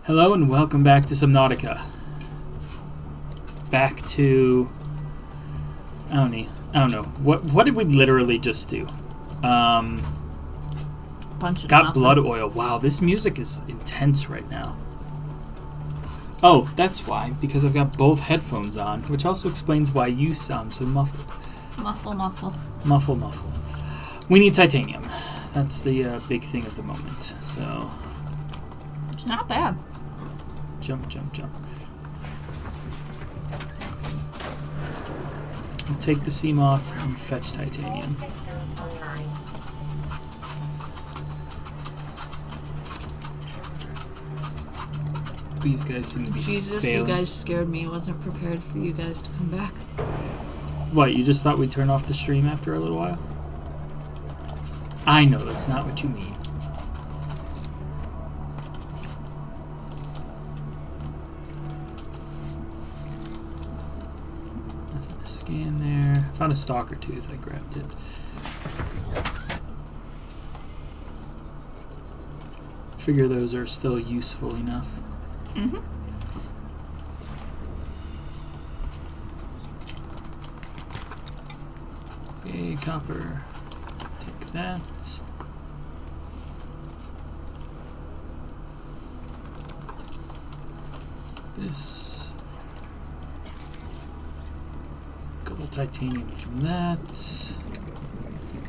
Hello and welcome back to Subnautica. Back to... I don't know. What did we literally just do? Bunch of got nothing. blood oil. Wow, this music is intense right now. Oh, that's why. Because I've got both headphones on, which also explains why you sound so muffled. Muffle. We need titanium. That's the big thing at the moment. So... It's not bad. Jump. We'll take the seam off and fetch titanium. These guys seem to be Jesus, failing. you guys scared me. I wasn't prepared for you guys to come back. What, you just thought we'd turn off the stream after a little while? I know that's not what you mean. Nothing to scan there. Found a stalker tooth, I grabbed it. Figure those are still useful enough. Mm-hmm. Okay, copper. Take that. This. Couple titanium from that.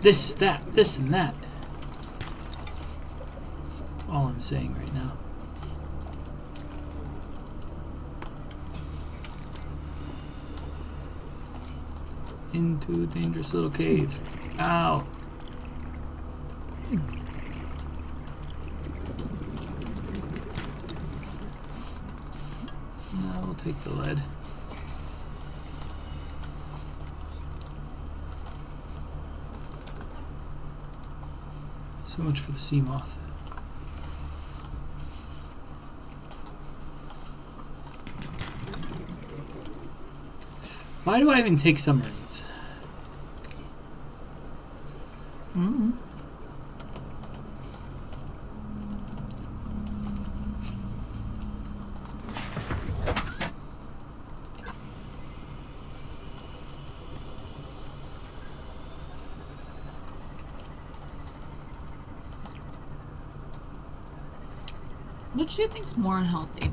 This, and that. That's all I'm saying right now. Into a dangerous little cave. Ow. Now we'll take the lead. So much for the sea moth. Why do I even take submarines? Mm-hmm. Which do you think's more unhealthy?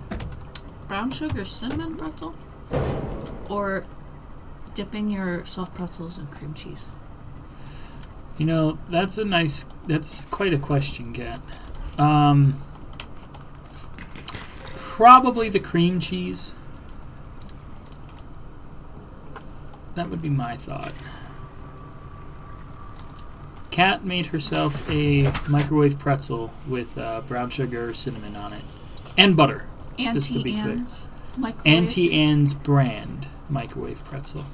Brown sugar cinnamon pretzel? Or dipping your soft pretzels in cream cheese? You know, that's quite a question, Kat. Probably the cream cheese. That would be my thought. Kat made herself a microwave pretzel with brown sugar, cinnamon on it, and butter. Just to be clear. Auntie Anne's microwave. Auntie Anne's brand microwave pretzel.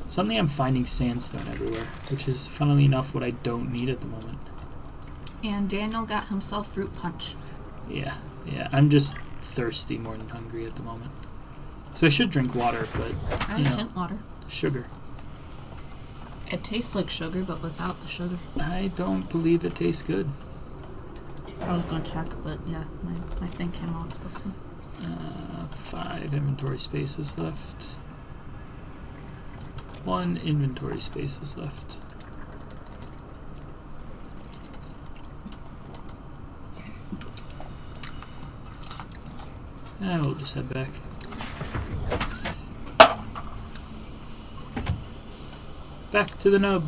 Suddenly I'm finding sandstone everywhere, which is, funnily enough, what I don't need at the moment. And Daniel got himself fruit punch. Yeah. I'm just thirsty more than hungry at the moment. So I should drink water, but, I hint water. Sugar. It tastes like sugar, but without the sugar. I don't believe it tastes good. I was going to check, but yeah, my thing came off this one. 5 inventory spaces left. 1 inventory space is left. And we'll just head back. Back to the nub.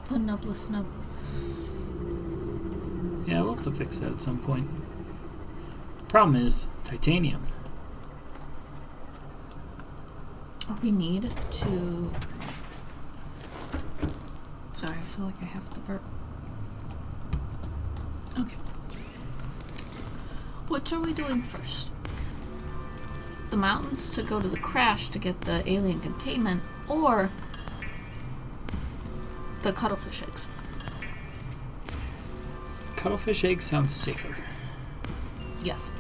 The nubless nub. Yeah, we'll have to fix that at some point. Problem is, titanium. We need to... Sorry, I feel like I have to burp. Okay. Which are we doing first? The mountains to go to the crash to get the alien containment, or the cuttlefish eggs? Cuttlefish egg sounds safer. Yes.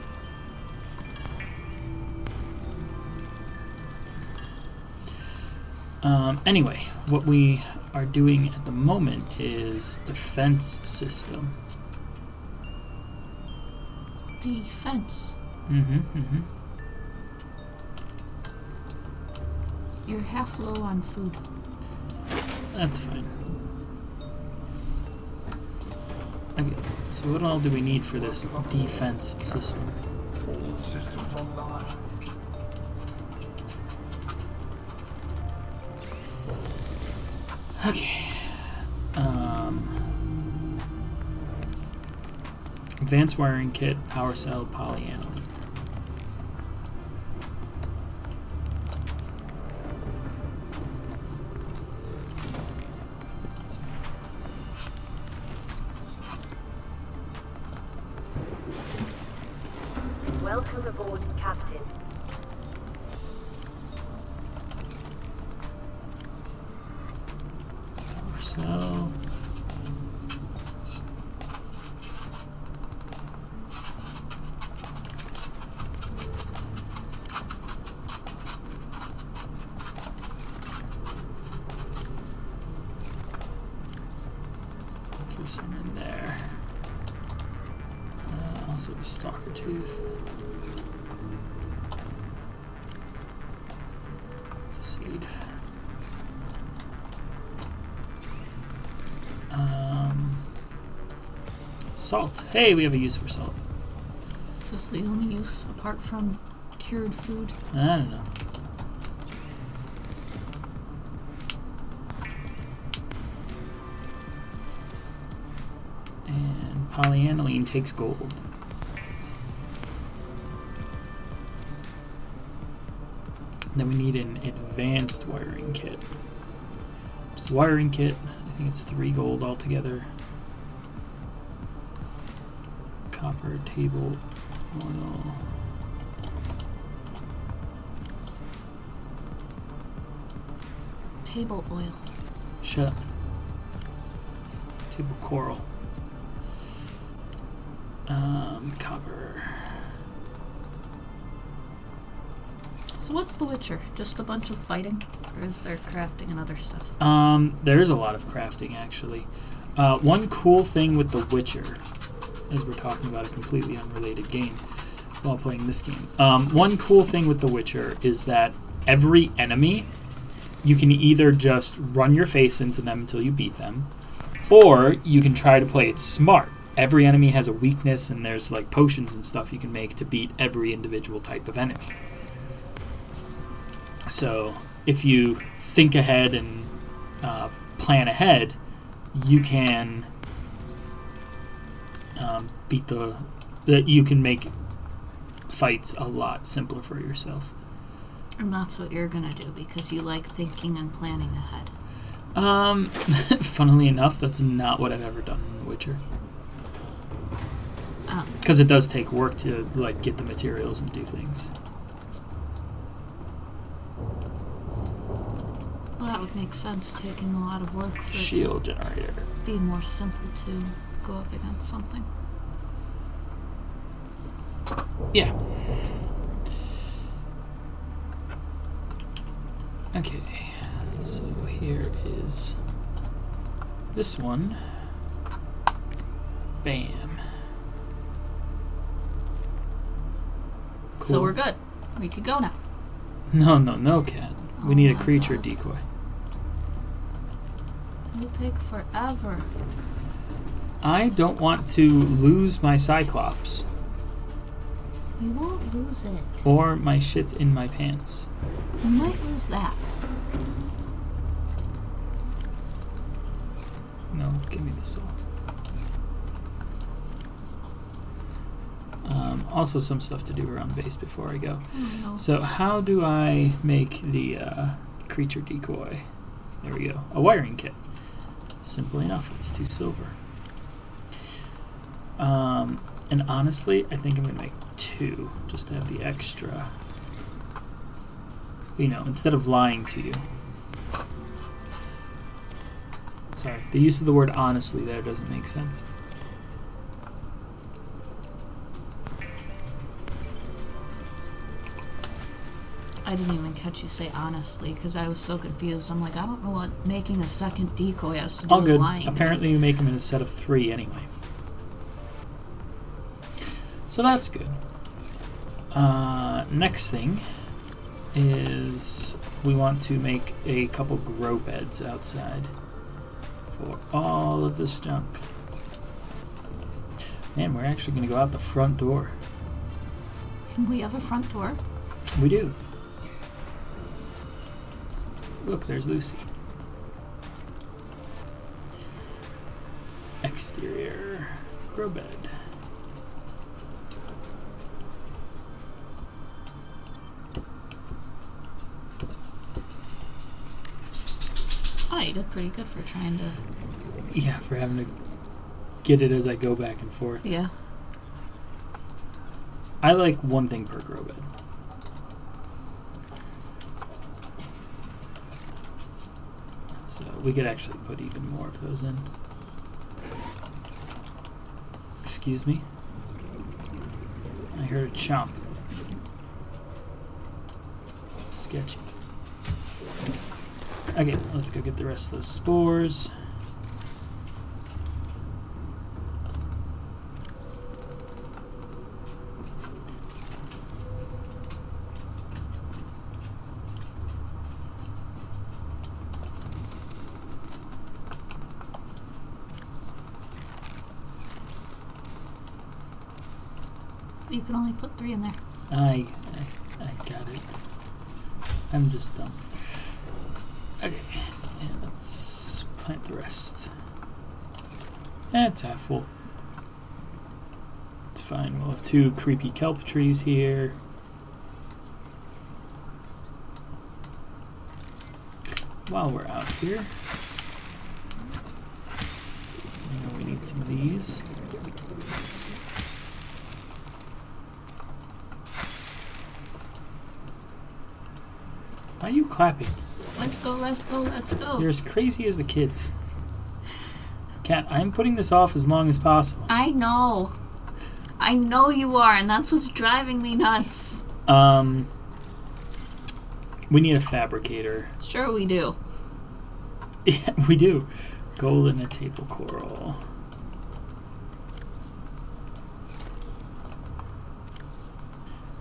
Anyway, what we are doing at the moment is defense system. defense. Mm-hmm. You're half low on food. That's fine. Okay, so what all do we need for this defense system? All systems online. Okay. Advanced wiring kit, power cell, polyaniline. Welcome aboard, Captain. Power cell. Throw some in there. Also a stalker tooth. It's a seed. Salt. Hey, we have a use for salt. Is this the only use apart from cured food? I don't know. And polyaniline takes gold. Then we need an advanced wiring kit. Just wiring kit. I think it's 3 gold altogether. Copper, table, oil. Table oil. Shut up. Table coral. Copper. So what's The Witcher? Just a bunch of fighting? Or is there crafting and other stuff? There is a lot of crafting, actually. One cool thing with The Witcher, as we're talking about a completely unrelated game while playing this game. One cool thing with The Witcher is that every enemy, you can either just run your face into them until you beat them, or you can try to play it smart. Every enemy has a weakness, and there's like potions and stuff you can make to beat every individual type of enemy. So if you think ahead and plan ahead, you can you can make fights a lot simpler for yourself. And that's what you're gonna do because you like thinking and planning ahead. Funnily enough, that's not what I've ever done in The Witcher. Because it does take work to like get the materials and do things. Well, that would make sense, taking a lot of work for Shield generator. it to be more simple to go up against something. Yeah. Okay, so here is this one. Bam. Cool. So we're good. We could go now. No, Cat. We need a my creature God. decoy. It'll take forever. I don't want to lose my Cyclops You won't lose it. or my shit in my pants. You might lose that. No, give me the salt. Also, some stuff to do around base before I go. Oh, no. So, how do I make the creature decoy? There we go. A wiring kit. Simple enough. It's 2 silver. And honestly, I think I'm going to make 2 just to have the extra. You know, instead of lying to you. Sorry, the use of the word honestly there doesn't make sense. I didn't even catch you say honestly because I was so confused. I'm like, I don't know what making a second decoy has to do All with good. lying. Apparently you make them in a set of 3 anyway. So that's good. Next thing is we want to make a couple grow beds outside for all of this junk. Man, we're actually going to go out the front door. We have a front door. We do. Look, there's Lucy. Exterior grow bed. Oh, you did pretty good for trying to... Yeah, for having to get it as I go back and forth. Yeah. I like one thing per grow bed. So we could actually put even more of those in. Excuse me. I heard a chomp. Sketchy. Okay, let's go get the rest of those spores. You can only put 3 in there. I got it. I'm just dumb. Okay, and let's plant the rest. It's half full. It's fine. We'll have 2 creepy kelp trees here. While we're out here, I know we need some of these. Why are you clapping? Let's go, let's go, let's go. You're as crazy as the kids. Cat, I'm putting this off as long as possible. I know. I know you are, and that's what's driving me nuts. We need a fabricator. Sure we do. Yeah, we do. Gold and a table coral.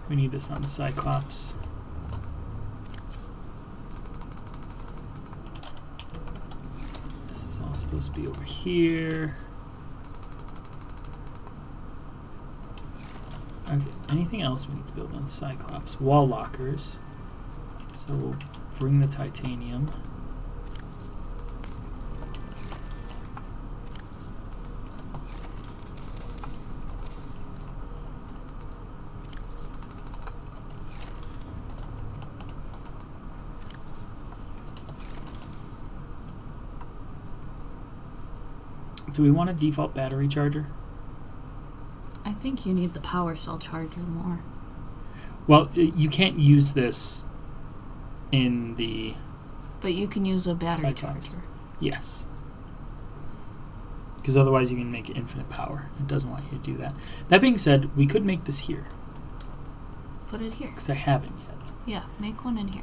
We need this on the Cyclops. This is all supposed to be over here. Okay, anything else we need to build on the Cyclops? Wall lockers. So we'll bring the titanium. Do we want a default battery charger? I think you need the power cell charger more. Well, you can't use this in the... But you can use a battery Cyclops. charger. Yes. Because otherwise you can make infinite power. It doesn't want you to do that. That being said, we could make this here. Put it here. Because I haven't yet. Yeah, make one in here.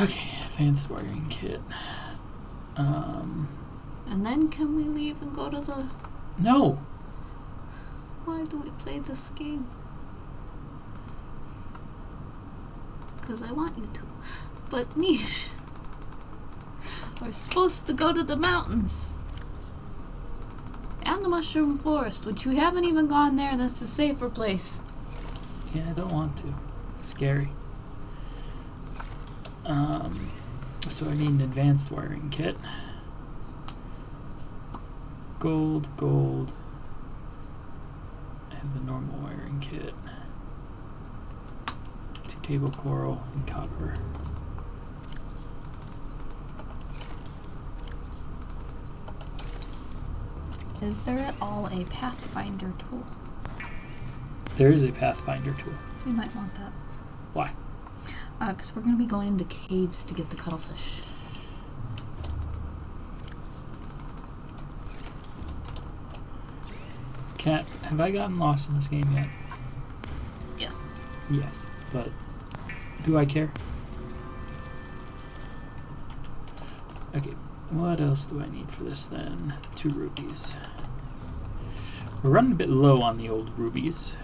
Okay, advanced wiring kit. And then can we leave and go to the... No! Why do we play this game? Because I want you to. But Nish, we're supposed to go to the mountains. And the mushroom forest, which you haven't even gone there, and that's a safer place. Yeah, I don't want to. It's scary. So I need an advanced wiring kit. Gold, gold. I have the normal wiring kit. 2 table coral and copper. Is there at all a Pathfinder tool? There is a Pathfinder tool. We might want that. Why? Because we're going to be going into caves to get the cuttlefish. Cat, have I gotten lost in this game yet? Yes. Yes, but do I care? Okay, what else do I need for this then? 2 rubies. We're running a bit low on the old rubies.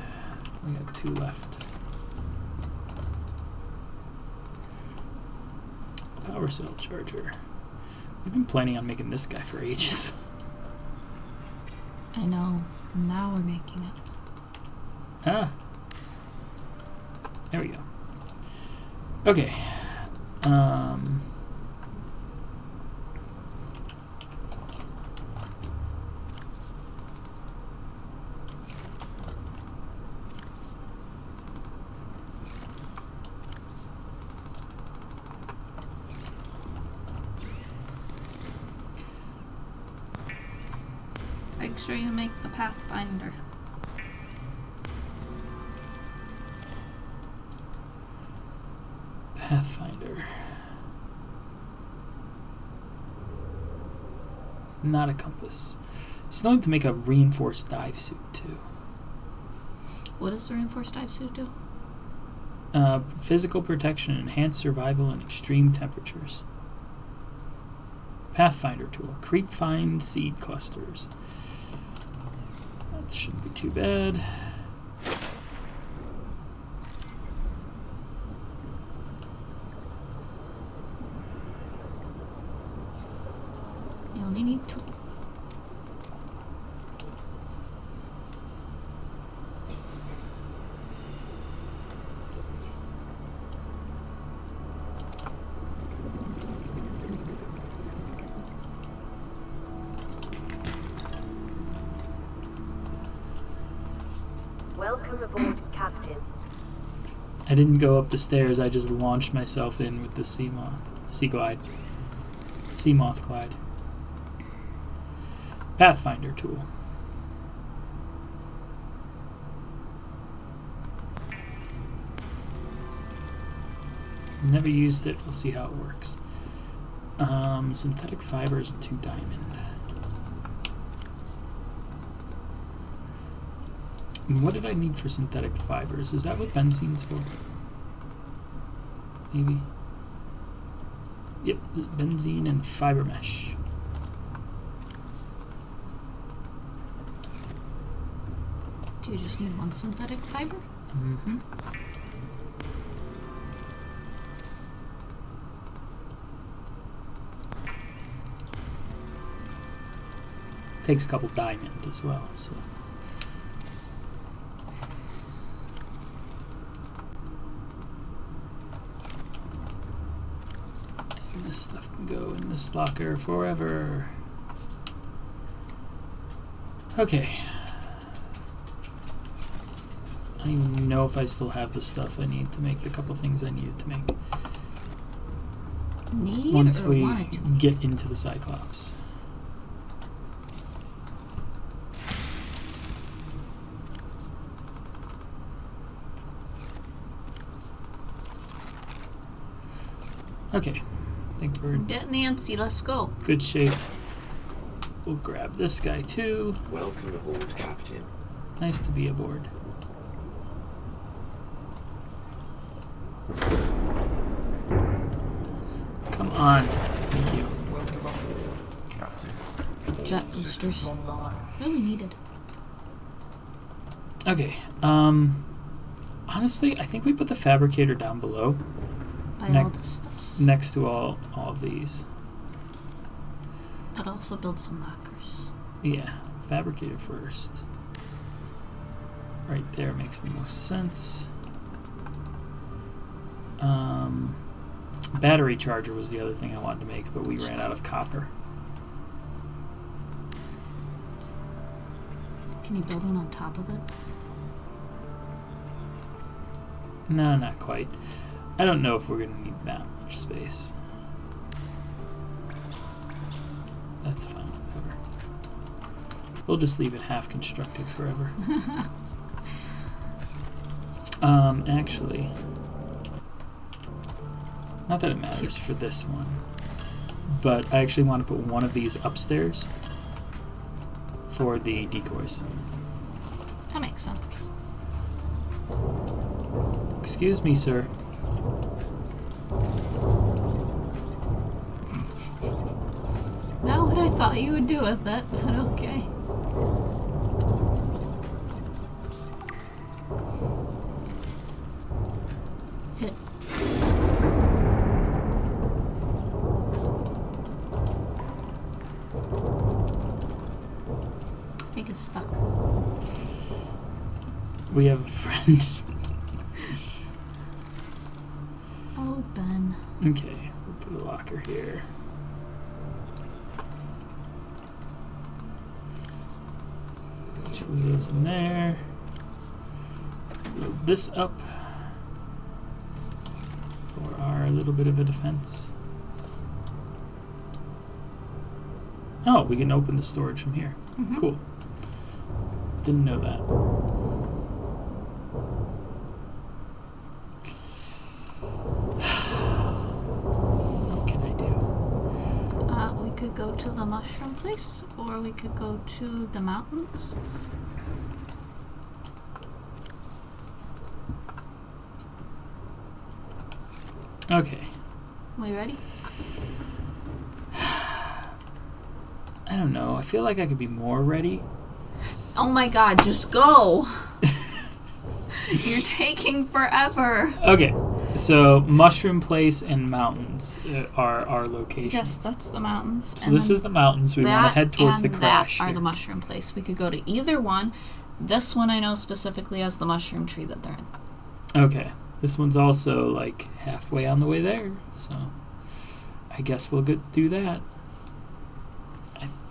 We got 2 left. Power cell charger. We've been planning on making this guy for ages. I know. Now we're making it. Ah. There we go. Okay. Make sure you make the Pathfinder. Pathfinder. Not a compass. Still need to make a reinforced dive suit too. What does the reinforced dive suit do? Physical protection, enhanced survival in extreme temperatures. Pathfinder tool. Creep find seed clusters. That shouldn't be too bad. You only need 2. Welcome aboard, Captain. I didn't go up the stairs, I just launched myself in with the sea glide. Sea moth glide. Pathfinder tool. Never used it, we'll see how it works. Synthetic fibers and 2 diamond. And what did I need for synthetic fibers? Is that what benzene's for? Maybe. Yep, benzene and fiber mesh. Do you just need 1 synthetic fiber? Mm-hmm. Takes a couple diamond as well, so. And this stuff can go in this locker forever. Okay. I don't even know if I still have the stuff I need to make the couple things I needed to make. Need Once or we wanted to? get into the Cyclops. Okay, I think we're in Get Nancy, let's go. good shape. We'll grab this guy too. Welcome aboard, Captain. Nice to be aboard. Come on. Thank you. Welcome aboard, Captain. Jet boosters. Systems online. Really needed. Okay, honestly, I think we put the fabricator down below, Buy Next- all the stuffs. next to all of these. But also build some lockers. Yeah, fabricator first. Right there makes the most sense. Battery charger was the other thing I wanted to make, but we ran out of copper. Can you build one on top of it? No, not quite. I don't know if we're going to need that much space. That's fine, whatever. We'll just leave it half constructed forever. Actually, not that it matters for this one, but I actually want to put one of these upstairs for the decoys. That makes sense. Excuse me, sir. Not what I thought you would do with it, but okay. Hit it. I think it's stuck. We have a friend. Oh, Ben. Okay, we'll put a locker here. Two of those in there. Load this up for our little bit of a defense. Oh, we can open the storage from here. Mm-hmm. Cool. Didn't know that. What can I do? We could go to the mushroom place, or we could go to the mountains. Okay. We ready? I don't know. I feel like I could be more ready. Oh my god, just go! You're taking forever! Okay. So, Mushroom Place and mountains are our locations. Yes, that's the mountains. So this is the mountains. We want to head towards the crash. That are here. the mushroom place. We could go to either one. This one I know specifically as the mushroom tree that they're in. Okay. This one's also like halfway on the way there. So I guess we'll do that.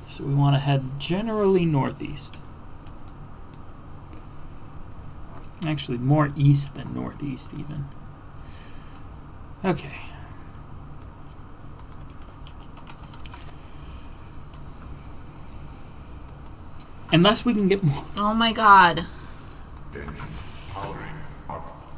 So we want to head generally northeast. Actually, more east than northeast even. Okay. Unless we can get more. Oh my god. Engine powering up.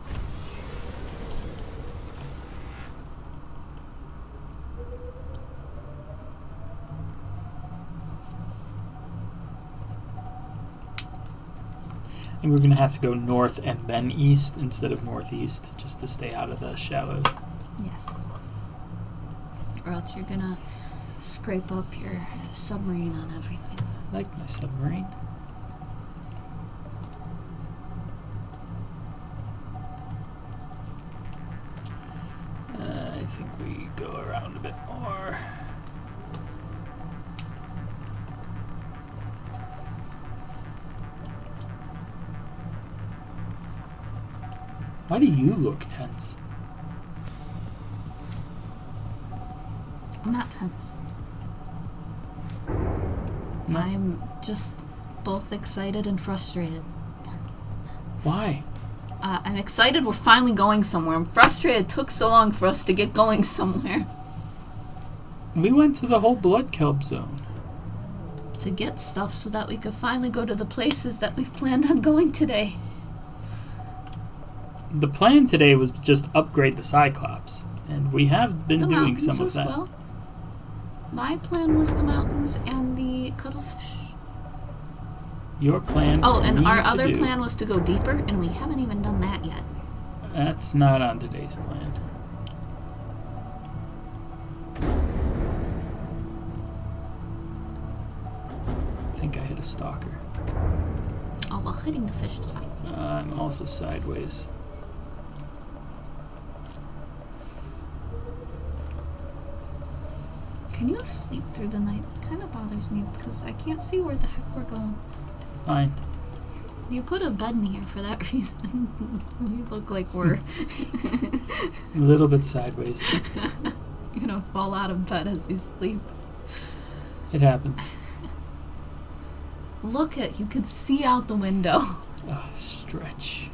And we're going to have to go north and then east instead of northeast just to stay out of the shallows. Yes. Or else you're gonna scrape up your submarine on everything. I like my submarine. I think we go around a bit more. Why do you look tense? I'm not tense. No. I'm just both excited and frustrated. Why? I'm excited we're finally going somewhere. I'm frustrated it took so long for us to get going somewhere. We went to the whole blood kelp zone. To get stuff so that we could finally go to the places that we've planned on going today. The plan today was just upgrade the Cyclops, and we have been The doing mountains some of as that. well. My plan was the mountains and the cuttlefish. Your plan. Oh, for and me our to other do- plan was to go deeper, and we haven't even done that yet. That's not on today's plan. I think I hit a stalker. Oh, well, hitting the fish is fine. I'm also sideways. Can you sleep through the night? It kind of bothers me because I can't see where the heck we're going. Fine. You put a bed in here for that reason. We look like we're A little bit sideways. gonna fall out of bed as we sleep. It happens. Look at, you could see out the window. Oh, stretch.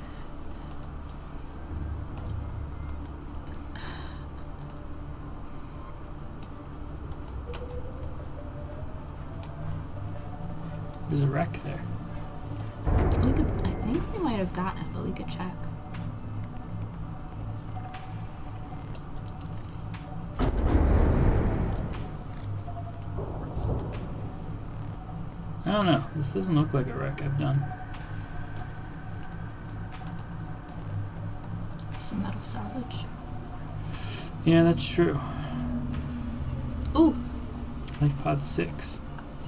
There's a wreck there. We could, I think we might have gotten it, but we could check. I don't know. This doesn't look like a wreck I've done. Some metal salvage. Yeah, that's true. Ooh, Life pod 6.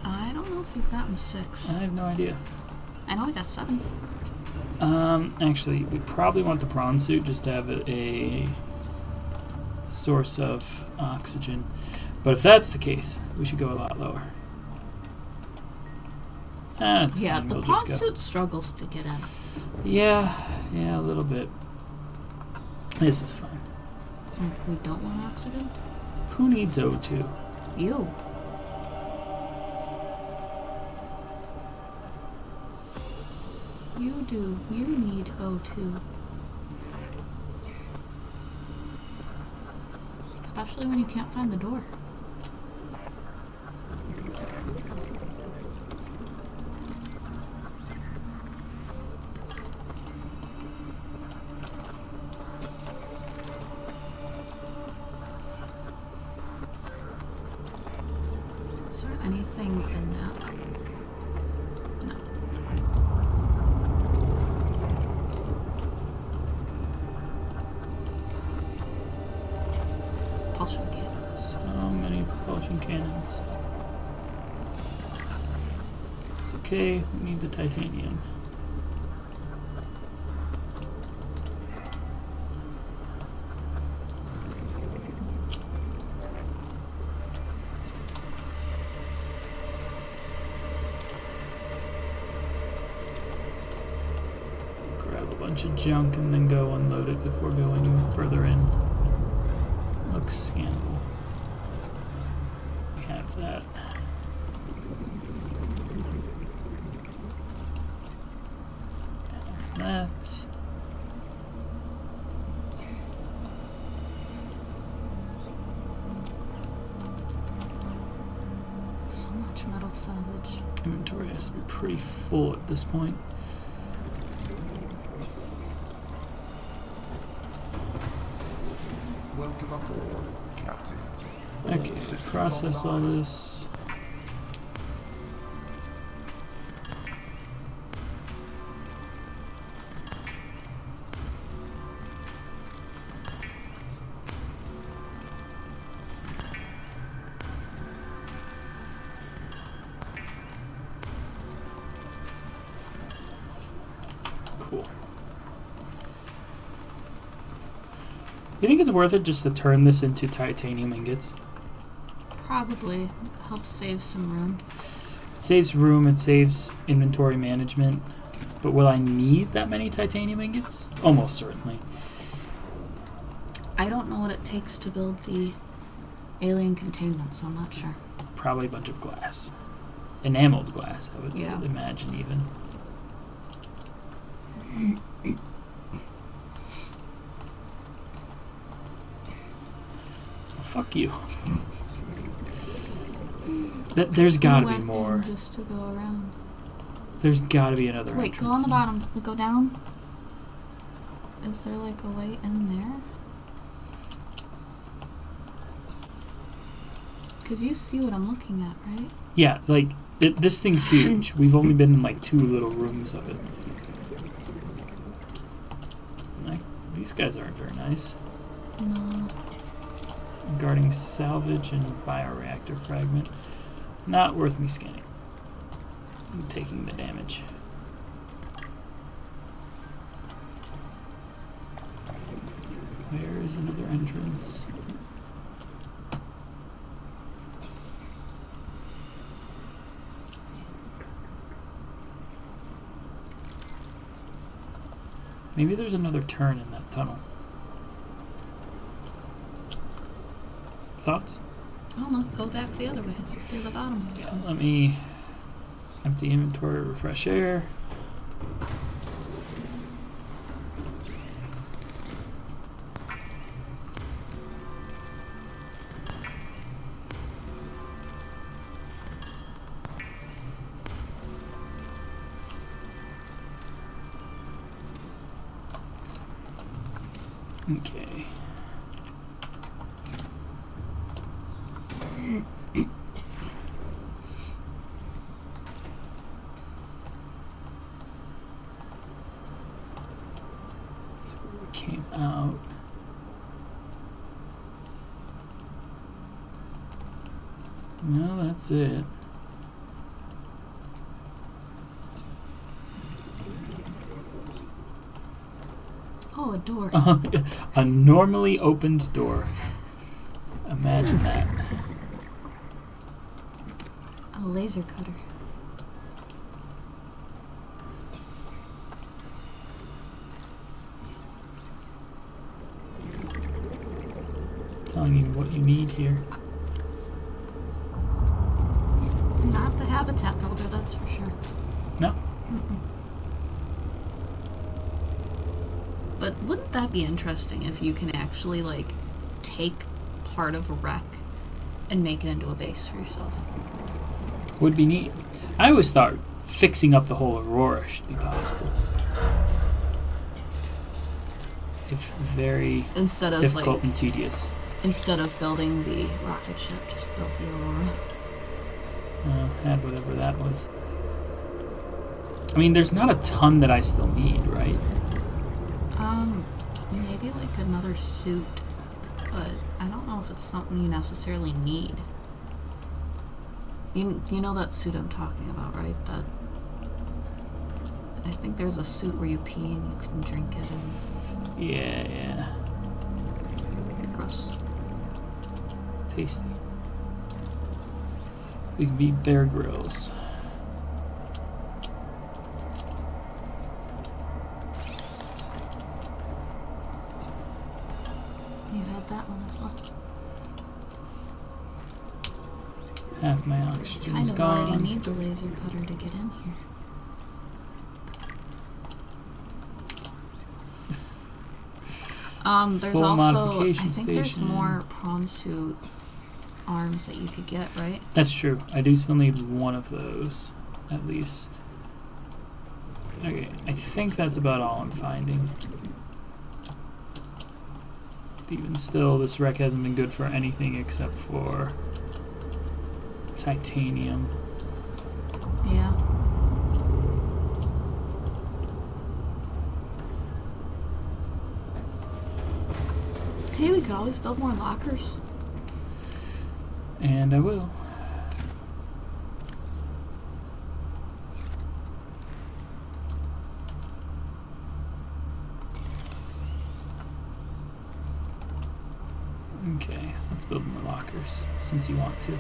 I don't know if we've gotten 6. I have no idea. I know we got 7. Actually, we probably want the prawn suit just to have a source of oxygen. But if that's the case, we should go a lot lower. That's Yeah, fine. the We'll prawn just go. suit struggles to get in. Yeah, a little bit. This is fine. We don't want oxygen? Who needs O2? You. You do. You need O2. Especially when you can't find the door. Is there anything in that? No. Propulsion cannon. So many propulsion cannons. It's okay, we need the titanium. Grab a bunch of junk and then go unload it before going further in. Looks scannable. We have that. Have that. So much metal salvage. Inventory has to be pretty full at this point. Welcome aboard, Captain. Okay, process all this. Cool. You think it's worth it just to turn this into titanium ingots? Probably helps save some room. It saves room, it saves inventory management. But will I need that many titanium ingots? Almost certainly. I don't know what it takes to build the alien containment, so I'm not sure. Probably a bunch of glass. Enameled glass, I would Yeah. imagine even. Fuck you. There's gotta be We went more. in just to go around. There's gotta be another Wait, go on entrance. the bottom. We go down. Is there like a way in there? Because you see what I'm looking at, right? Yeah, like, this thing's huge. We've only been in like 2 little rooms of it. Like, these guys aren't very nice. No. Guarding salvage and bioreactor fragment. Not worth me scanning. I'm taking the damage. Where is another entrance? Maybe there's another turn in that tunnel. Thoughts? I don't know. Go back the other way. Through the bottom. Yeah, let me empty inventory, refresh air. Okay. So we came out. Well, that's it. Oh, a door. A normally opened door. Imagine that. A laser cutter. Telling you what you need here. Not the habitat builder, that's for sure. No? Mm-mm. But wouldn't that be interesting if you can actually, like, take part of a wreck and make it into a base for yourself? Would be neat. I always thought fixing up the whole Aurora should be possible. If very Instead of, difficult like, and tedious. instead of building the rocket ship, just build the Aurora. Had whatever that was. I mean, there's not a ton that I still need, right? Maybe like another suit, but I don't know if it's something you necessarily need. You know that suit I'm talking about, right? That I think there's a suit where you pee and you can drink it and Yeah. gross. Tasty. We can be Bear Grylls. You've had that one as well. Half my Kind oxygen's of gone. already need the laser cutter to get in here. There's Full also, I modification think there's station. more prawn suit arms that you could get, right? That's true. I do still need one of those, at least. Okay, I think that's about all I'm finding. Even still, this wreck hasn't been good for anything except for titanium. Yeah. Hey, we could always build more lockers. And I will. Okay, let's build more lockers, since you want to.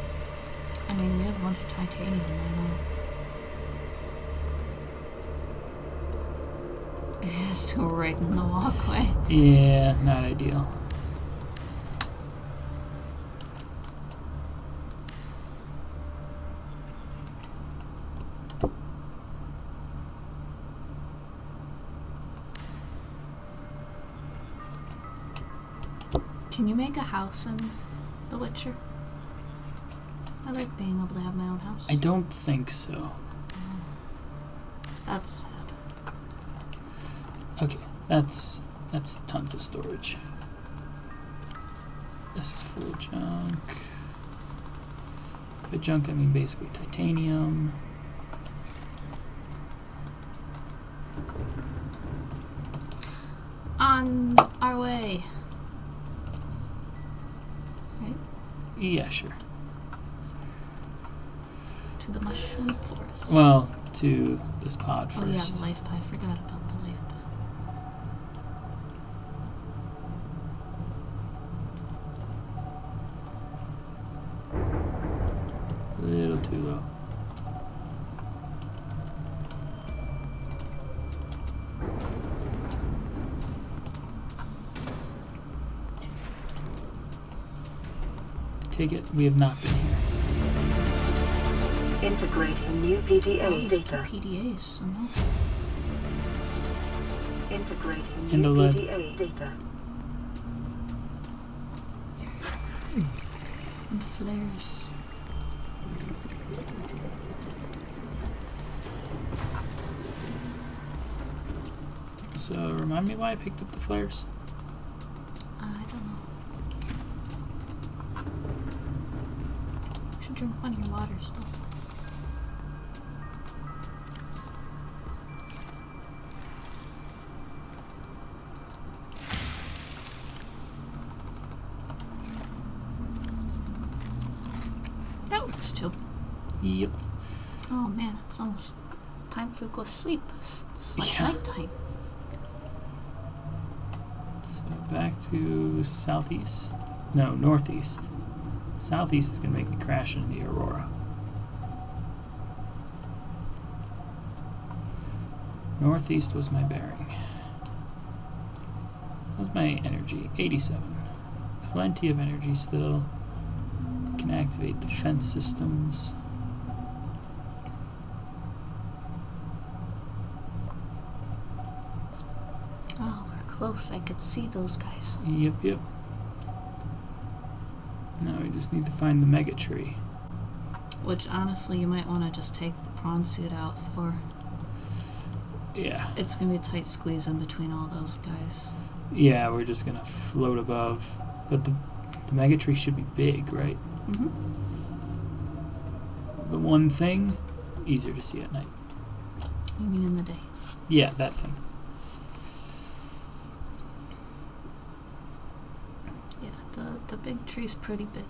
I mean, we have a bunch of titanium right now. Just go right in the walkway. Yeah, not ideal. Can you make a house in The Witcher? I like being able to have my own house. I don't think so. That's sad. Okay, that's tons of storage. This is full of junk. By junk, I mean basically titanium. On our way. Right? Yeah, sure. To the mushroom forest. Well, to this pod first. Oh yeah, the life pie. I forgot about the life pie. A little too low. I take it we have not been here. Integrating new PDA data. PDAs, so no. Integrating In the new lead. PDA data. And flares. So, remind me why I picked up the flares? I don't know. You should drink one of your waters, though. That works too. Yep. Oh man, it's almost time for go sleep. It's like Yeah. nighttime. So back to southeast. No, northeast. Southeast is going to make me crash into the Aurora. Northeast was my bearing. How's my energy? 87. Plenty of energy still. Can activate defense systems. Oh, we're close. I could see those guys. Yep. Now we just need to find the mega tree. Which, honestly, you might want to just take the prawn suit out for. Yeah. It's going to be a tight squeeze in between all those guys. Yeah, we're just going to float above. But the mega tree should be big, right? Mm-hmm. The one thing, easier to see at night. You mean in the day? Yeah, that thing. Yeah, the big tree's pretty big.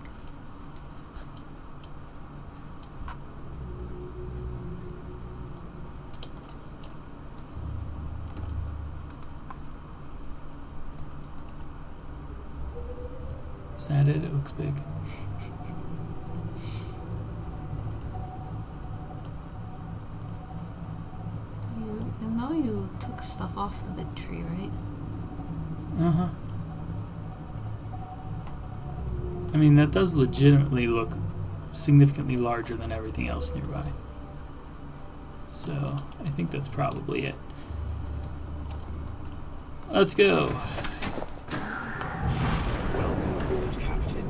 Is that it? It looks big. You know you took stuff off the big tree, right? Uh-huh. I mean, that does legitimately look significantly larger than everything else nearby. So, I think that's probably it. Let's go. Welcome aboard, Captain.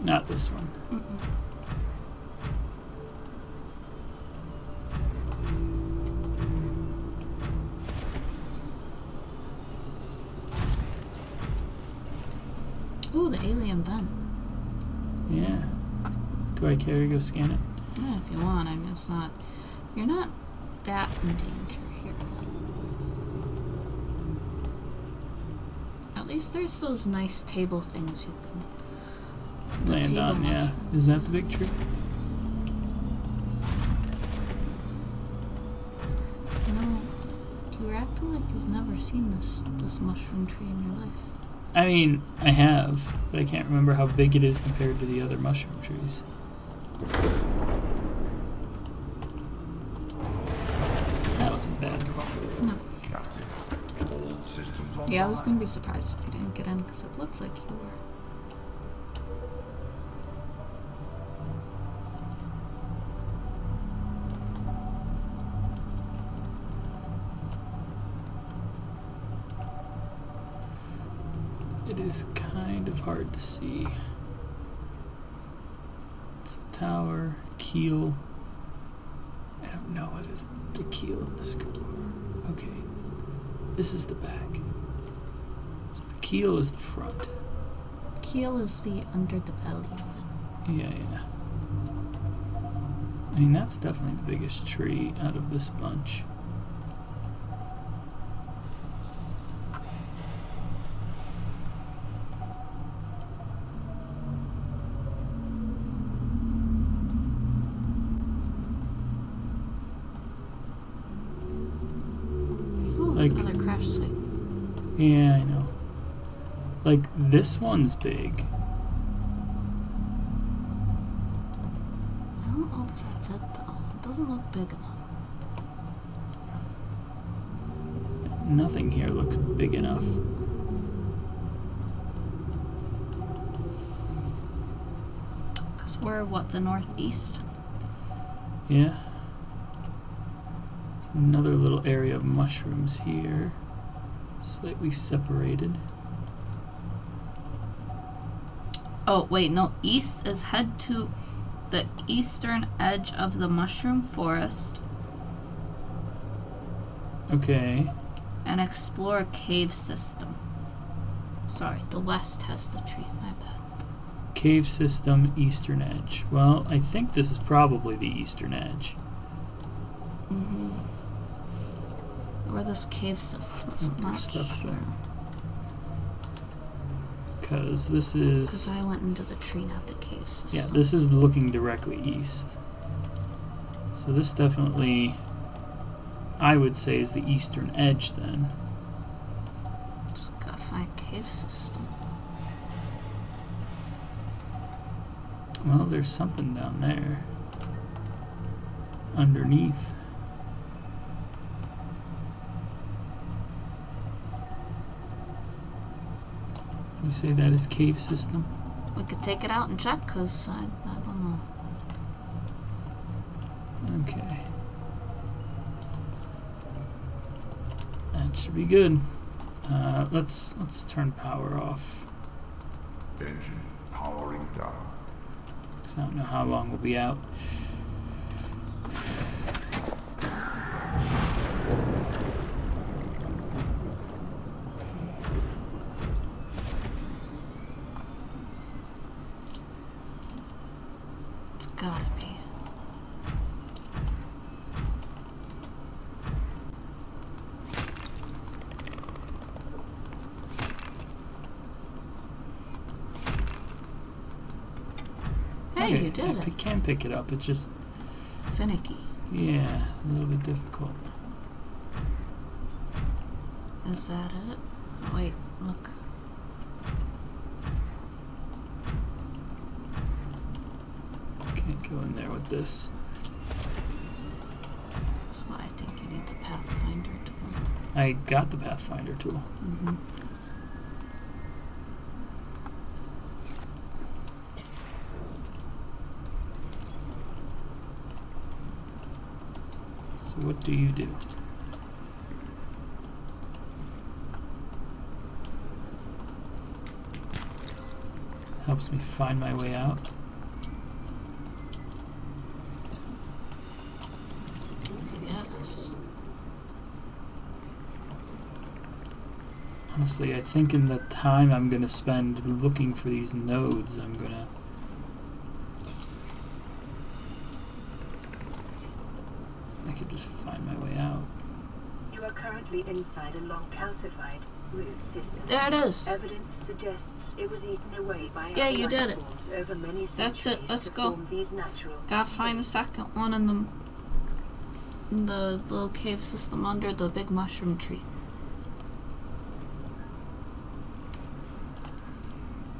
Not this one. Mm-mm. Ooh, the alien vent. Yeah. Do I care to go scan it? Yeah, if you want. I mean, it's not. You're not that in danger here. At least there's those nice table things you can. The Land table on, yeah. mushrooms, Is that the big tree? No, you're acting like you've never seen this mushroom tree in your life. I mean, I have, but I can't remember how big it is compared to the other mushroom trees. That wasn't bad. No. Captain. All systems online. Yeah, I was gonna be surprised if you didn't get in because it looked like you were. It is kind of hard to see. It's the tower, keel. I don't know what is the keel in the screw. Okay, this is the back. So the keel is the front. Keel is the under the belly of it. Yeah. I mean, that's definitely the biggest tree out of this bunch. Oh, it's Like- another crash site. Yeah, I know. Like, this one's big. I don't know if that's it though. It doesn't look big enough. Nothing here looks big enough. Because we're what, the northeast? Yeah. There's another little area of mushrooms here. Slightly separated. Oh, wait, no. East is head to the eastern edge of the mushroom forest Okay. and explore a cave system. Sorry, the west has the tree. My bad. Cave system, eastern edge. Well, I think this is probably the eastern edge. Mm-hmm. Where this cave system is, I'm There's not stuff sure. there. Because this Because is... I went into the tree, not the cave system. Yeah, this is looking directly east. So this definitely, I would say, is the eastern edge then. Just gotta find a cave system. Well, there's something down there. Underneath. You say that is cave system? We could take it out and check, because I don't know. Okay. That should be good. Let's turn power off. Engine powering down. 'Cause I don't know how long we'll be out. It's gotta be. Hey, Okay, you did I it. can pick it up. It's just, Finicky. yeah, a little bit difficult. Is that it? Oh, wait, look. Can't go in there with this. That's why I think you need the Pathfinder tool. I got the Pathfinder tool. Mm-hmm. So what do you do? Helps me find my way out. Yes. Honestly, I think in the time I'm gonna spend looking for these nodes, I could just find my way out. You are currently inside a long calcified root system. There it is. Evidence suggests it was eaten away by Yeah, other you did life it. forms over many That's it, centuries let's to go. form these natural Gotta find the second one in the little cave system under the big mushroom tree.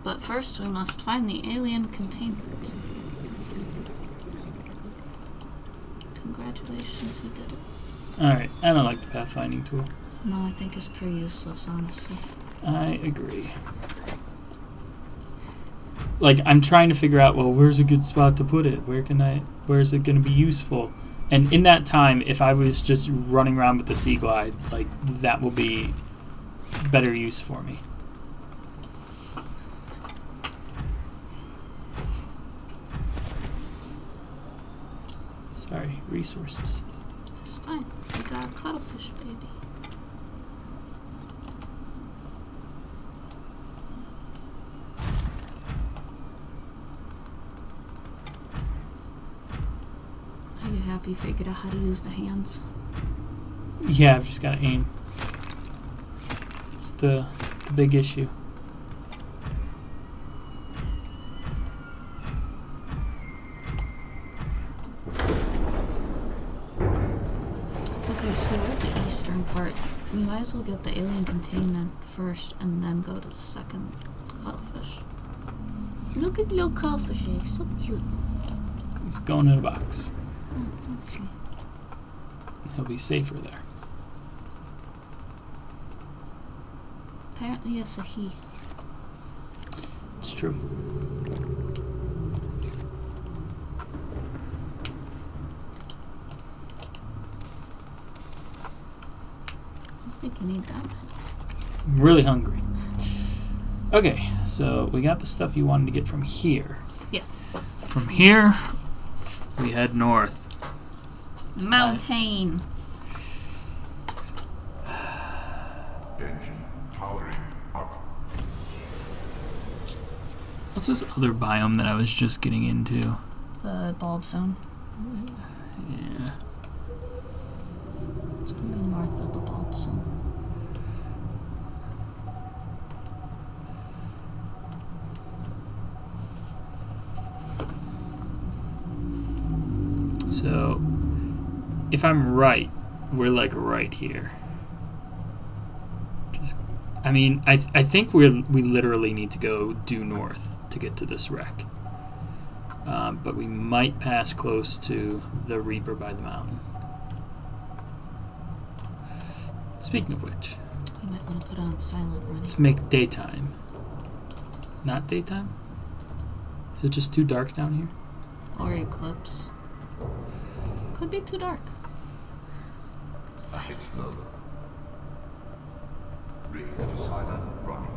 But first we must find the alien containment. Congratulations, you did it. Alright, I don't like the pathfinding tool. No, I think it's pretty useless, honestly. I agree. Like, I'm trying to figure out, well, where's a good spot to put it? Where's it going to be useful? And in that time, if I was just running around with the Sea Glide, like, that will be better use for me. Sorry, resources. It's fine. We got a cuttlefish, baby. Are you happy you figured out how to use the hands? Yeah, I've just got to aim. It's the big issue. Okay, so we're at the eastern part. We might as well get the alien containment first and then go to the second cuttlefish. Look at little cuttlefish, he's so cute. He's going in a box. Oh, okay. He'll be safer there. Apparently it's a he. It's true. I think you need that many. I'm really hungry. Okay, so we got the stuff you wanted to get from here. Yes. From here, we head north. It's Mountains. Engine powering up. What's this other biome that I was just getting into? The bulb zone. Yeah. It's gonna be north of the bulb zone. So, if I'm right, we're like right here. Just, I mean, I think we literally need to go due north to get to this wreck. But we might pass close to the Reaper by the mountain. Speaking of which, You might want to put on silent running. let's make daytime. Not daytime? Is it just too dark down here? Or eclipse. Could be too dark. Ahead slow. Ready for silent running.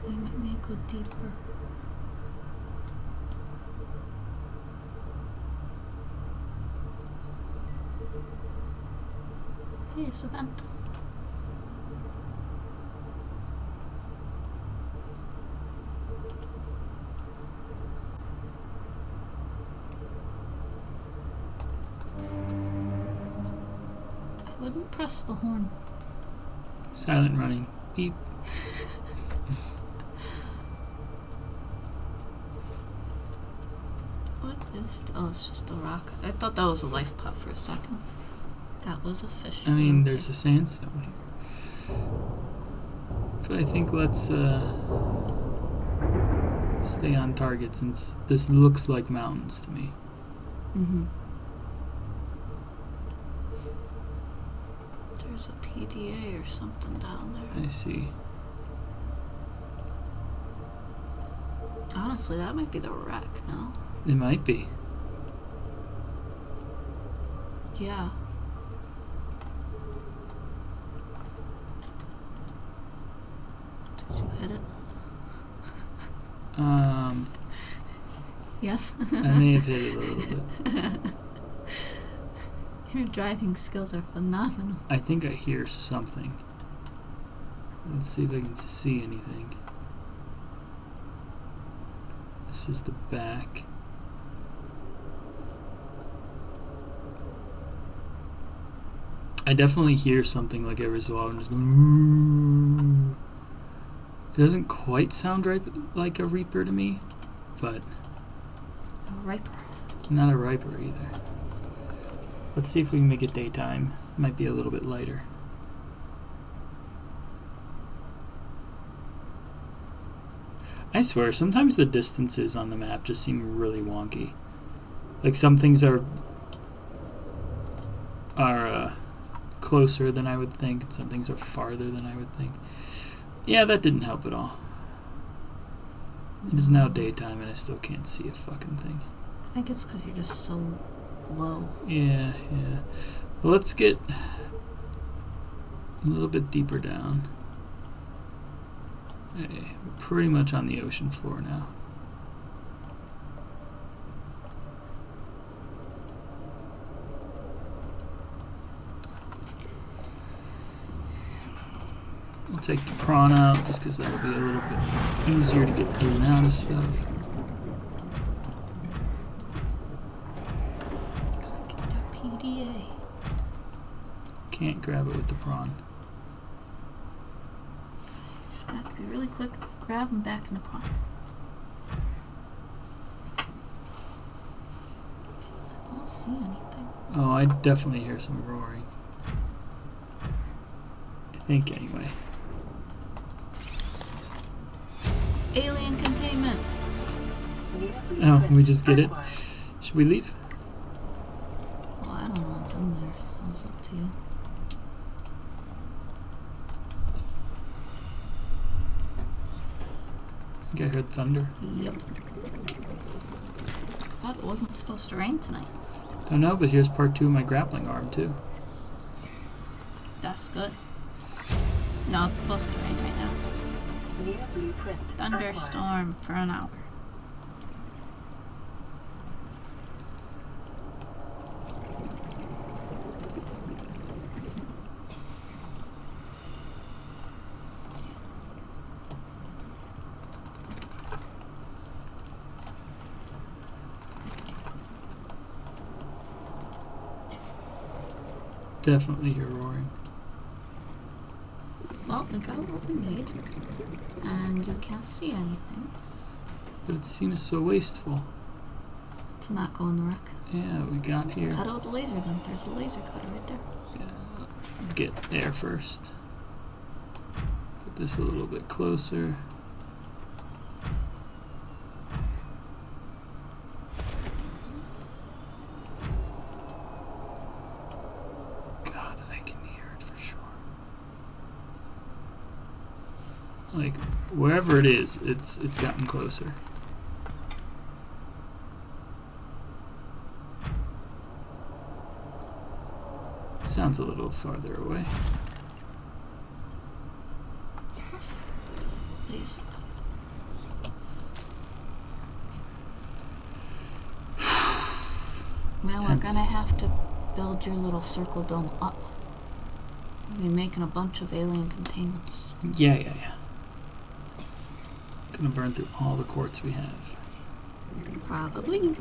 You might need to go deeper. Hey, it's a vent. I wouldn't press the horn. Silent running. Beep. What is... Oh, it's just a rock. I thought that was a life pot for a second. That was a fish. I mean, there's a sandstone here. But I think let's stay on target since this looks like mountains to me. Mm-hmm. There's a PDA or something down there. I see. Honestly, that might be the wreck, no? It might be. Yeah. Did you hit it? Yes? I may have hit it a little bit. Your driving skills are phenomenal. I think I hear something. Let's see if I can see anything. This is the back. I definitely hear something like every so often just going. Ooh. It doesn't quite sound right like a Reaper to me, but A Riper. not a Riper either. Let's see if we can make it daytime. Might be a little bit lighter. I swear, sometimes the distances on the map just seem really wonky. Like some things are closer than I would think, and some things are farther than I would think. Yeah, that didn't help at all. It is now daytime and I still can't see a fucking thing. I think it's because you're just so low. Yeah. Well, let's get a little bit deeper down. Hey, we're pretty much on the ocean floor now. I'll take the prawn out just because that'll be a little bit easier to get in and out of stuff. Gotta get that PDA. Can't grab it with the prawn. Just have to be really quick. Grab them back in the prawn. I don't see anything. Oh, I definitely hear some roaring. I think anyway. Alien containment. Oh, we just get it? Should we leave? Well, I don't know what's in there, so it's up to you. I think I heard thunder. Yep. I thought it wasn't supposed to rain tonight. Don't know, but here's part 2 of my grappling arm too. That's good. No, it's supposed to rain right now. Near blueprint acquired. Thunderstorm for an hour. definitely hear roaring. Well, we got what we need. And you can't see anything. But it seems so wasteful. To not go in the wreck. Yeah, we got here. Cut it with the laser then. There's a laser cutter right there. Yeah, get air first. Put this a little bit closer. God, I can hear it for sure. Like, wherever it is, it's gotten closer. Sounds a little farther away. Laser Now we're gonna have to build your little circle dome up. We'll be making a bunch of alien containments. Yeah. Gonna burn through all the quartz we have. Probably.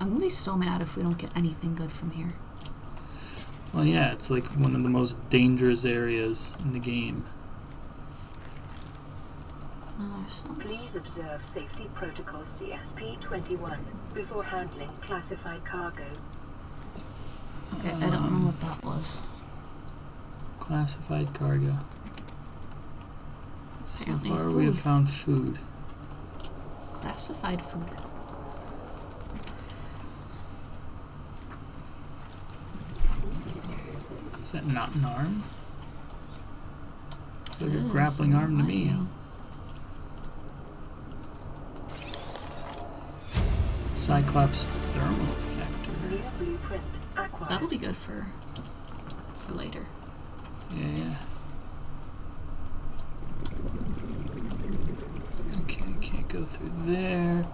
I'm gonna be so mad if we don't get anything good from here. Well, yeah, it's like one of the most dangerous areas in the game. There's some. Please observe Safety Protocol CSP-21 before handling classified cargo. Okay, I don't know what that was. Classified cargo. So Apparently far we have food. found food. Classified food. Is that not an arm? It's like It a is, grappling arm to me. might Cyclops thermal reactor. New blueprint acquired. That'll be good for later. Yeah. Okay, can't go through there.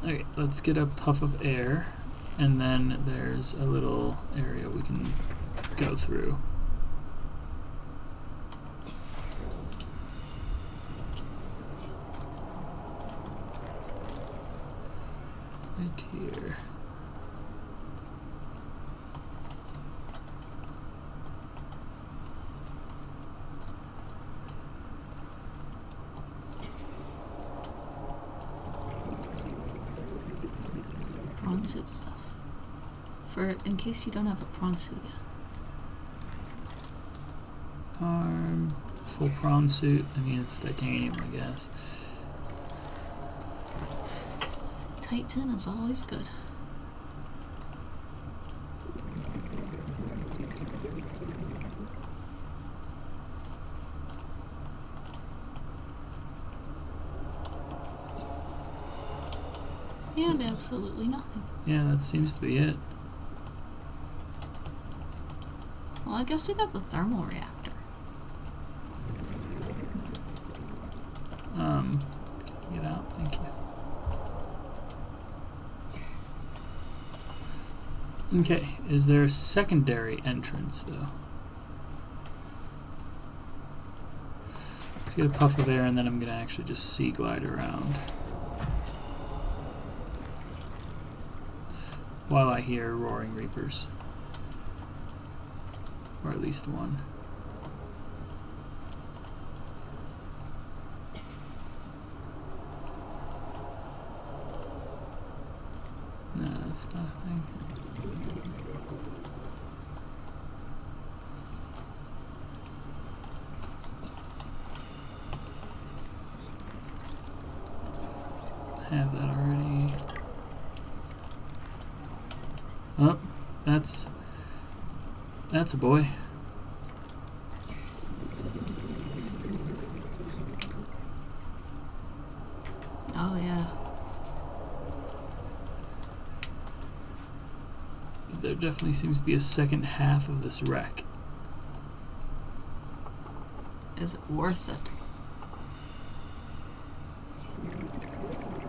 Okay, let's get a puff of air, and then there's a little area we can go through. Right here. Prawn suit stuff. In case you don't have a prawn suit yet. Arm, full prawn suit. I mean, it's titanium, I guess. Titan is always good. And absolutely nothing. Yeah, that seems to be it. Well, I guess we got the thermal reactor. Get out, thank you. Okay, is there a secondary entrance though? Let's get a puff of air and then I'm gonna actually just sea glide around. While I hear roaring reapers. Or at least one. No, that's not a thing. I have that already. Oh, that's a boy. Oh, yeah. There definitely seems to be a second half of this wreck. Is it worth it?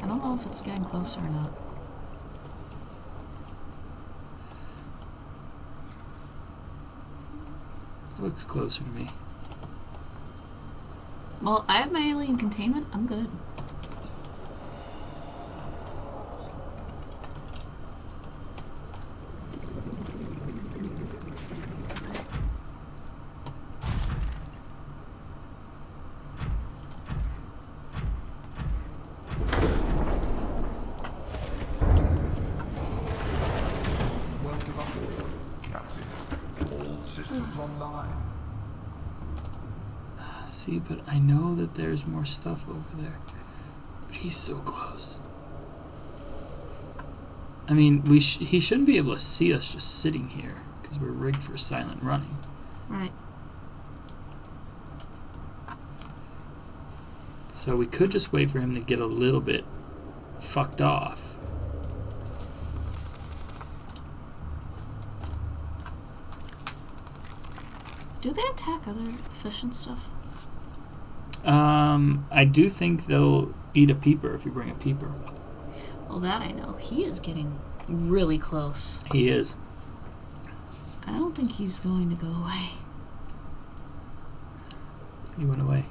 I don't know if it's getting closer or not. It looks closer to me. Well, I have my alien containment. I'm good. See, but I know that there's more stuff over there. But he's so close. I mean, he shouldn't be able to see us just sitting here, because we're rigged for silent running. Right. So we could just wait for him to get a little bit fucked off. Do they attack other fish and stuff? I do think they'll eat a peeper if you bring a peeper. Well, that I know. He is getting really close. He is. I don't think he's going to go away. He went away.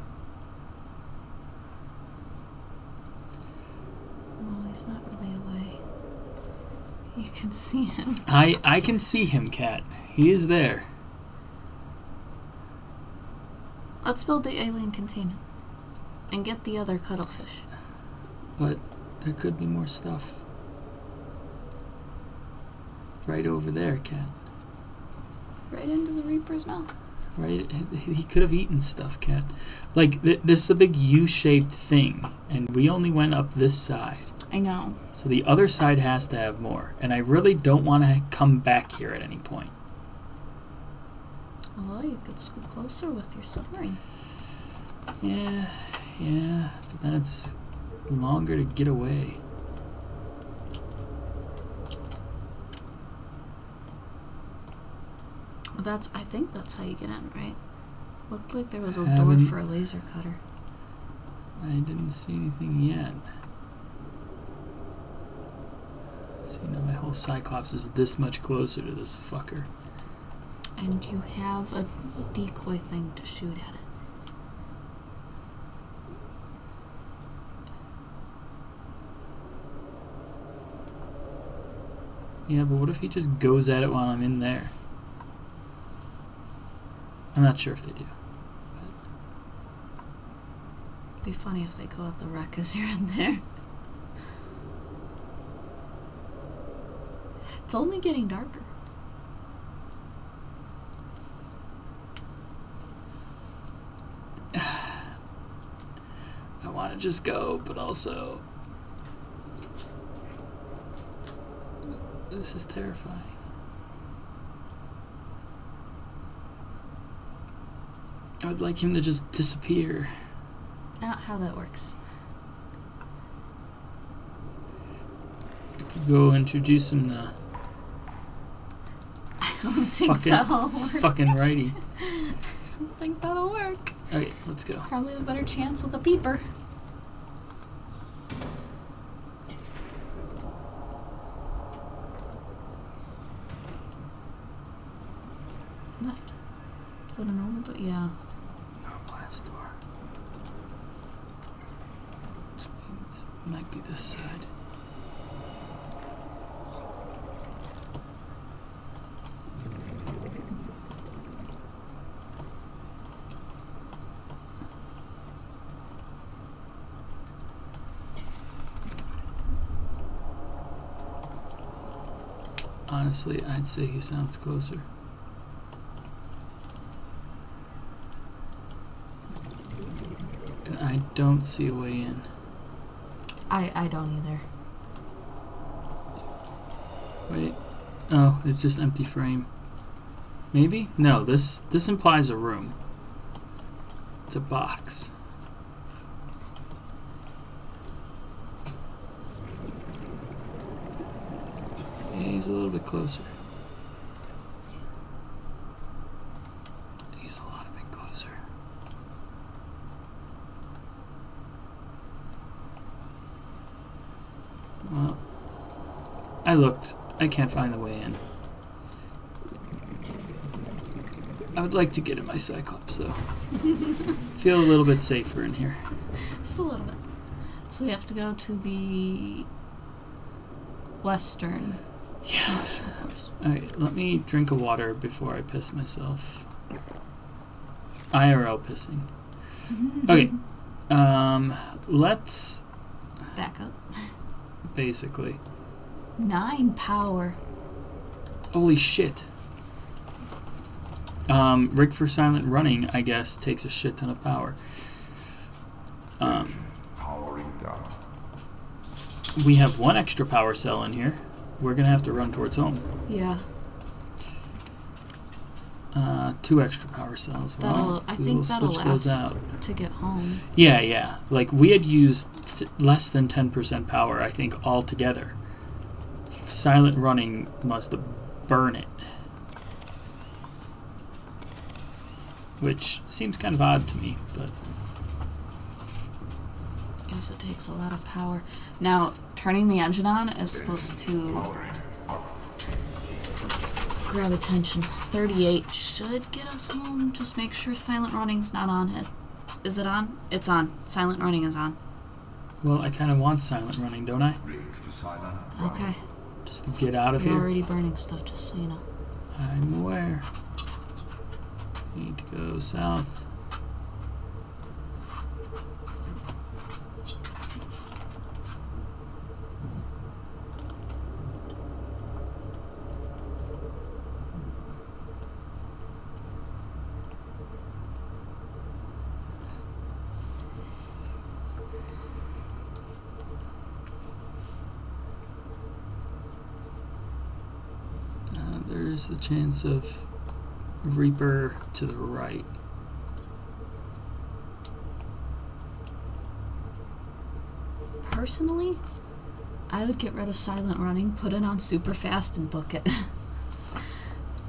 No, he's not really away. You can see him. I can see him, Cat. He is there. Let's build the alien containment and get the other cuttlefish. But there could be more stuff. Right over there, Cat. Right into the Reaper's mouth. Right? He could have eaten stuff, Cat. Like, this is a big U-shaped thing, and we only went up this side. I know. So the other side has to have more, and I really don't want to come back here at any point. Well, you could scoot closer with your submarine. Yeah, but then it's longer to get away. I think that's how you get in, right? Looked like there was a door Haven't- for a laser cutter. I didn't see anything yet. See, now my whole Cyclops is this much closer to this fucker. And you have a decoy thing to shoot at it. Yeah, but what if he just goes at it while I'm in there? I'm not sure if they do. It'd be funny if they go at the wreck as you're in there. It's only getting darker. I want to just go, but also... This is terrifying. I would like him to just disappear. Not how that works. I could go introduce him to I don't think that'll work. fucking righty. I don't think that'll work. Okay, let's go. Probably a better chance with a peeper. Left. Is that a normal door? Yeah. No blast door. Which means it might be this side. Honestly, I'd say he sounds closer. And I don't see a way in. I don't either. Wait. Oh, it's just empty frame. Maybe? No, this implies a room. It's a box. Yeah, he's a little bit closer. He's a lot bit closer. Well, I looked. I can't find the way in. I would like to get in my Cyclops, though. Feel a little bit safer in here. Just a little bit. So we have to go to the western commercial course. Alright, let me drink a water before I piss myself. IRL pissing. Okay. Let's... Back up. Basically. 9 power. Holy shit. Rig for silent running, I guess, takes a shit ton of power. Powering down. We have one extra power cell in here. We're going to have to run towards home. Yeah. 2 extra power cells. Well, I we think will that'll switch those last out. to get home. Yeah. Like, we had used less than 10% power, I think, altogether. Silent running must burn it. Which seems kind of odd to me, but... Guess it takes a lot of power. Now, turning the engine on is supposed to grab attention. 38 should get us home. Just make sure silent running's not on it. Is it on? It's on. Silent running is on. Well, I kind of want silent running, don't I? Rig for silent running. Okay. Just to get out of You're here. already burning stuff, just so you know. I'm aware. Need to go south. There's the chance of Reaper to the right. Personally, I would get rid of silent running, put it on super fast, and book it.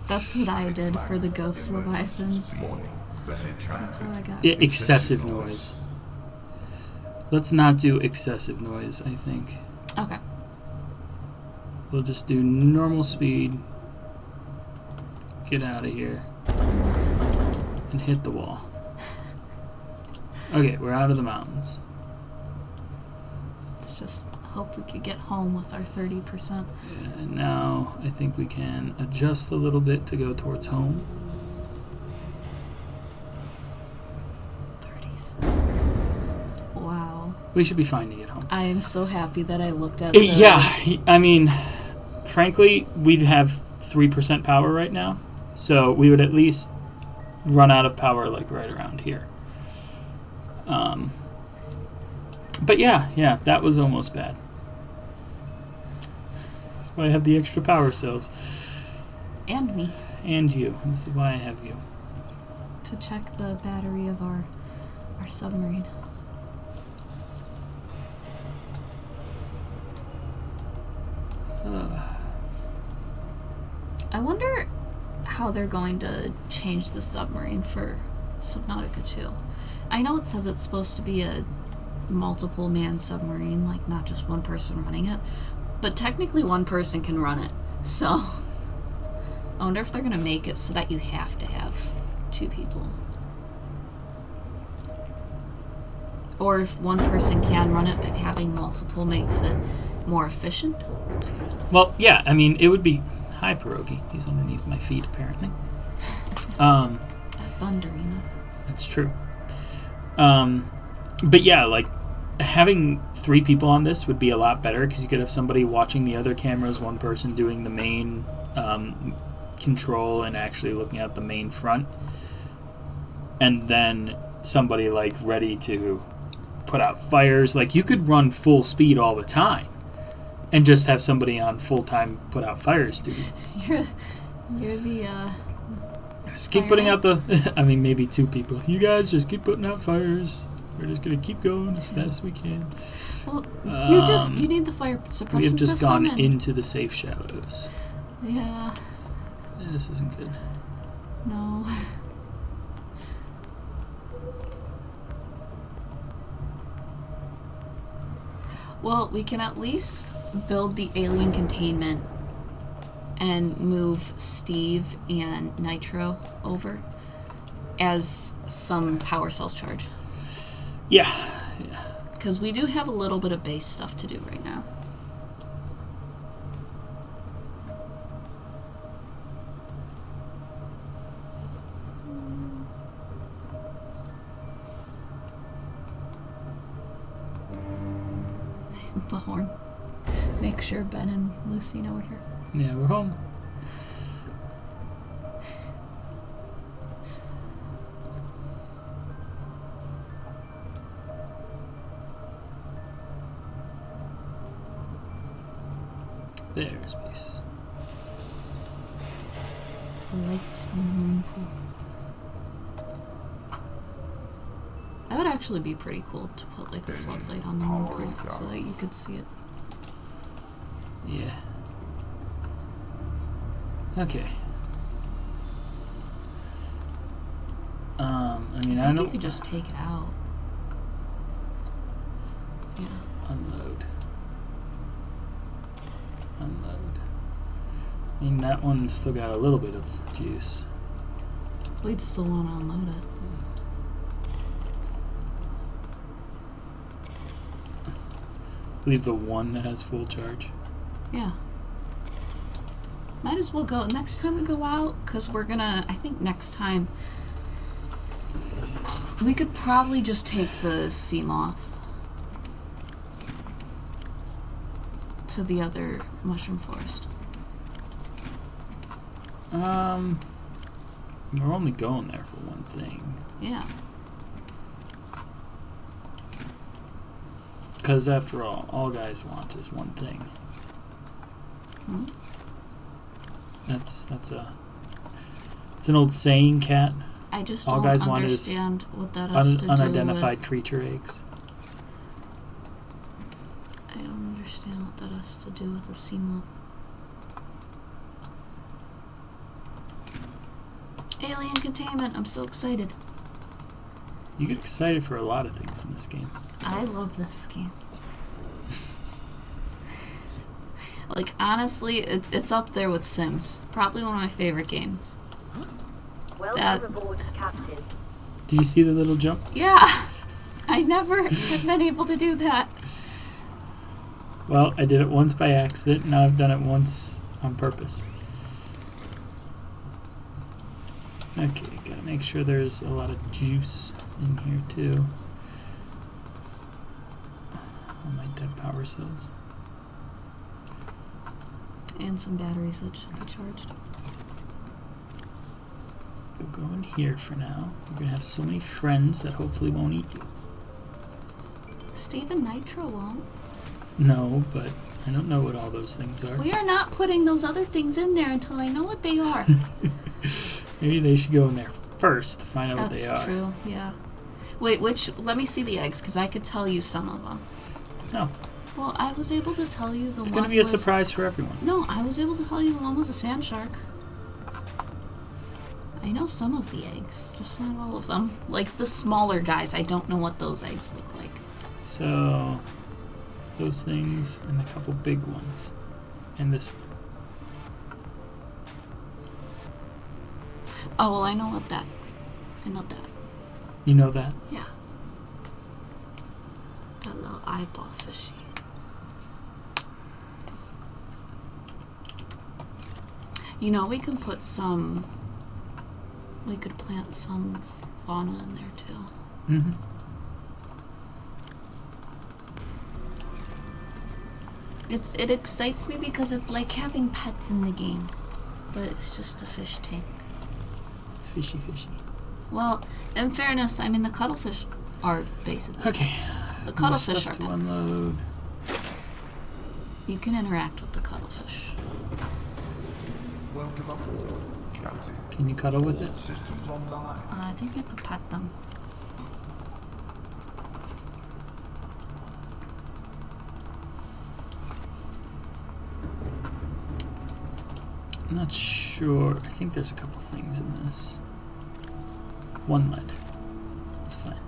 That's what I did for the Ghost Leviathans. Morning. That's how I got. Yeah, excessive noise. Let's not do excessive noise, I think. Okay. We'll just do normal speed. Get out of here. And hit the wall. Okay, we're out of the mountains. Let's just hope we could get home with our 30%. And now I think we can adjust a little bit to go towards home. 30s. Wow. We should be fine to get home. I am so happy that I looked at the... Yeah, I mean, frankly, we'd have 3% power right now. So we would at least run out of power like right around here. But yeah, that was almost bad. That's why I have the extra power cells. And me. And you. This is why I have you. To check the battery of our submarine. I wonder how they're going to change the submarine for Subnautica 2. I know it says it's supposed to be a multiple man submarine, like not just one person running it, but technically one person can run it. So I wonder if they're going to make it so that you have to have 2 people. Or if one person can run it, but having multiple makes it more efficient. Well, yeah, I mean, it would be... Hi, Pierogi. He's underneath my feet, apparently. Thunder, you know. That's true. But yeah, like, having 3 people on this would be a lot better, because you could have somebody watching the other cameras, one person doing the main control and actually looking at the main front, and then somebody, like, ready to put out fires. Like, you could run full speed all the time and just have somebody on full-time put out fires duty. You're the just keep putting out the... I mean, maybe 2 people. You guys just keep putting out fires. We're just going to keep going as fast as we can. Well, you need the fire suppression system. We have just gone into the safe shadows. Yeah. This isn't good. No. Well, we can at least build the alien containment and move Steve and Nitro over as some power cells charge. Yeah. Because we do have a little bit of base stuff to do right now. The horn. Make sure Ben and Lucy know we're here. Yeah, we're home. There's base. The lights from the moon pool. That would actually be pretty cool to put like a floodlight on the moon pool so that you could see it. Yeah. Okay. I mean, I think don't. you could just take it out. Yeah. Unload. Unload. I mean, that one's still got a little bit of juice. We'd still want to unload it. Leave the one that has full charge. Yeah. Might as well go next time we go out, because we're gonna, I think next time, we could probably just take the sea moth to the other mushroom forest. We're only going there for one thing. Yeah. Because after all guys want is one thing. Hmm? It's an old saying, Cat. I just All don't guys want is understand what that has to do unidentified with... creature eggs. I don't understand what that has to do with the sea moth. Alien containment, I'm so excited. You get excited for a lot of things in this game. I love this game. Like, honestly, it's up there with Sims. Probably one of my favorite games. Welcome aboard, Captain. Do you see the little jump? Yeah! I never have been able to do that. Well, I did it once by accident, now I've done it once on purpose. Okay, gotta make sure there's a lot of juice in here too. All my dead power cells. And some batteries that should be charged. We'll go in here for now. You're gonna have so many friends that hopefully won't eat you. Steven Nitro won't. No, but I don't know what all those things are. We are not putting those other things in there until I know what they are. Maybe they should go in there first to find out what they are. That's true, yeah. Wait, let me see the eggs, because I could tell you some of them. No. Well, I was able to tell you the one It's gonna be a surprise for everyone. No, I was able to tell you the one was a sand shark. I know some of the eggs, just not all of them. Like the smaller guys, I don't know what those eggs look like. So, those things and a couple big ones. And this. Oh, well, I know what that. I know that. You know that? Yeah. That little eyeball fishy. You know, we can put some... We could plant some fauna in there, too. Mm-hmm. It excites me because it's like having pets in the game. But it's just a fish tank. Fishy, fishy. Well, in fairness, I mean, the cuttlefish are basically Okay. pets. The More cuttlefish stuff are to pets. unload. You can interact with the cuttlefish. Welcome aboard, Captain. Can you cuddle with it? Systems online. I think I could pet them. I'm not sure. I think there's a couple things in this. One lead. That's fine.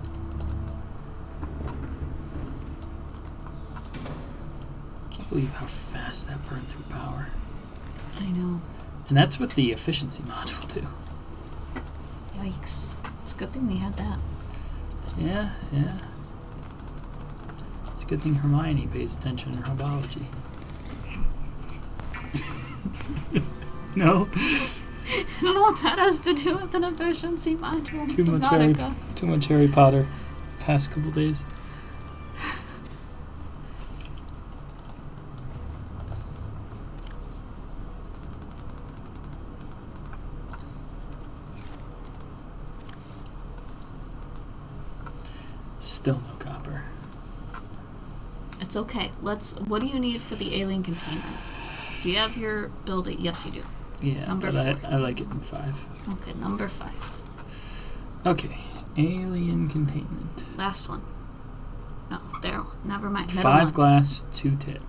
Can't believe how fast that burned through power. I know. And that's with the efficiency module too. Yikes. It's a good thing we had that. Yeah, yeah. It's a good thing Hermione pays attention in her biology. No? I don't know what that has to do with an efficiency module in Subnautica. Too much Harry Potter past couple days. Still no copper. It's okay. What do you need for the alien containment? Do you have your build it? Yes, you do. Yeah, Number but 4. I like it in 5. Okay, number 5. Okay, alien containment. Last one. No, there. Never mind. Middle 5 one. glass, 2 tit.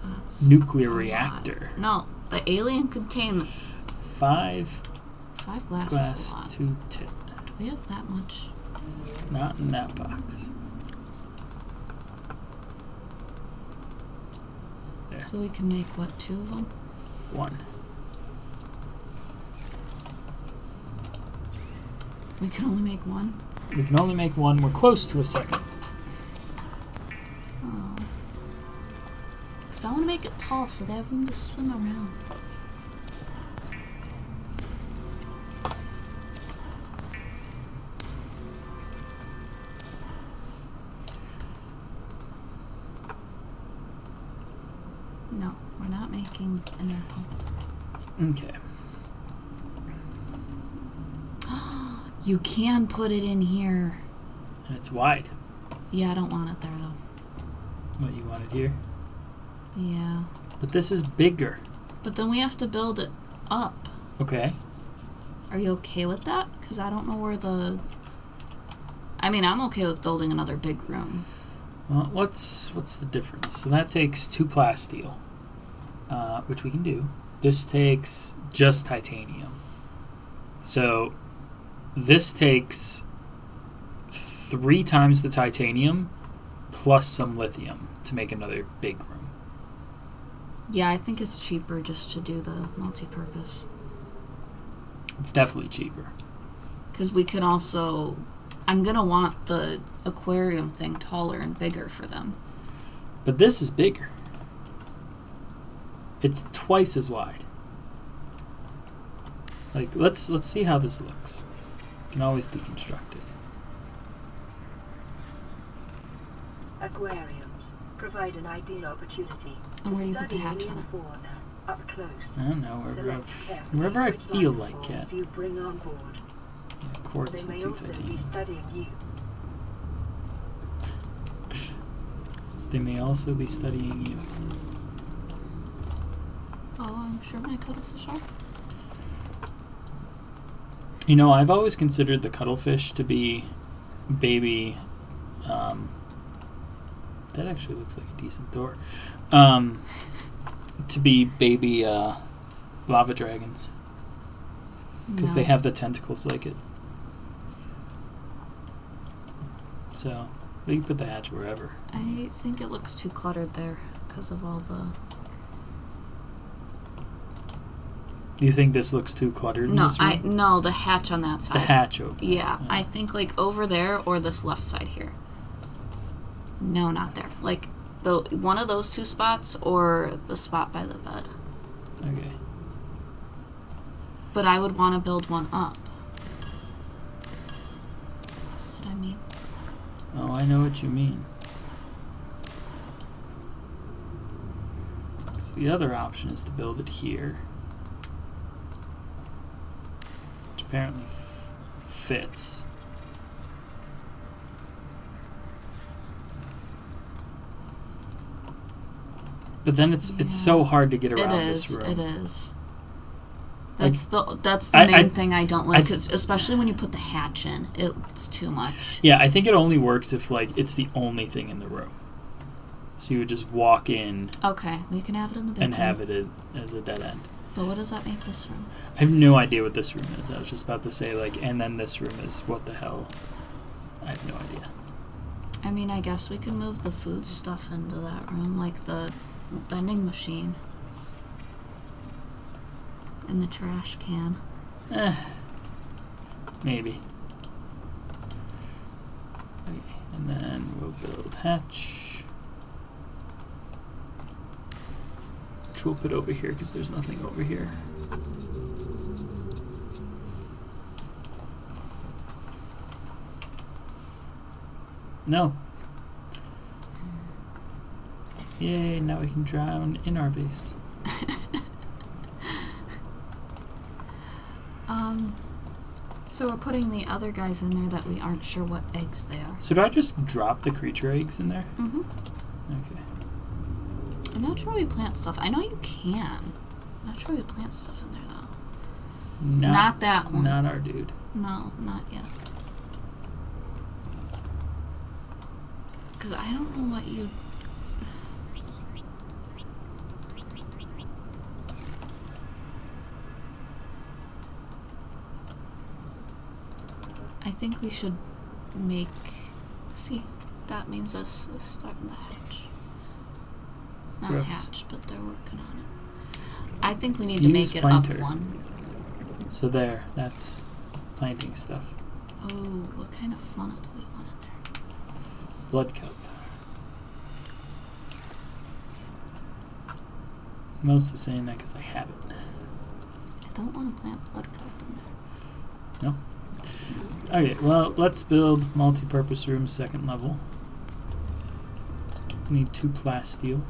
That's Nuclear a lot. reactor. No, the alien containment. 5 5 glass is glass, a lot. 2 tit. Do we have that much? Not in that box. There. So we can make, what, 2 of them? 1. We can only make 1? We can only make 1. We're close to a second. Oh. Because I want to make it tall so they have room to swim around. No, we're not making an air pump. Okay. You can put it in here. And it's wide. Yeah, I don't want it there though. What, you want it here? Yeah. But this is bigger. But then we have to build it up. Okay. Are you okay with that? Because I don't know where the... I mean, I'm okay with building another big room. Well, what's the difference? So that takes 2 plasteel, which we can do. This takes just titanium. So this takes 3 times the titanium plus some lithium to make another big room. Yeah, I think it's cheaper just to do the multi-purpose. It's definitely cheaper. Because we can also... I'm going to want the aquarium thing taller and bigger for them. But this is bigger. It's twice as wide. Like, let's see how this looks. You can always deconstruct it. Aquariums provide an ideal opportunity to And where do you put the study hatch on alien it? fauna up close. I don't know, Select carefully wherever I which feel life like forms it. you bring on board. Yeah, quartz They and may 2 also be titanium. studying you. They may also be studying you. Oh, I'm sure my cuttlefish are. You know, I've always considered the cuttlefish to be baby. That actually looks like a decent door. To be baby lava dragons. Because they No. have the tentacles like it. So, we can put the hatch wherever. I think it looks too cluttered there because of all the... You think this looks too cluttered in No, this room? no, the hatch on that side. The hatch over. Yeah, I think like over there or this left side here. No, not there. Like the one of those 2 spots or the spot by the bed. Okay. But I would want to build one up. What I mean? Oh, I know what you mean. Because the other option is to build it here. Which apparently fits. But then it's so hard to get around this room. It is. Like, That's the I main thing I don't like, I 'cause especially when you put the hatch in, it's too much. Yeah, I think it only works if like it's the only thing in the room. So you would just walk in Okay, we can have it in the big and room. have it as a dead end. But what does that make this room? I have no idea what this room is. I was just about to say like, and then this room is what the hell? I have no idea. I mean, I guess we can move the food stuff into that room, like the vending machine. In the trash can. Maybe. Okay, and then we'll build hatch. Which we'll put over here because there's nothing over here. No. Yay, now we can drown in our base. So we're putting the other guys in there that we aren't sure what eggs they are. So do I just drop the creature eggs in there? Mm-hmm. Okay. I not sure we plant stuff. I know you can. I'm not sure we plant stuff in there, though. Not that one. Not our dude. No, not yet. Because I don't know what you... I think we should make... See, that means us starting the hatch. Not Gross. hatch, but they're working on it. I think we need to Use make it planter. up one. So there, that's planting stuff. Oh, what kind of funnel do we want in there? Blood cup. Mostly saying that because I have it. I don't want to plant blood cup in there. No? Okay, well, let's build multi-purpose room 2nd level. Need 2 plasteel.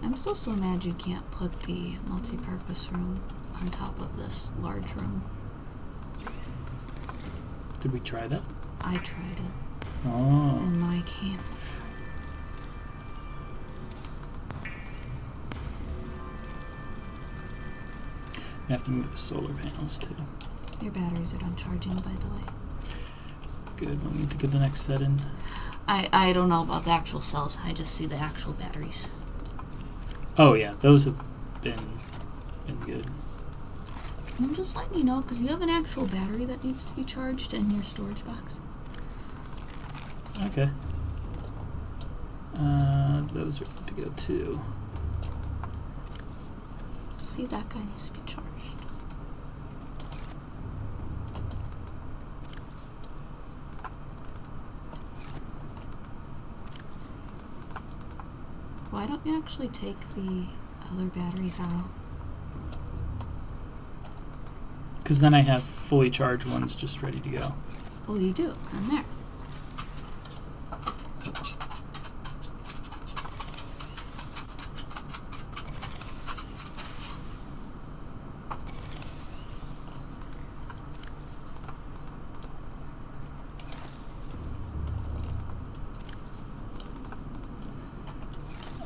I'm still so mad you can't put the multi-purpose room on top of this large room. Did we try that? I tried it Oh. in my camp. We have to move the solar panels too. Your batteries are done charging, by the way. Good, we'll need to get the next set in. I don't know about the actual cells. I just see the actual batteries. Oh yeah, those have been good. I'm just letting you know, because you have an actual battery that needs to be charged in your storage box. Okay. Those are good to go too. See, that guy needs to be charged. Why don't you actually take the other batteries out? Because then I have fully charged ones just ready to go. Well, you do, and there.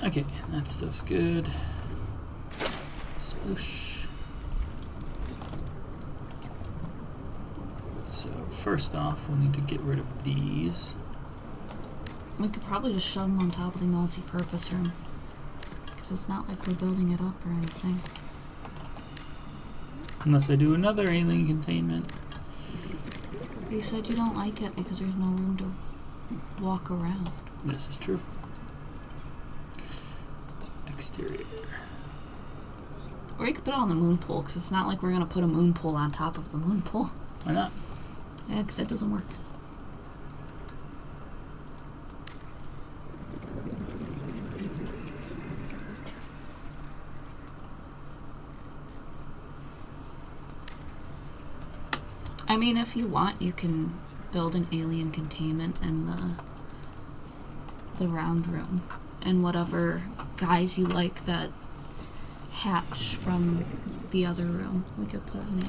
Okay, that stuff's good. Sploosh. So first off, we'll need to get rid of these. We could probably just shove them on top of the multi-purpose room. Because it's not like we're building it up or anything. Unless I do another alien containment. You said you don't like it because there's no room to walk around. This is true. Exterior. Or you could put it on the moon pool, because it's not like we're going to put a moon pool on top of the moon pool. Why not? Yeah, because it doesn't work. I mean, if you want, you can build an alien containment in the round room. And whatever guys you like that hatch from the other room, we could put in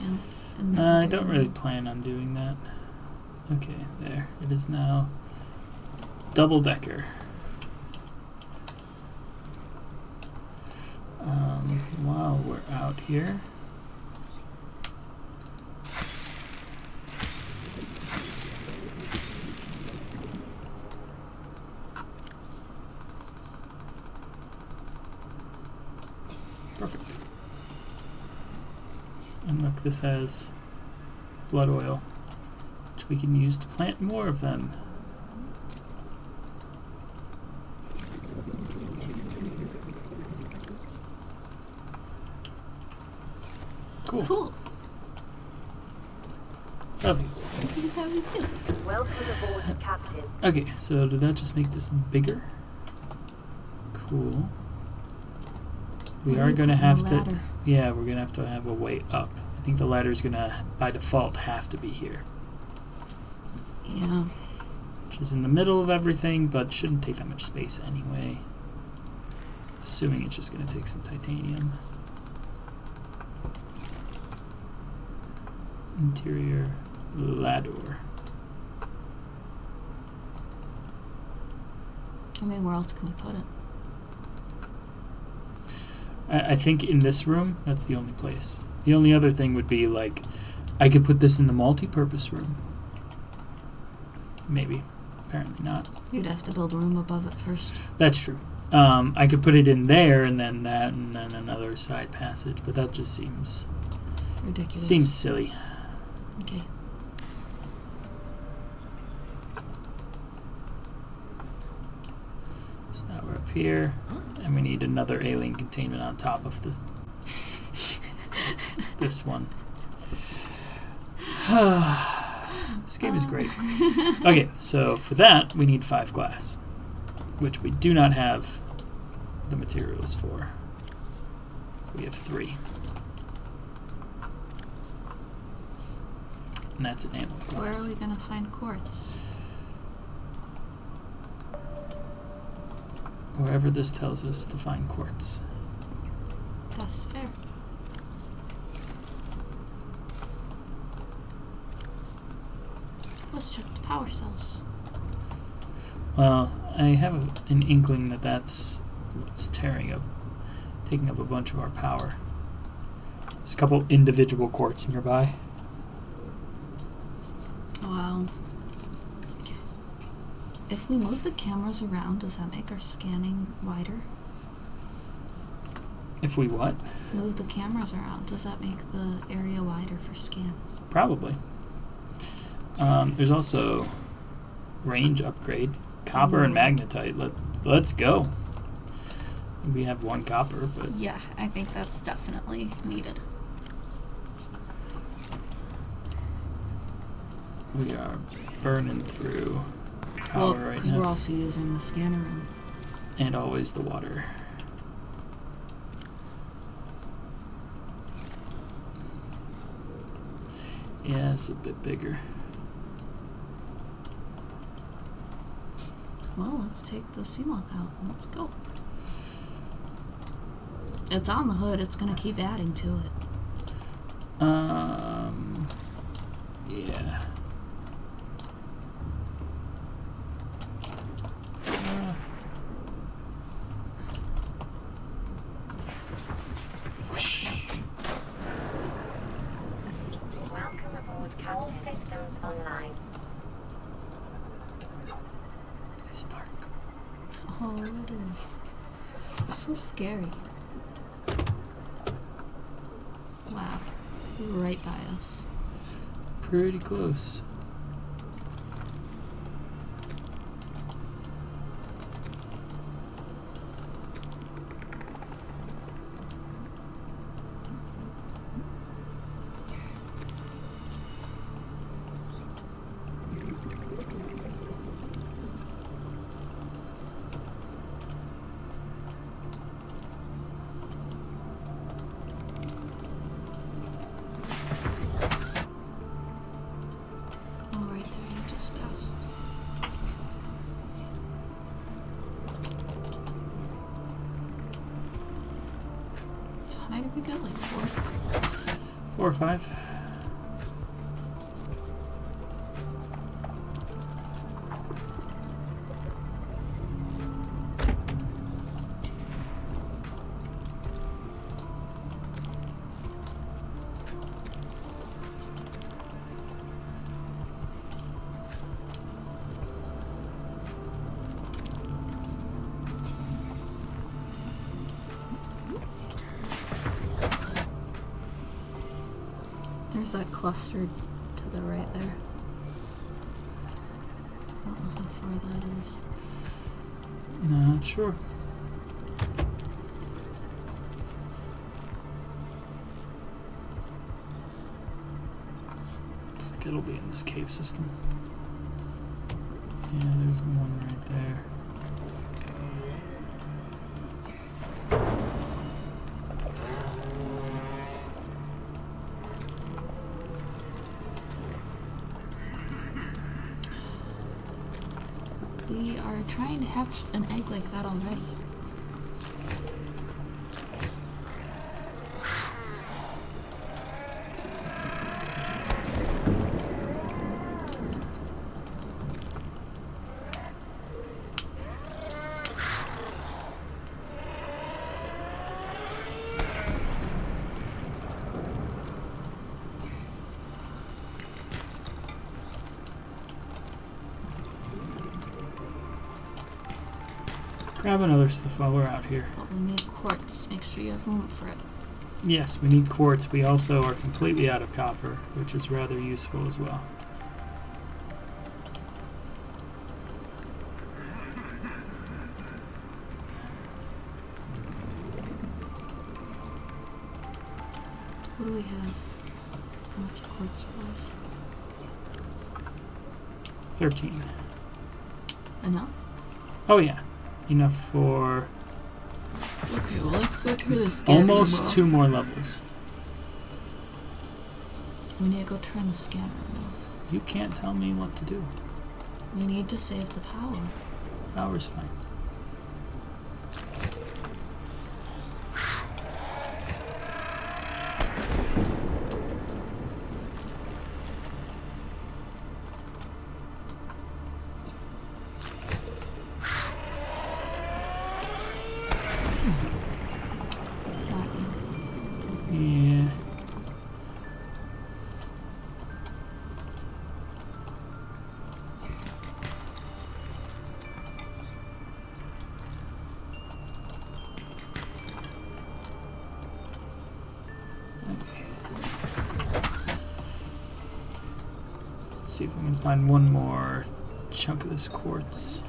the I other don't room. really plan on doing that. Okay, there. It is now double-decker. While we're out here, perfect. And look, this has blood oil, which we can use to plant more of them. Cool. Cool. Lovely. You have it too. Welcome aboard, Captain. Okay, so did that just make this bigger? Cool. We Where are you going to putting have the to... ladder? Yeah, we're going to have a way up. I think the ladder's going to, by default, have to be here. Yeah. Which is in the middle of everything, but shouldn't take that much space anyway. Assuming it's just going to take some titanium. Interior ladder. I mean, where else can we put it? I think in this room, that's the only place. The only other thing would be, like, I could put this in the multi-purpose room. Maybe. Apparently not. You'd have to build a room above it first. That's true. I could put it in there, and then that, and then another side passage, but that just seems Ridiculous. seems silly. Okay. So now we're up here, and we need another alien containment on top of this this one. This game is great. Okay, so for that we need 5 glass, which we do not have the materials for. We have 3. And that's enameled glass. Where are we going to find quartz? Wherever this tells us to find quartz. That's fair. Let's check the power cells. Well, I have an inkling that that's what's taking up a bunch of our power. There's a couple individual quartz nearby. Wow. If we move the cameras around, does that make our scanning wider? If we what? Move the cameras around, does that make the area wider for scans? Probably. There's also range upgrade. Copper and magnetite. Let's go. We have 1 copper, but Yeah, I think that's definitely needed. we are burning through Well, power right because we're now. also using the scanner room. And always the water. Yeah, it's a bit bigger. Well, let's take the Seamoth out. Let's go. It's on the hood. It's going to keep adding to it. Yeah. Whoosh. Welcome aboard Cal Systems Online. It's dark. Oh, it is. So scary. Wow. Right by us. Pretty close. Oh, right there. You just passed. So how many did we get? Like 4? 4 or 5. There's that cluster to the right there. I don't know how far that is. Not sure. Looks like it'll be in this cave system. Yeah, there's one right there. We are trying to hatch an egg like that already. Grab another stuff while we're out here. But we need quartz. Make sure you have room for it. Yes, we need quartz. We also are completely out of copper, which is rather useful as well. What do we have? How much quartz was? 13. Enough? Oh yeah. Enough for Okay, well let's go to the scanner. almost 2 more levels. We need to go turn the scanner off. You can't tell me what to do. We need to save the power. Power's fine. Got you. Yeah. Let's see if we can find one more chunk of this quartz.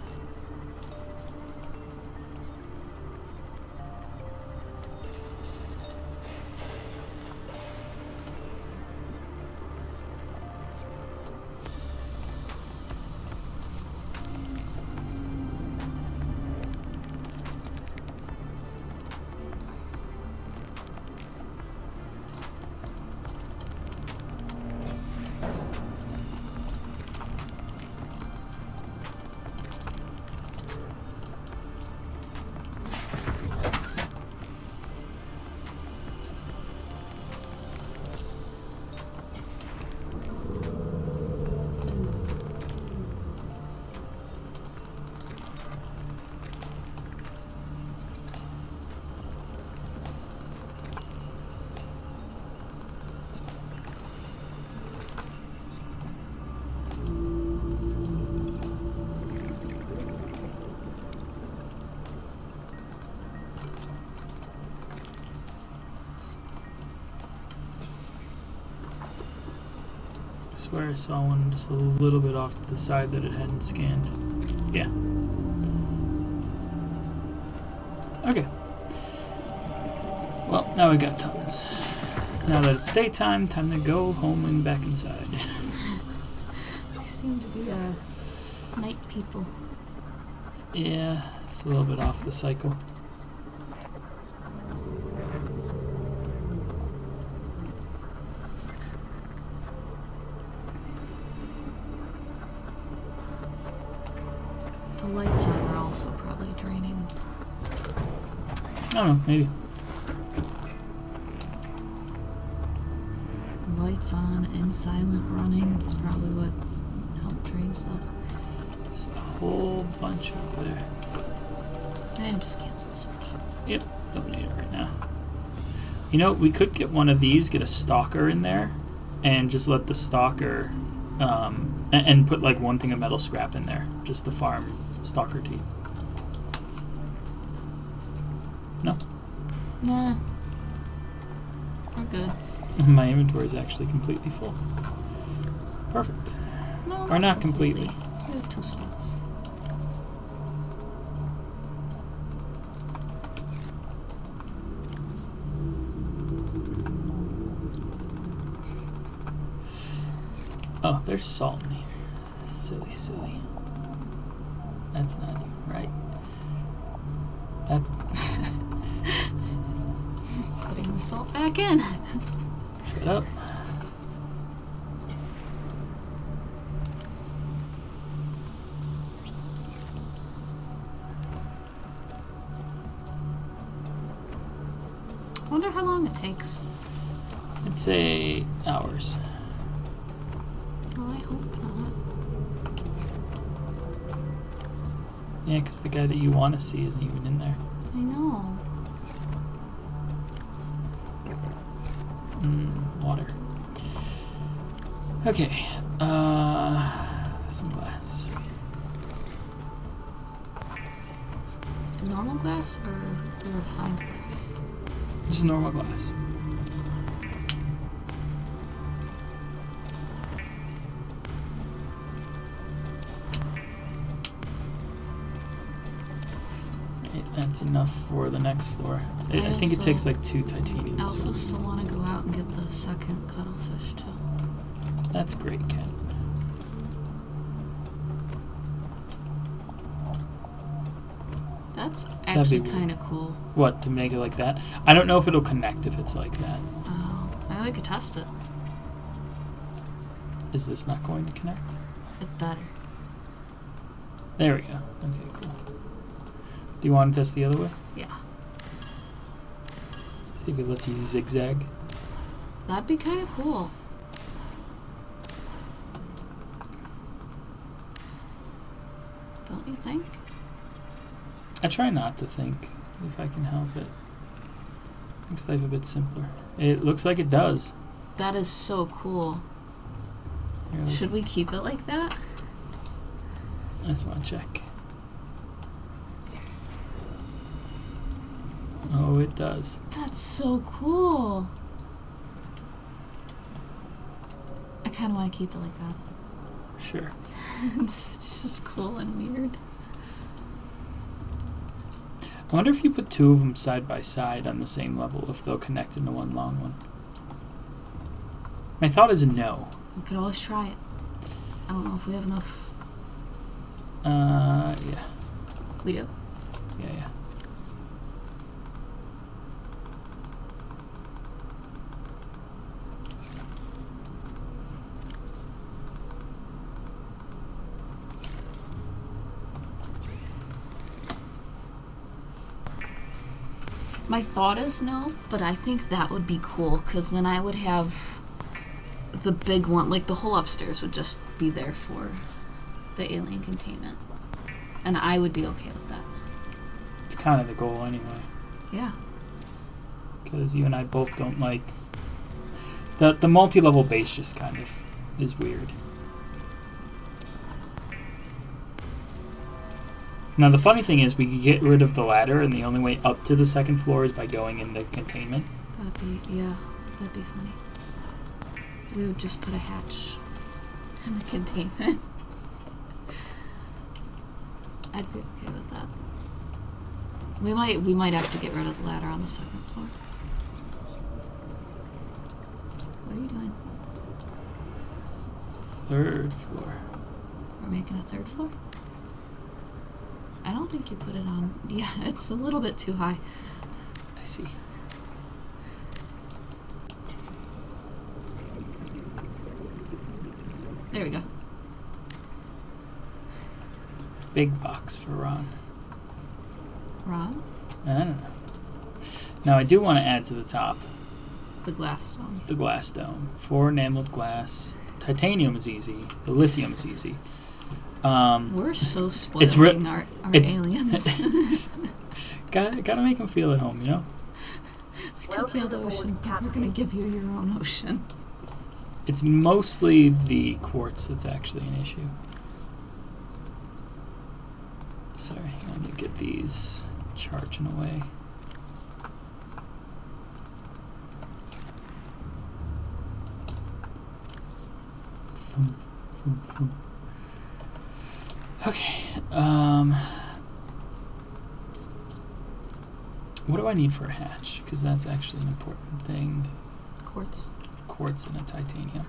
I swear I saw one just a little bit off to the side that it hadn't scanned. Yeah. Okay. Well, now we got tons. Now that it's daytime, time to go home and back inside. We seem to be night people. Yeah, it's a little bit off the cycle. The lights on are also probably draining. I don't know, maybe. Lights on and silent running is probably what helped drain stuff. There's a whole bunch over there. And just cancel search. Yep, don't need it right now. You know, we could get one of these, get a stalker in there, and just let the stalker, and put like one thing of metal scrap in there, just to farm stalker teeth. No? Nah. We're good. My inventory is actually completely full. Perfect. No, Or not completely. We have 2 spots. Oh, there's salt in here. Silly, silly. That's not even right. That. Putting the salt back in. Shut up. I wonder how long it takes. I'd say hours. Well, I hope not. Yeah, because the guy that you want to see isn't even in there. I know. Water. Okay. Some glass. Normal glass or the refined glass? Just normal glass. Right, that's enough for the next floor. I think it also- takes like 2 titanium. I also still want to go out and get the second cuttlefish too. That's great, Ken. That's be actually weird. kind of cool. What, to make it like that? I don't know if it'll connect if it's like that. Oh, maybe we could test it. Is this not going to connect? It better. There we go. Okay, cool. Do you want to test the other way? Yeah. See if it lets you zigzag. That'd be kind of cool. Don't you think? I try not to think, if I can help it. Makes life a bit simpler. It looks like it does. That is so cool. Here, look. Should we keep it like that? I just want to check. Oh, it does. That's so cool. I kind of want to keep it like that. Sure. It's just cool and weird. I wonder if you put 2 of them side by side on the same level, if they'll connect into one long one. My thought is no. We could always try it. I don't know if we have enough. Yeah. We do. Yeah. My thought is no, but I think that would be cool because then I would have the big one, like the whole upstairs would just be there for the alien containment. And I would be okay with that. It's kind of the goal anyway. Yeah. Because you and I both don't like... The multi-level base just kind of is weird. Now the funny thing is we could get rid of the ladder and the only way up to the second floor is by going in the containment. That'd be funny. We would just put a hatch in the containment. I'd be okay with that. We might have to get rid of the ladder on the second floor. What are you doing? 3rd floor. We're making a 3rd floor? I don't think you put it on. Yeah, it's a little bit too high. I see. There we go. Big box for Ron. Ron? I don't know. Now I do want to add to the top The glass stone. the glass dome. 4 enameled glass. Titanium is easy. The lithium is easy. We're so spoiling It's re- our it's- aliens. Gotta make them feel at home, you know? We took you out of the ocean, but we're gonna give you your own ocean. It's mostly the quartz that's actually an issue. Sorry, I need to get these charging away. Thump, thump, thump. Okay, what do I need for a hatch? Because that's actually an important thing. Quartz. Quartz and a titanium.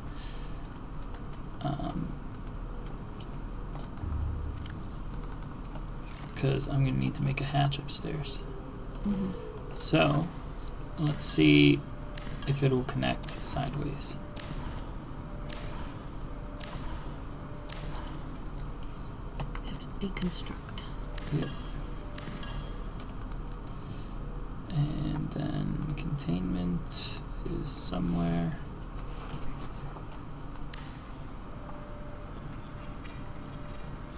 Because I'm going to need to make a hatch upstairs. Mm-hmm. So, let's see if it'll connect sideways. You have to deconstruct. Yep. And then containment is somewhere.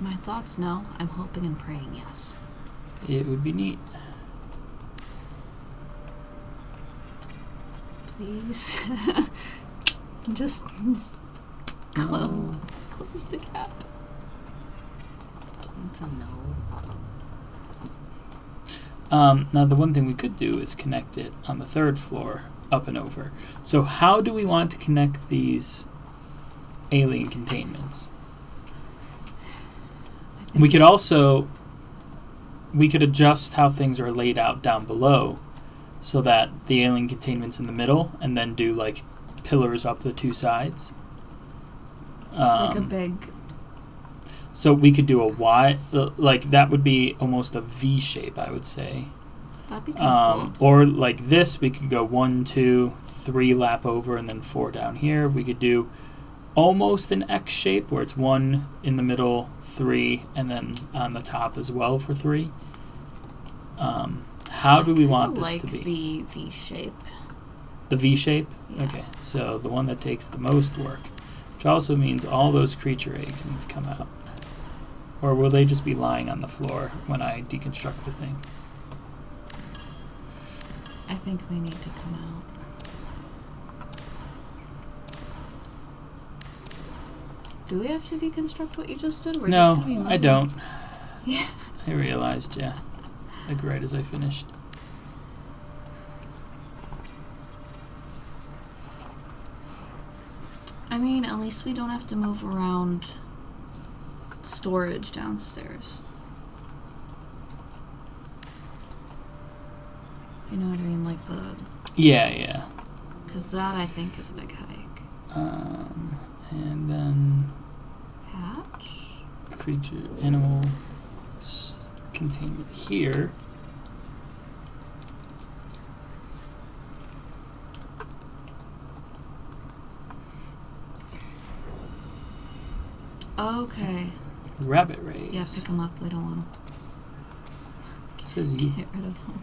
My thoughts, no. I'm hoping and praying, yes. It would be neat. Please. just close the gap. It's a no. Now, the one thing we could do is connect it on the 3rd floor up and over. So how do we want to connect these alien containments? We could also... We could adjust how things are laid out down below so that the alien containment's in the middle and then do, like, pillars up the 2 sides. Like a big... So we could do a Y, like that would be almost a V shape, I would say. That'd be kind of cool. Or like this, we could go 1, 2, 3 lap over and then 4 down here. We could do almost an X shape where it's 1 in the middle, 3, and then on the top as well for 3. How do we want this to be? The V shape. The V shape? Yeah. Okay, so the one that takes the most work, which also means all those creature eggs need to come out. Or will they just be lying on the floor when I deconstruct the thing? I think they need to come out. Do we have to deconstruct what you just did? We're just No, gonna be moving. I don't. Yeah. I realized, yeah. Like right as I finished. I mean, at least we don't have to move around storage downstairs. You know what I mean? Like the... Yeah, yeah. Because that, I think, is a big headache. And then Hatch? creature, animal, containment here. Okay. Rabbit rays. Yeah, pick them up. We don't want them. Says you. Get rid of them.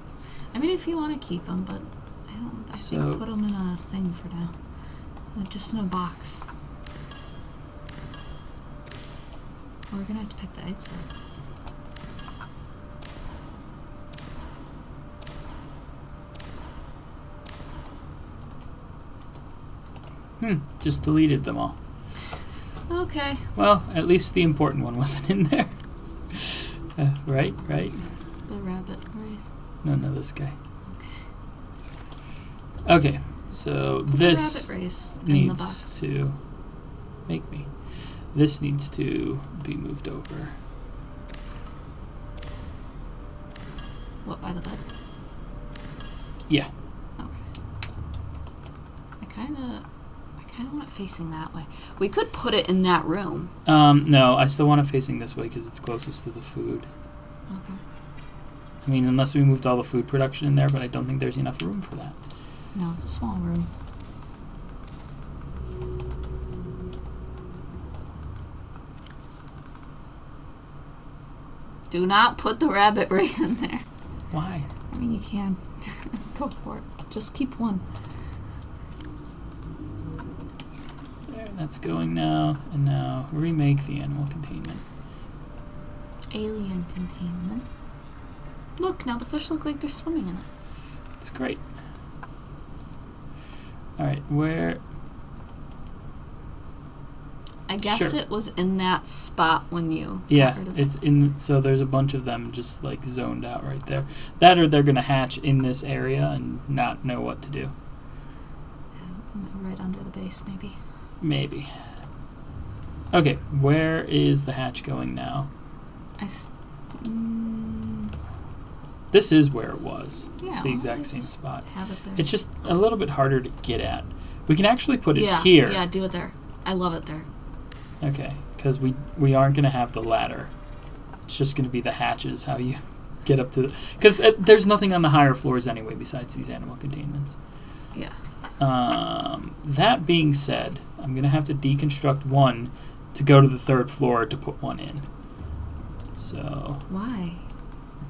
I mean, if you want to keep them, but I don't. I think put them in a thing for now. Just in a box. Oh, we're gonna have to pick the eggs up. Just deleted them all. Okay. Well, at least the important one wasn't in there. Right? The rabbit race. No, this guy. Okay, so Put this the rabbit race in the box. needs to This needs to be moved over. What, by the bed? Yeah. Okay. I kind of want it facing that way. We could put it in that room. No, I still want it facing this way because it's closest to the food. Okay. I mean, unless we moved all the food production in there, but I don't think there's enough room for that. No, it's a small room. Do not put the rabbit right in there. Why? I mean, you can. Go for it. Just keep one. There, that's going now. And now remake the animal containment. Alien containment. Look, now the fish look like they're swimming in it. It's great. Alright, where... I guess Sure. it was in that spot when you Yeah, got rid of it's in... So there's a bunch of them just, like, zoned out right there. That or they're going to hatch in this area and not know what to do. Right under the base, maybe. Maybe. Okay, where is the hatch going now? This is where it was. It's Yeah, the well, exact we same just spot. Have it there. It's just a little bit harder to get at. We can actually put it yeah, here. Yeah, do it there. I love it there. Okay, because we aren't going to have the ladder. It's just going to be the hatches, how you get up to the... Because there's nothing on the higher floors anyway besides these animal containments. Yeah. That being said, I'm going to have to deconstruct one to go to the 3rd floor to put one in. So... Why?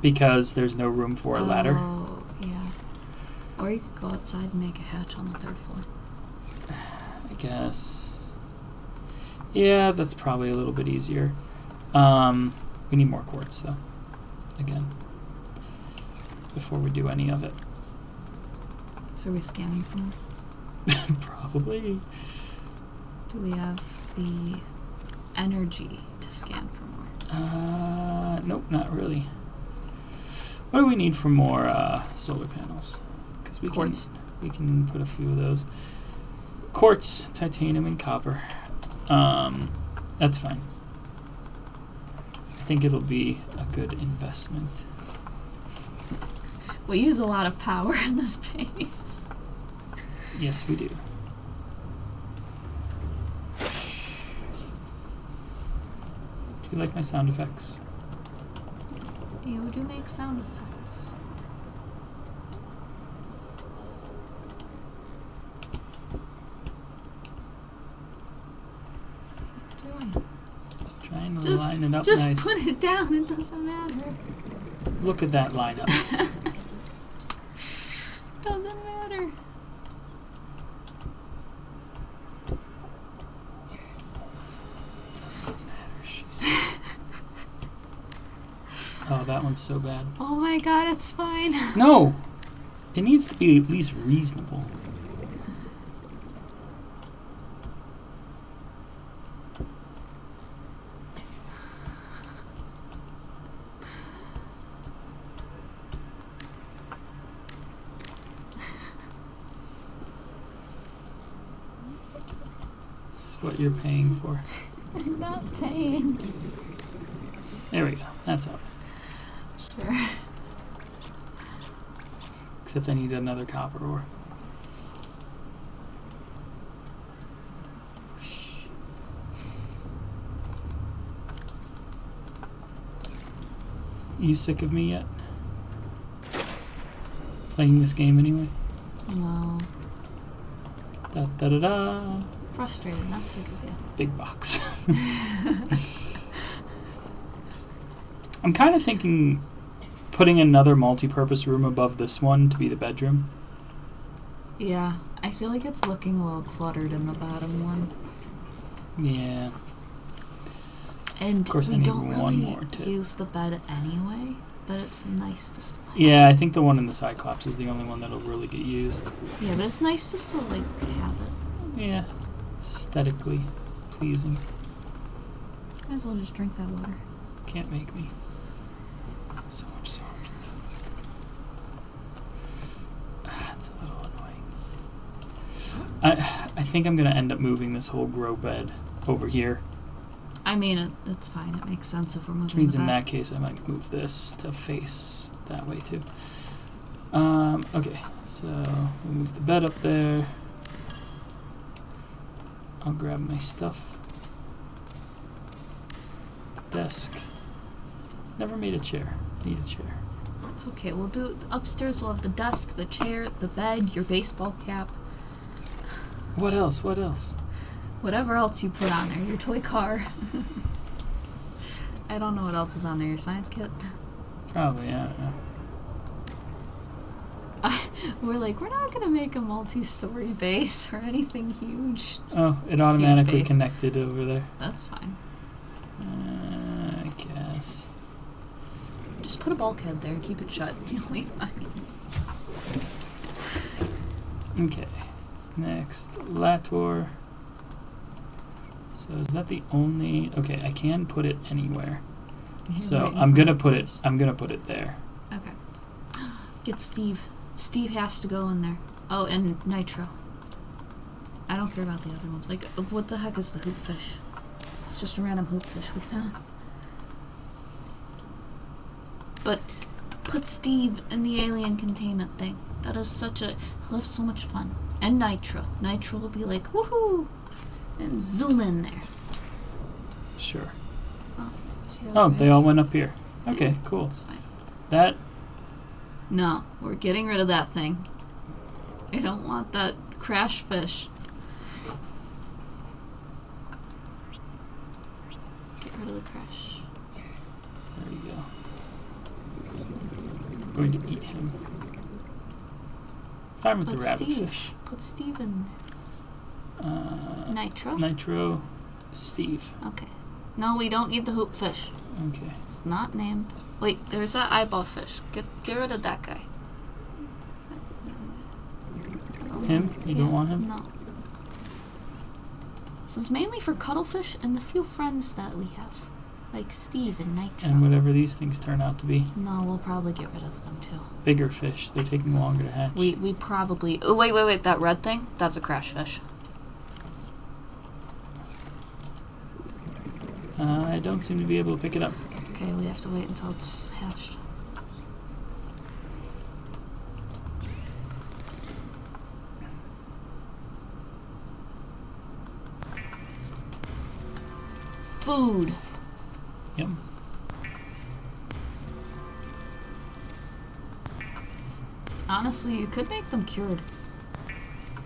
Because there's no room for a ladder. Oh, yeah. Or you could go outside and make a hatch on the 3rd floor. I guess. Yeah, that's probably a little bit easier. We need more quartz, though. Again. Before we do any of it. So are we scanning for more? Probably. Do we have the energy to scan for more? Nope, not really. What do we need for more solar panels? Because Quartz. we can put a few of those. Quartz, titanium, and copper. That's fine. I think it'll be a good investment. We use a lot of power in this base. Yes, we do. Do you like my sound effects? You do make sound effects. What are you doing? Trying to line it up Just nice. put it down, it doesn't matter. Look at that lineup. Doesn't matter. Doesn't matter, she said. Oh, that one's so bad. Oh my god, it's fine. No! It needs to be at least reasonable. This is what you're paying for. I'm not paying. There we go. That's all. Sure. Except I need another copper ore. You sick of me yet? Playing this game anyway? No. Da da da da. Frustrated, not sick of you. Big box. I'm kind of thinking putting another multi-purpose room above this one to be the bedroom. Yeah, I feel like it's looking a little cluttered in the bottom one. Yeah. And Of course, I we need don't one really more to- use the bed anyway, but it's nice to still have. Yeah, I think the one in the Cyclops is the only one that'll really get used. Yeah, but it's nice to still, like, have it. Yeah. It's aesthetically pleasing. Might as well just drink that water. Can't make me. So much salt. It's a little annoying. I think I'm going to end up moving this whole grow bed over here. I mean, it's fine. It makes sense if we're moving Which means the in bed. that case I might move this to face that way too. Okay, so we'll move the bed up there. I'll grab my stuff. Desk. Never made a chair. Need a chair. It's okay. We'll do upstairs. We'll have the desk, the chair, the bed, your baseball cap, What else? What else? whatever else you put on there. Your toy car. I don't know what else is on there. Your science kit. Probably, I don't know. We're like, we're not gonna make a multi-story base or anything huge. Oh, it automatically base. connected over there. That's fine. I guess. Just put a bulkhead there and keep it shut. You'll be fine. Okay. Next, Lator. So is that the only? Okay, I can put it anywhere. So Right in I'm gonna front put of it. us. I'm gonna put it there. Okay. Get Steve. Steve has to go in there. Oh, and Nitro. I don't care about the other ones. Like, what the heck is the hoop fish? It's just a random hoop fish we found. But put Steve in the alien containment thing. That is such a... He'll have so much fun. And Nitro. Nitro will be like, woohoo! And zoom in there. Sure. Oh, is he Oh, alright? they all went up here. Okay, cool. That's fine. That No, we're getting rid of that thing. I don't want that crash fish. Get rid of the crash. There you go. I'm going to eat him. Fine with But the rabbit Steve. fish. Put Steve in there. Nitro? Nitro, Steve. Okay. No, we don't need the hoop fish. Okay. It's not named. Wait, there's that eyeball fish. Get rid of that guy. Him? You don't want him? No. This is mainly for cuttlefish and the few friends that we have. Like Steve and Nitro. And whatever these things turn out to be. No, we'll probably get rid of them too. Bigger fish. They're taking longer to hatch. We probably... Oh, wait. That red thing? That's a crash fish. I don't seem to be able to pick it up. Okay, we have to wait until it's hatched. Food. Yep. Honestly, you could make them cured.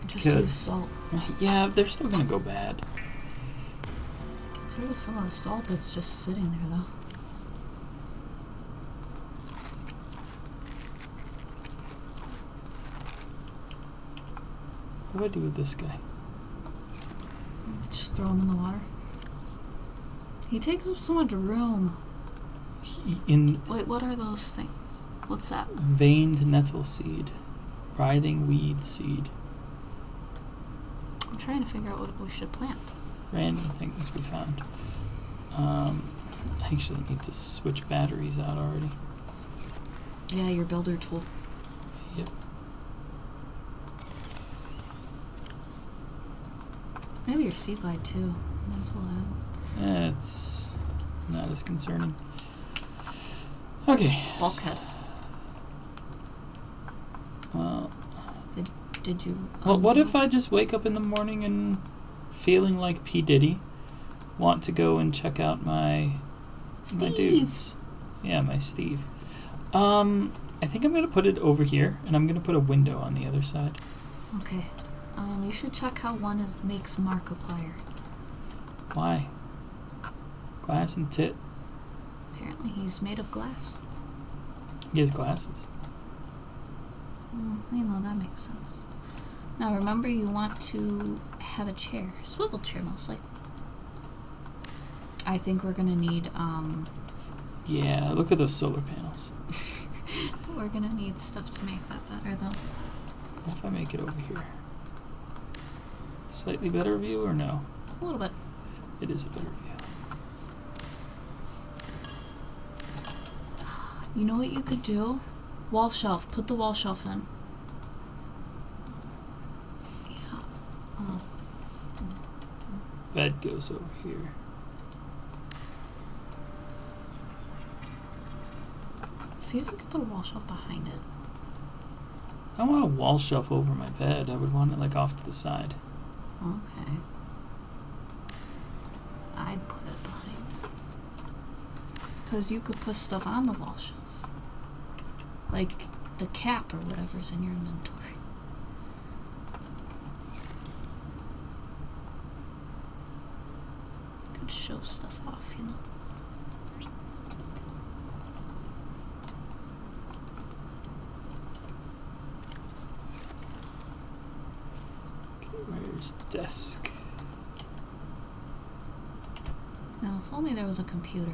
Just Could. use salt. Yeah, they're still gonna go bad. Get rid of some of the salt that's just sitting there, though. What do I do with this guy? Just throw him in the water. He takes up so much room. Wait, what are those things? What's that? Veined nettle seed. Writhing weed seed. I'm trying to figure out what we should plant. Random things we found. I actually need to switch batteries out already. Yeah, your builder tool. Yep. Maybe your sea glide too. Might as well have it. It's not as concerning. Okay. Bulkhead. Well, Did you... well, what if I just wake up in the morning and feeling like P. Diddy, want to go and check out my Steve. dudes? Yeah, my Steve. I think I'm gonna put it over here, and I'm gonna put a window on the other side. Okay. You should check how one makes Markiplier. Why? Glass and tit. Apparently he's made of glass. He has glasses. That makes sense. Now remember, you want to have a chair. Swivel chair, most likely. I think we're gonna need, Yeah, look at those solar panels. we're gonna need stuff to make that better, though. What if I make it over here? Slightly better view or no? A little bit. It is a better view. You know what you could do? Wall shelf. Put the wall shelf in. Yeah. Oh. Bed goes over here. See if we can put a wall shelf behind it. I don't want a wall shelf over my bed. I would want it like off to the side. Okay. I'd put it behind it. Because you could put stuff on the wall shelf. Like the cap or whatever's in your inventory. Could show stuff off, you know. Where's desk? Now, if only there was a computer.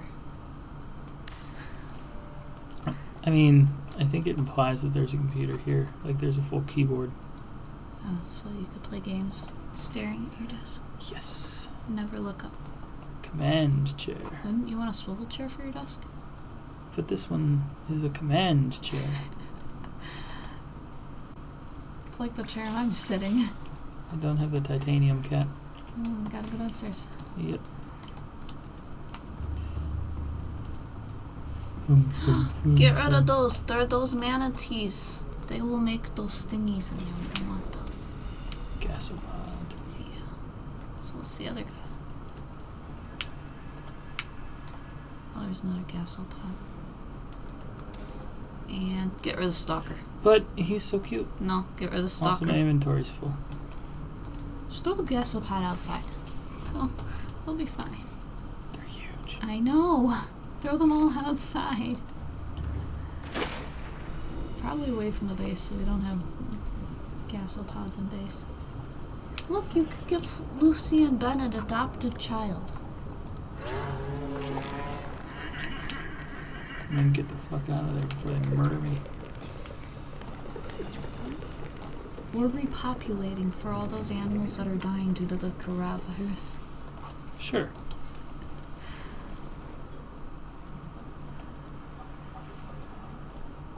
I mean, I think it implies that there's a computer here. Like there's a full keyboard. Oh, so you could play games staring at your desk. Yes. Never look up. Command chair. Wouldn't you want a swivel chair for your desk? But this one is a command chair. It's like the chair I'm sitting. I don't have the titanium cat. Gotta go downstairs. Yep. Get rid of those. They're those manatees. They will make those thingies and you don't want them. Gasopod. Yeah. So what's the other guy? Oh, there's another gasopod. And get rid of the stalker. But he's so cute. No, get rid of the Also, my stalker. inventory's full. Just throw the gasopod outside. They'll be fine. They're huge. I know. Throw them all outside. Probably away from the base so we don't have gasopods in base. Look, you could give Lucy and Ben an adopted child. And then get the fuck out of there before they murder me. We're repopulating for all those animals that are dying due to the coronavirus. Sure.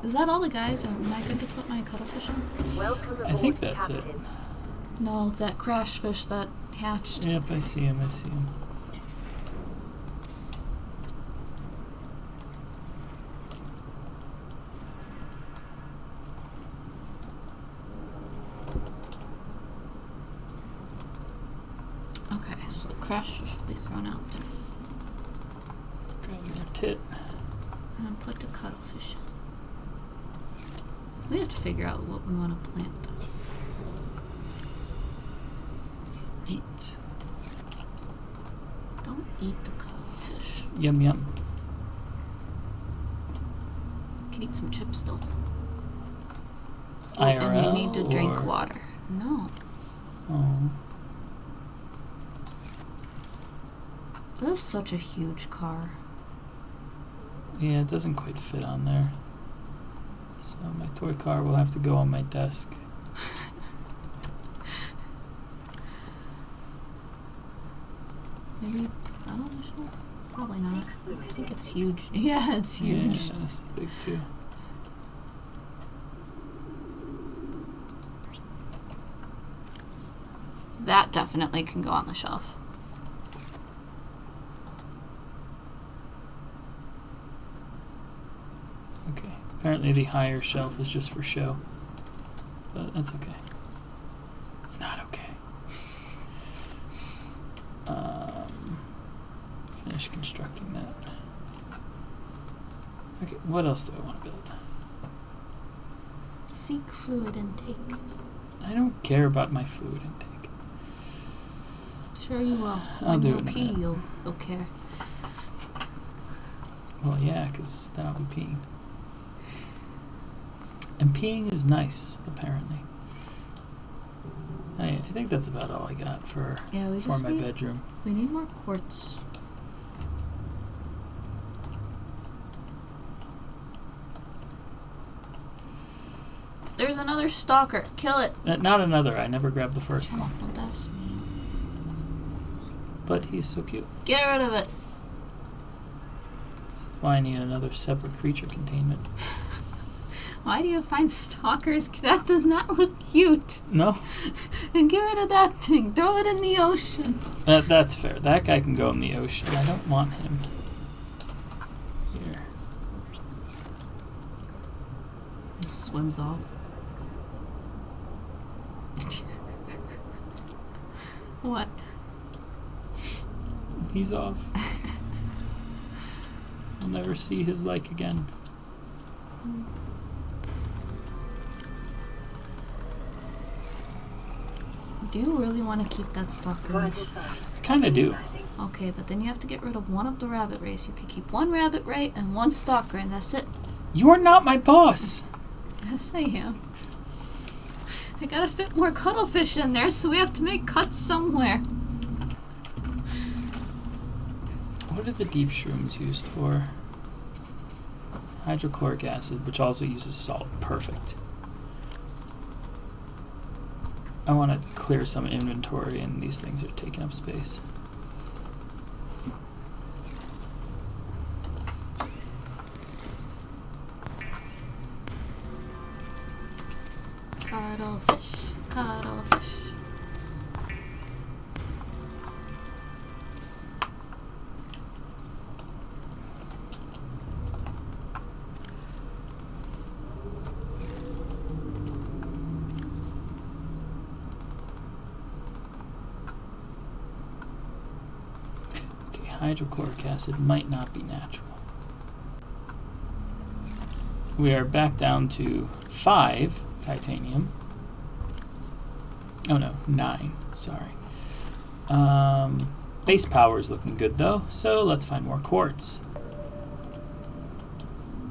Is that all the guys? Am I good to put my cuttlefish in? Welcome aboard, I think that's Captain. it. No, that crash fish that hatched. Yep, I see him. Okay, so crash fish will be thrown out there. Grab your tit. And put the cuttlefish in. We have to figure out what we want to plant. Eat. Don't eat the cuttlefish. Yum yum. You can eat some chips though. IRL, and you need to drink or- water. No. Oh. This is such a huge car. Yeah, it doesn't quite fit on there. So my toy car will have to go on my desk. Maybe put that on the shelf? Probably not. I think it's huge. Yeah, it's huge. Yeah, this is big too. That definitely can go on the shelf. Okay. Apparently the higher shelf is just for show. But that's okay. It's not okay. Finish constructing that. Okay, what else do I want to build? Seek fluid intake. I don't care about my fluid intake. Sure you will. I'll When do you it in a pee, minute. you'll care. Well, yeah, because then I'll be peeing. And peeing is nice, apparently. I think that's about all I got for Yeah, we just my need bedroom. we need more quartz. There's another stalker. Kill it. Not another. I never grabbed the first Oh, one. well, that's mean. But he's so cute. Get rid of it. This is why I need another separate creature containment. Why do you find stalkers? That does not look cute. No? And get rid of that thing. Throw it in the ocean. That's fair. That guy can go in the ocean. I don't want him here. Swims off. What? He's off. I'll never see his like again. Do you really want to keep that stalker? Vital signs. Kinda do. Rising. Okay, but then you have to get rid of one of the rabbit race. You could keep one rabbit ray and one stalker, and that's it. You are not my boss! Yes, I am. I gotta fit more cuttlefish in there, so we have to make cuts somewhere. What are the deep shrooms used for? Hydrochloric acid, which also uses salt. Perfect. I want to clear some inventory, and these things are taking up space. Cuttlefish, cuttlefish. Okay, hydrochloric acid might not be natural. We are back down to 5 titanium. Oh no, 9. Sorry. Base power is looking good though, so let's find more quartz.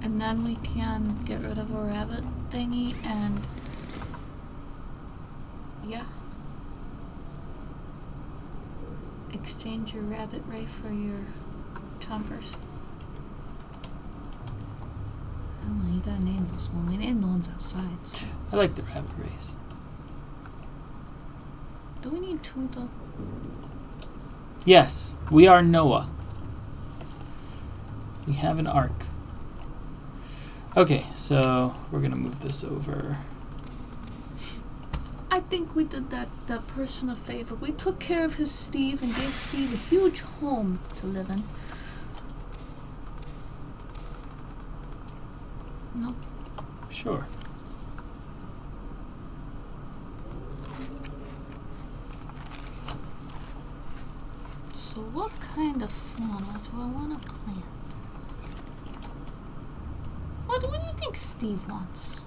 And then we can get rid of a rabbit thingy and... yeah. Exchange your rabbit ray for your chompers. I don't know, you gotta name this one. We named the ones outside. So. I like the rabbit race. Do we need 2 though? Yes, we are Noah. We have an ark. Okay, so we're gonna move this over. I think we did that person a favor. We took care of his Steve and gave Steve a huge home to live in. No. Sure. So what kind of fauna do I want to plant? What do you think Steve wants?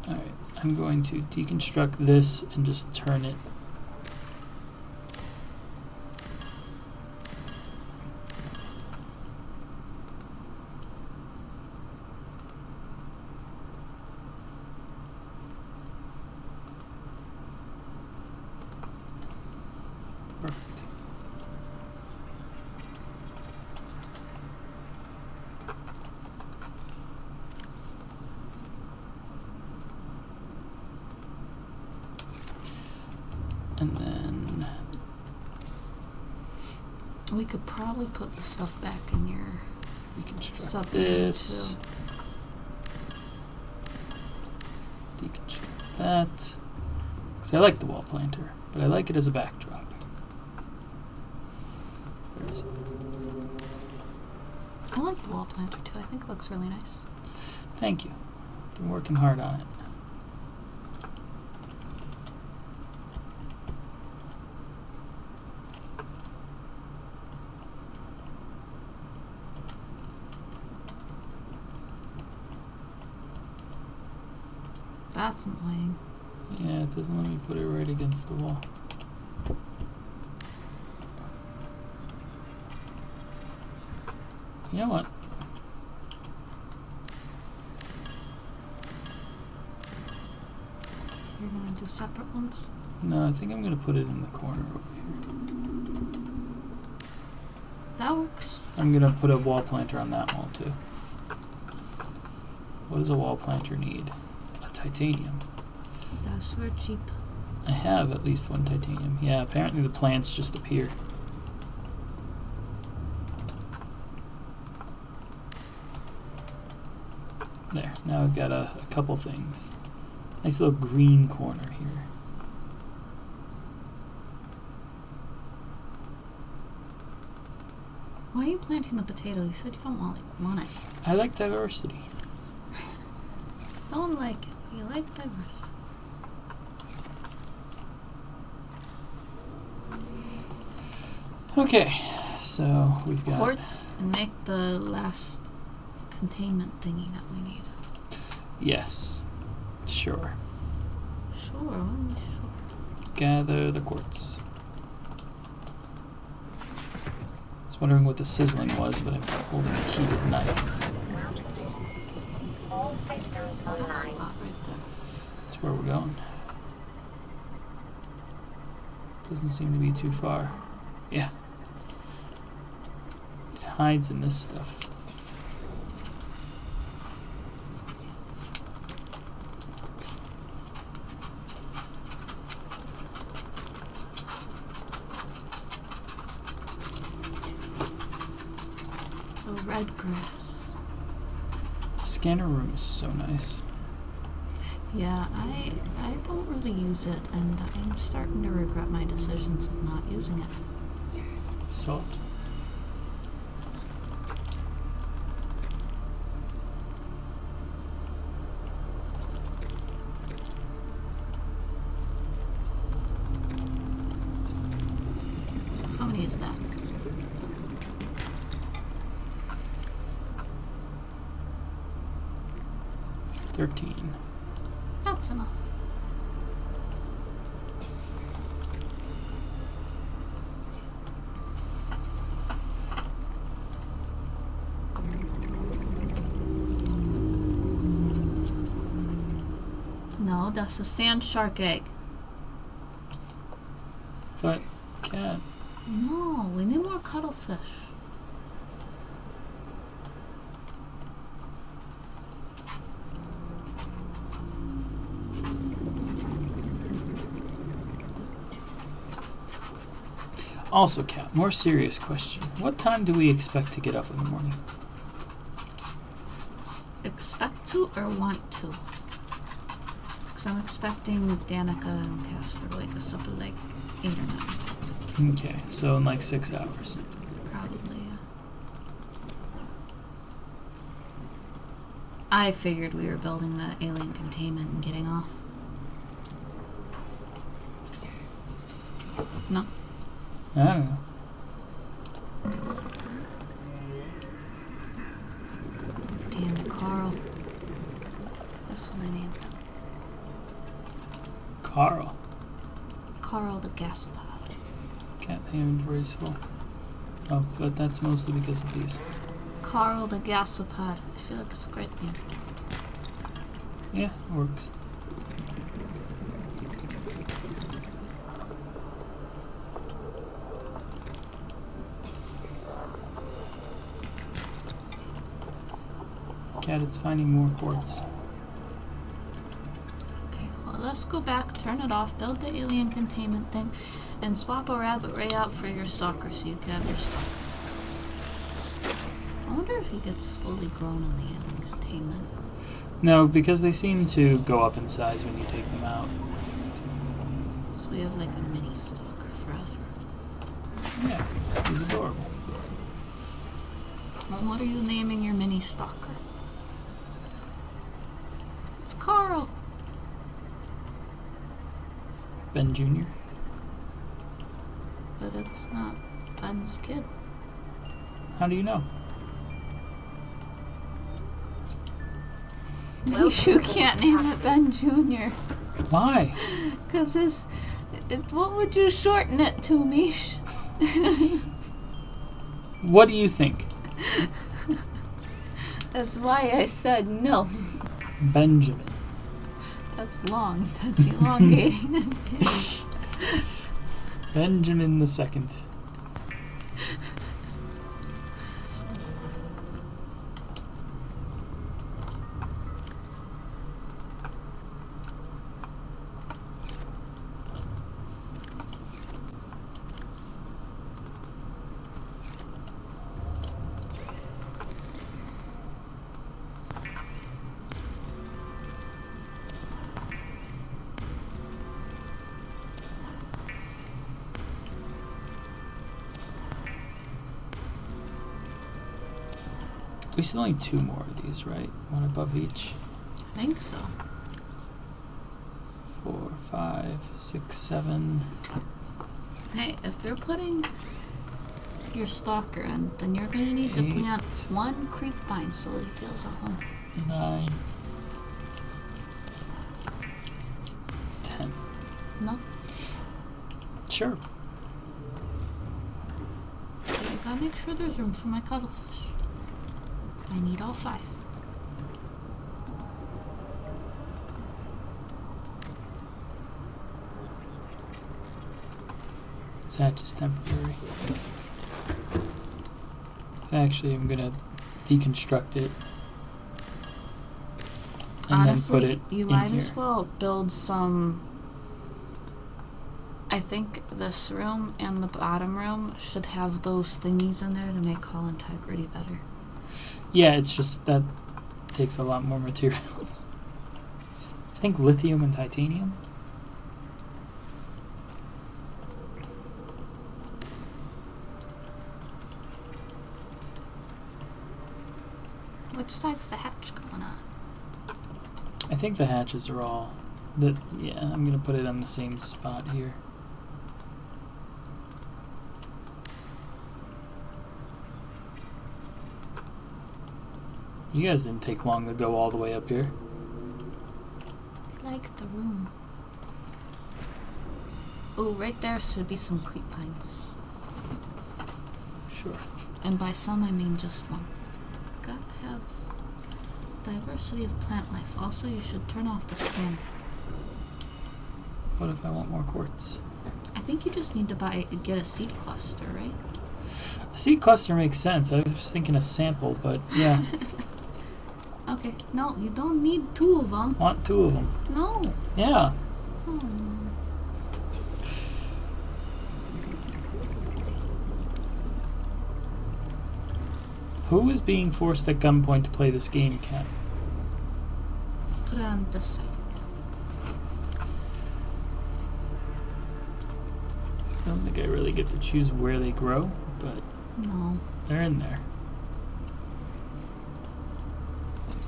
Alright, I'm going to deconstruct this and just turn it. Perfect. And then We could probably put the stuff back in your deconstruct submarine this. too. Deconstruct that. Because I like the wall planter, but I like it as a backdrop. Where is it? I like the wall planter too. I think it looks really nice. Thank you. Been working hard on it. That's annoying. Yeah, it doesn't let me put it right against the wall. You know what? You're gonna do separate ones? No, I think I'm going to put it in the corner over here. That works. I'm going to put a wall planter on that wall too. What does a wall planter need? A titanium. That's very cheap. I have at least one titanium. Yeah, apparently the plants just appear. There, now I've got a couple things. Nice little green corner here. Why are you planting the potato? You said you don't want it. I like diversity. Don't like it, but you like diverse. Okay, so we've got Quartz and make the last containment thingy that we need. Yes, sure. Sure. Gather the quartz. I was wondering what the sizzling was, but I'm holding a heated knife. All systems That's a online. lot right there. That's where we're going. Doesn't seem to be too far. Yeah. It hides in this stuff. The red grass. Scanner room is so nice. Yeah, I don't really use it, and I'm starting to regret my decisions of not using it. Salt. So how many is that? $13. That's enough. No, that's a sand shark egg. But cat. No, we need more cuttlefish. Also, Kat, more serious question. What time do we expect to get up in the morning? Expect to or want to? Because I'm expecting Danica and Casper to wake us up at like 8 or 9. Okay, so in like 6 hours. Probably, yeah. I figured we were building the alien containment and getting off. No? I don't know. Damn it, Carl. That's what I named him. Carl. Carl the gasopod. Cat inventory's full. Oh, but that's mostly because of these. Carl the gasopod. I feel like it's a great name. Yeah, works. Cat, it's finding more quartz. Okay, well, let's go back, turn it off, build the alien containment thing, and swap a rabbit ray out for your stalker so you can have your stalker. I wonder if he gets fully grown in the alien containment. No, because they seem to go up in size when you take them out. So we have like a mini stalker forever. Yeah, he's adorable. Well, what are you naming your mini stalker? It's Carl. Ben Jr. But it's not Ben's kid. How do you know? You can't name it Ben Jr. Why? Because what would you shorten it to, Mish? What do you think? That's why I said no. Benjamin. That's long. That's elongating it. Benjamin the Second. We still need 2 more of these, right? One above each. I think so. 4, 5, 6, 7. Hey, if you're putting your stalker in, then you're going to need to 8. plant 1 creep vine so he feels at home. 9. 10. No? Sure. But you gotta make sure there's room for my cuttlefish. I need all 5. This hatch is temporary. So actually, I'm gonna deconstruct it and Honestly, then put it you in might here. as well build some. I think this room and the bottom room should have those thingies in there to make hull integrity better. Yeah, it's just that takes a lot more materials. I think lithium and titanium. Which side's the hatch going on? I think the hatches are all... yeah, I'm going to put it on the same spot here. You guys didn't take long to go all the way up here. I like the room. Oh, right there should be some creep vines. Sure. And by some, I mean just one. Gotta have diversity of plant life. Also, you should turn off the scanner. What if I want more quartz? I think you just need to get a seed cluster, right? A seed cluster makes sense. I was thinking a sample, but yeah. Okay, no, you don't need 2 of them. Want 2 of them. No. Yeah. Oh. Who is being forced at gunpoint to play this game, Cat? Put it on this side. I don't think I really get to choose where they grow, but No. they're in there.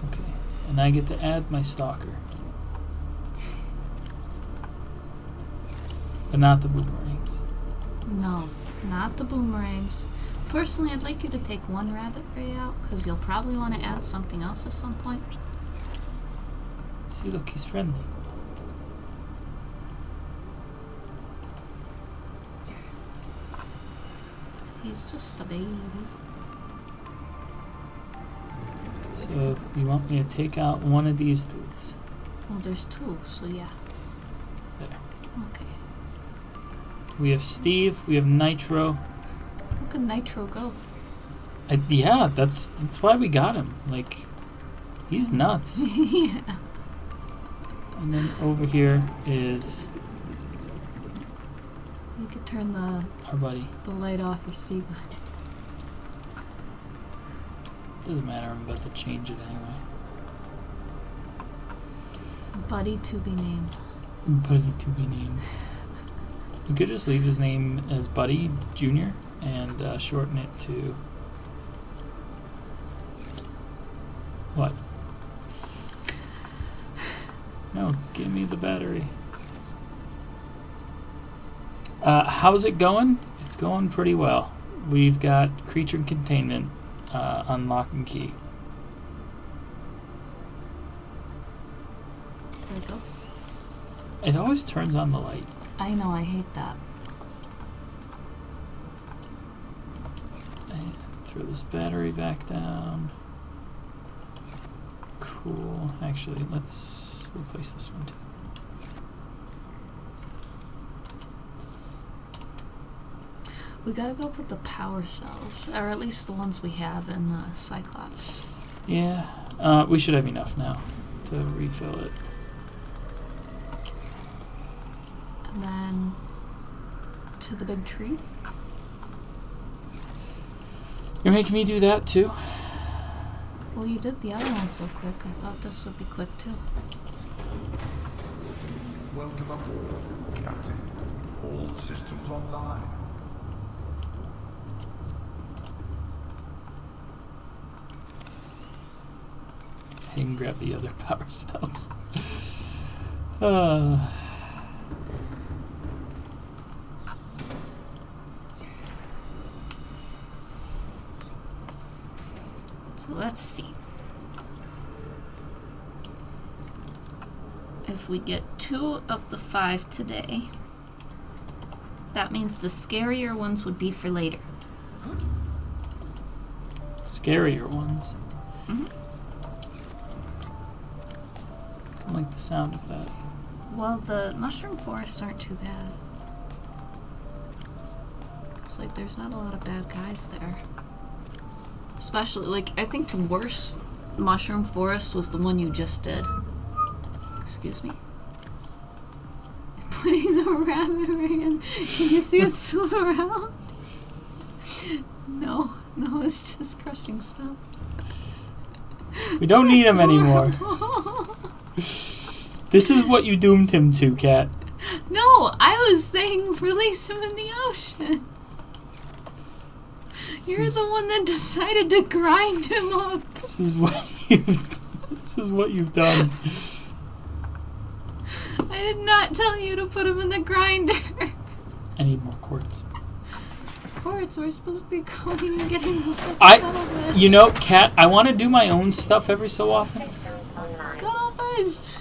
Okay, and I get to add my stalker. But not the boomerangs. No, not the boomerangs. Personally, I'd like you to take one rabbit ray out, because you'll probably want to add something else at some point. See, look, he's friendly. He's just a baby. So, you want me to take out one of these dudes? Well, there's two, so yeah. There. Okay. We have Steve, we have Nitro. Where could Nitro go? Yeah, that's why we got him. Like, he's nuts. Yeah. And then over here is You could turn the our buddy. light off your seagull. Doesn't matter, I'm about to change it anyway. Buddy to be named. Buddy to be named. You could just leave his name as Buddy Jr. and shorten it to... What? No, give me the battery. How's it going? It's going pretty well. We've got creature containment on lock and key. There we go. It always turns on the light. I know, I hate that. And throw this battery back down. Cool. Actually, let's replace this one too. We gotta go put the power cells, or at least the ones we have in the Cyclops. Yeah, we should have enough now to refill it. And then to the big tree. You're making me do that too? Well, you did the other one so quick. I thought this would be quick too. Welcome aboard, Captain. All systems online. I can grab the other power cells. So let's see. If we get 2 of the 5 today, that means the scarier ones would be for later. Scarier ones. Mm-hmm. Don't like the sound of that. Well, the mushroom forests aren't too bad. It's like there's not a lot of bad guys there. Especially, like, I think the worst mushroom forest was the one you just did. Excuse me. Putting the rabbit ring in. Can you see it swim around? No, it's just crushing stuff. We don't need him anymore. Horrible. This is what you doomed him to, Cat. No, I was saying release him in the ocean. You're the one that decided to grind him up. This is what you've done. I did not tell you to put him in the grinder. I need more quartz. Quartz, we're supposed to be going and getting the scuttlebit. You know, Cat, I want to do my own stuff every so often. Systems online. Scuttlebit.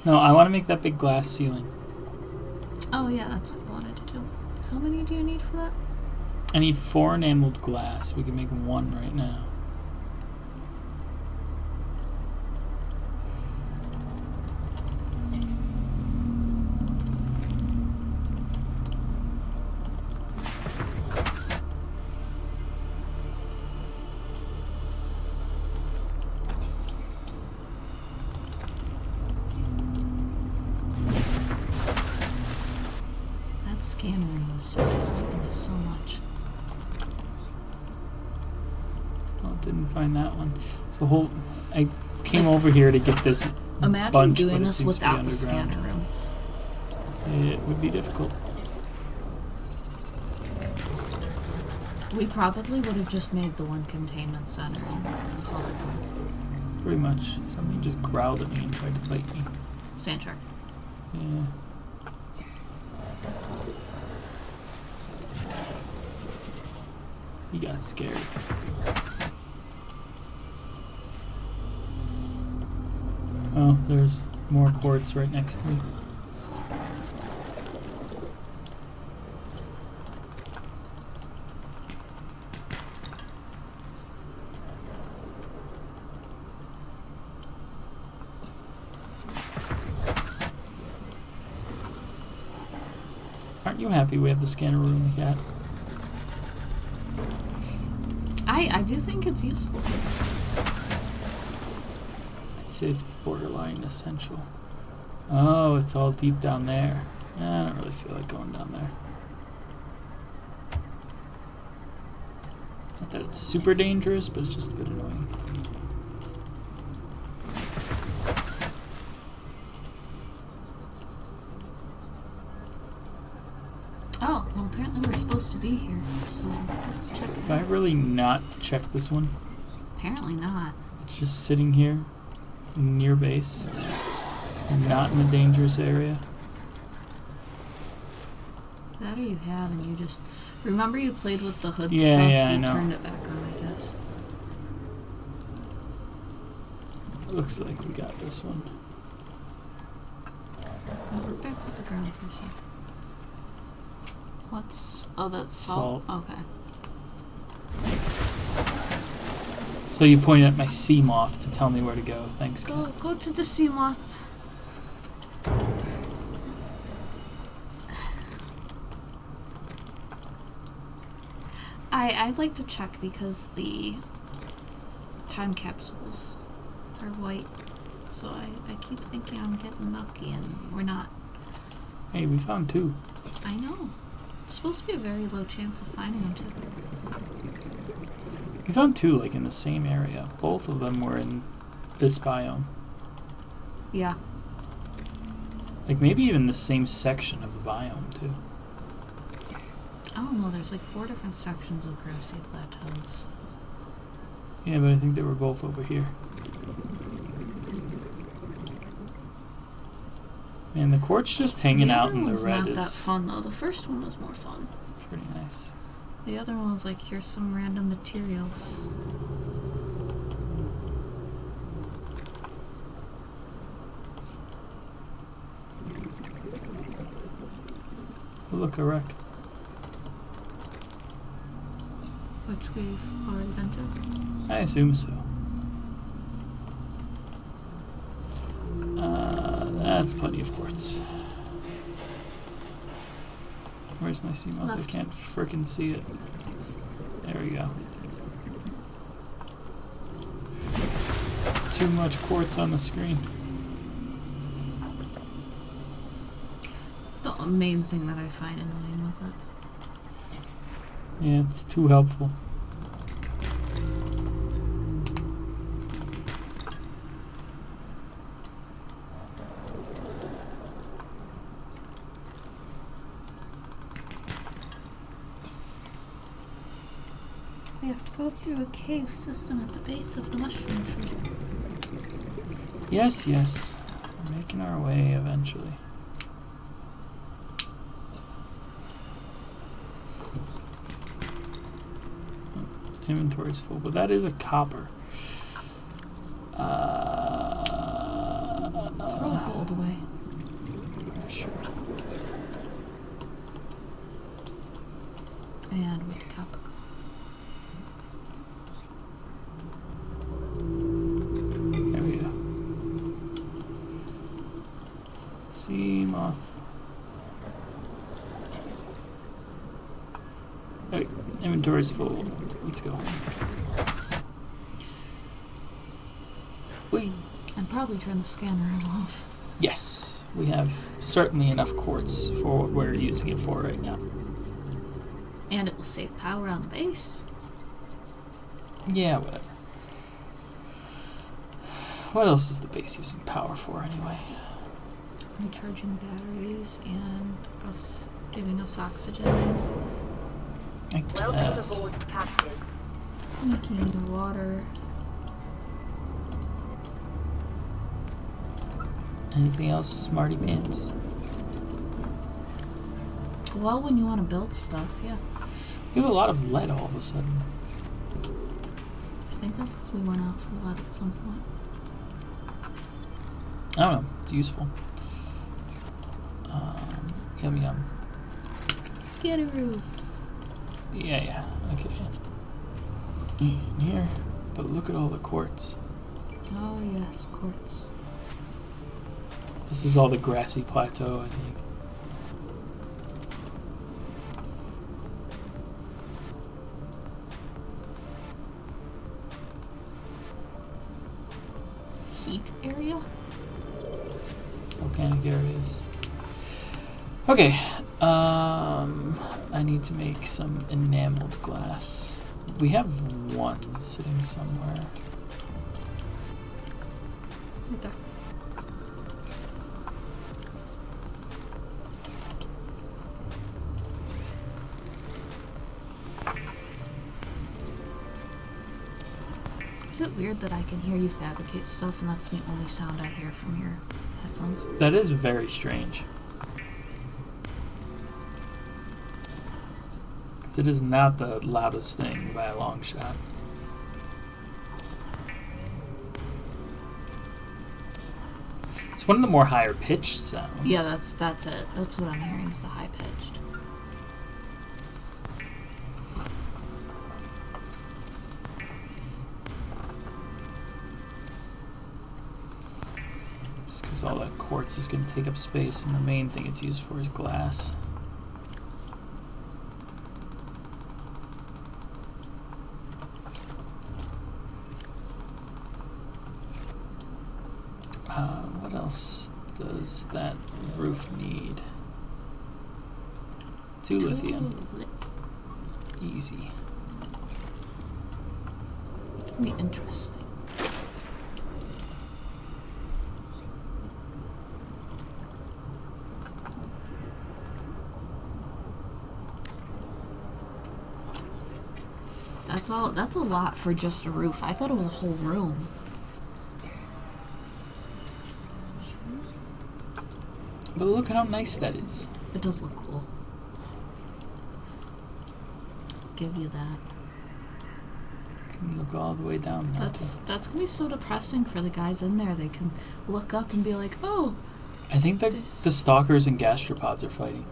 No, I want to make that big glass ceiling. Oh yeah, that's what I wanted to do. How many do you need for that? I need 4 enameled glass. We can make 1 right now. scanner room was just helping us so much. Well, didn't find that one. So I came over here to get this Imagine bunch, but doing it this seems to be without the underground. scanner room. It would be difficult. We probably would have just made the one containment center and call it done. Pretty much. Something just growled at me and tried to bite me. Sand shark. Yeah. He got scared. Oh, there's more quartz right next to me. Aren't you happy we have the scanner room, Cat? I do think it's useful. I'd say it's borderline essential. Oh, it's all deep down there. I don't really feel like going down there. Not that it's super dangerous, but it's just a bit annoying. Oh, well apparently we're supposed to be here, so let's check it Have I really not checked this one? Apparently not. It's just sitting here near base. Not in a dangerous area. That or you have and you just... Remember you played with the hood Yeah, stuff? yeah, I You know. turned it back on, I guess. Looks like we got this one. I'll look back at the ground for a second. What's... Oh, that's salt? Okay. So you pointed at my sea moth to tell me where to go. Thanks, Kat. Go to the sea moth. I'd like to check because the time capsules are white, so I keep thinking I'm getting lucky and we're not. Hey, we found 2. I know. It's supposed to be a very low chance of finding them too. We found 2 like in the same area. Both of them were in this biome. Yeah. Like maybe even the same section of the biome too. I don't know, there's like 4 different sections of grassy plateaus. Yeah, but I think they were both over here. And the quartz just hanging The out other in the one's red not that is fun though. The first one was more fun. pretty nice. The other one was like, here's some random materials. Oh, look, a wreck. Which we've already been to. I assume so. That's plenty of quartz. Where's my sea moth? I Left. can't frickin' see it. There we go. Too much quartz on the screen. The main thing that I find annoying with it. Yeah, it's too helpful. We have to go through a cave system at the base of the mushroom tree. Yes, yes. We're making our way eventually. Oh, inventory's full, but that is a copper. Throw gold away. Sure. And where'd the copper go? There we go. Sea moth. Alright, inventory's full. Let's go. Whee! And probably turn the scanner off. Yes. we have certainly enough quartz for what we're using it for right now. And it will save power on the base. Yeah, whatever. What else is the base using power for anyway? Recharging batteries and us giving us oxygen. I Welcome guess. aboard, Captain. Making water. Anything else, smarty pants? Well, when you want to build stuff, yeah. We have a lot of lead all of a sudden. I think that's because we went out for lead at some point. I don't know. It's useful. Yum yum. Scatteroo. Yeah. Okay. In here. But look at all the quartz. Oh yes, quartz. This is all the grassy plateau, I think. Heat area? Volcanic areas. Okay. I need to make some enameled glass. We have one sitting somewhere. Right there. Is it weird that I can hear you fabricate stuff and that's the only sound I hear from your headphones? That is very strange. 'Cause it is not the loudest thing by a long shot. It's one of the more higher pitched sounds. Yeah, that's it. That's what I'm hearing is the high pitched. Just because all that quartz is going to take up space, and the main thing it's used for is glass. What else does that roof need? 2 lithium. Easy. Be interesting. That's a lot for just a roof. I thought it was a whole room. But look at how nice that is. It does look cool. Give you that. Can look all the way down. now, That's gonna be so depressing for the guys in there. They can look up and be like, "Oh, I think that There's- the stalkers and gastropods are fighting.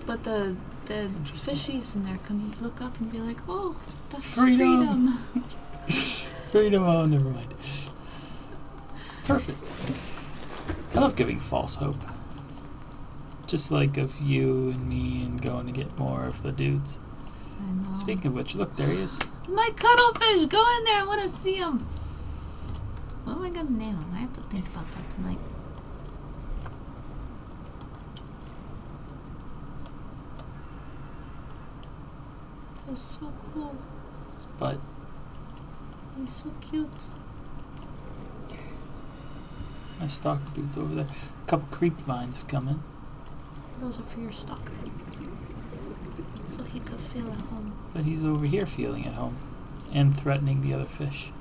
but the Interesting. fishies in there can look up and be like, "Oh, that's Freedom." freedom." Freedom, oh, never mind. Perfect. I love giving false hope. Just like of you and me and going to get more of the dudes. I know. Speaking of which, look, there he is. My cuttlefish, go in there. I want to see him. What am I gonna name him? I have to think about that tonight. That's so cool. It's his butt. He's so cute. My stalker dude's over there. A couple creep vines have come in. Those are for your stalker. So he could feel at home. But he's over here feeling at home. And threatening the other fish.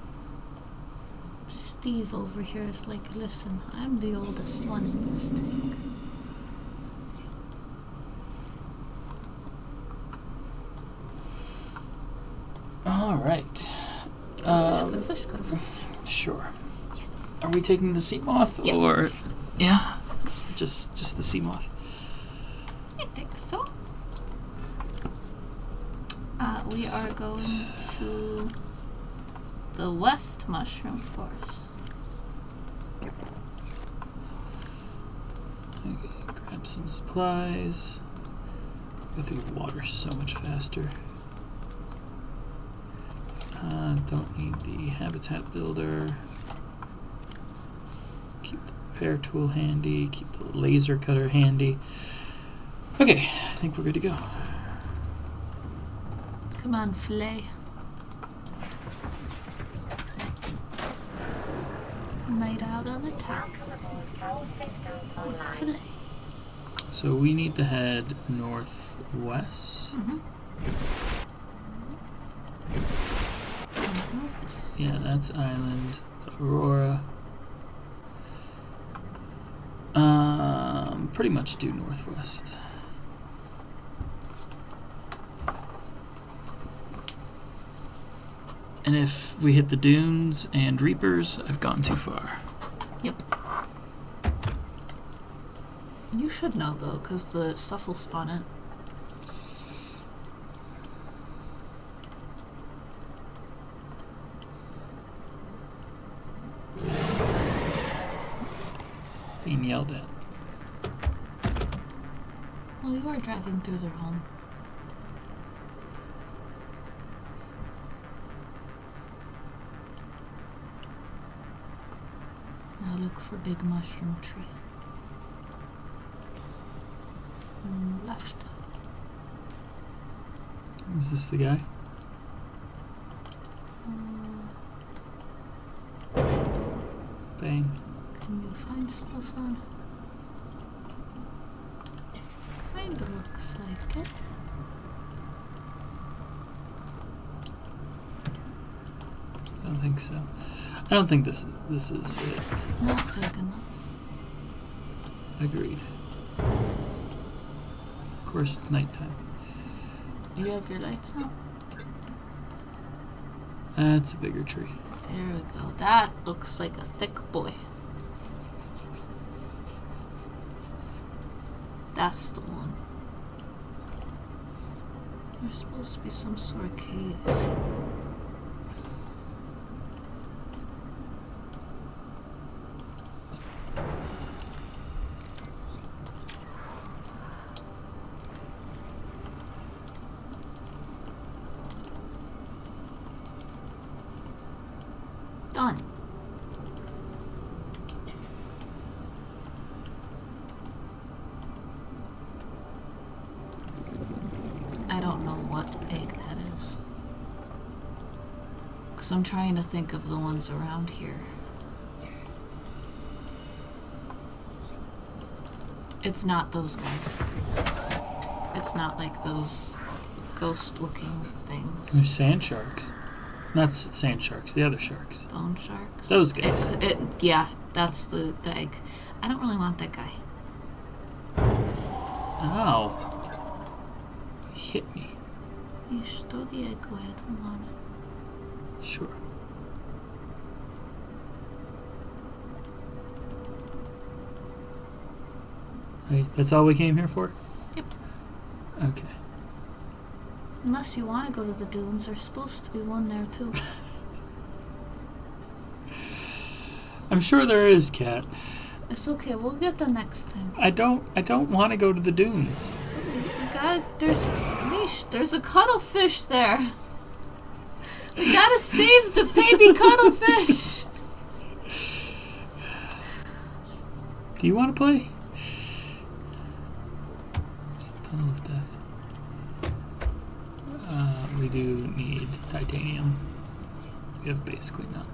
Steve over here is like, listen, I'm the oldest one in this tank. Alright. Cuttlefish. Sure. Yes. Are we taking the sea moth? Yes. Or yeah? Just the sea moth. I think so. We are going to the West Mushroom Forest. Okay, grab some supplies. Go through the water so much faster. Don't need the habitat builder. repair tool handy. Keep the laser cutter handy. Okay, I think we're good to go. Come on, Flay. Night out on attack Welcome aboard all systems with online. Flay. So we need to head northwest. Northeast. Yeah, that's Island Aurora. Pretty much due northwest. And if we hit the dunes and reapers, I've gone too far. Yep. You should know though, because the stuff will spawn it. Being yelled at. Well, you are driving through their home. Now look for big mushroom tree. Left. Is this the guy? Bang. Can you find stuff on? Kinda looks like it. I don't think so. I don't think this is it. Not big enough. Agreed. Of course, it's nighttime. You have your lights on? That's a bigger tree. There we go. That looks like a thick boy. That's the one. There's supposed to be some sort of cave. Done. I don't know what egg that is. Because I'm trying to think of the ones around here. It's not those guys. It's not like those ghost-looking things. There's sand sharks. Not sand sharks, the other sharks. Bone sharks. Those guys. Yeah, that's the egg. I don't really want that guy. Ow. He hit me. You should throw the egg away. I don't want it. Sure. Hey, that's all we came here for? Yep. Okay. Unless you want to go to the dunes, there's supposed to be one there too. I'm sure there is, Cat. It's okay. We'll get the next time. I don't want to go to the dunes. You gotta. There's a cuttlefish there. We gotta save the baby cuttlefish. Do you want to play? It's the Tunnel of Death. We do need titanium. We have basically none.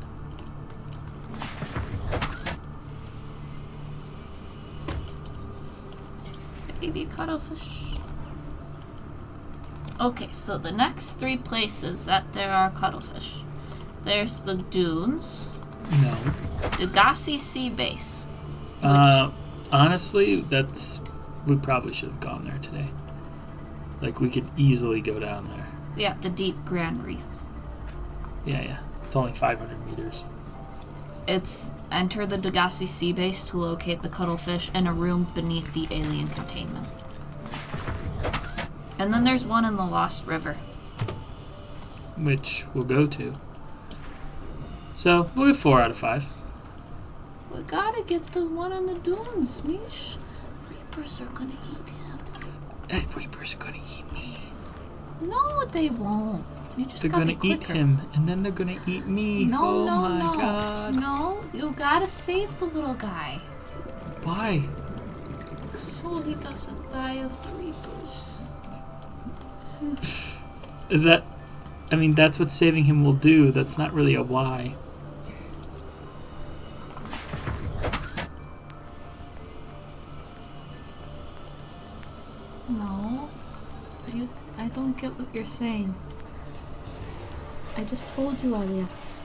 Baby cuttlefish. Okay, so the next 3 places that there are cuttlefish. There's the dunes, No. Degassi Sea Base. Honestly, we probably should have gone there today. Like, we could easily go down there. Yeah, the Deep Grand Reef. Yeah. It's only 500 meters. It's enter the Degassi Sea Base to locate the cuttlefish in a room beneath the alien containment. And then there's one in the Lost River. Which we'll go to. So, we'll get 4 out of 5. We gotta get the one on the dunes, Mish. Reapers are gonna eat him. Reapers are gonna eat me. No, they won't. You just They're gotta gonna be eat quicker. him, and then they're gonna eat me. No, oh no, my no. god. No, you gotta save the little guy. Why? So he doesn't die of Doritos. That's what saving him will do. That's not really a why. No. I don't get what you're saying. I just told you all we have to say.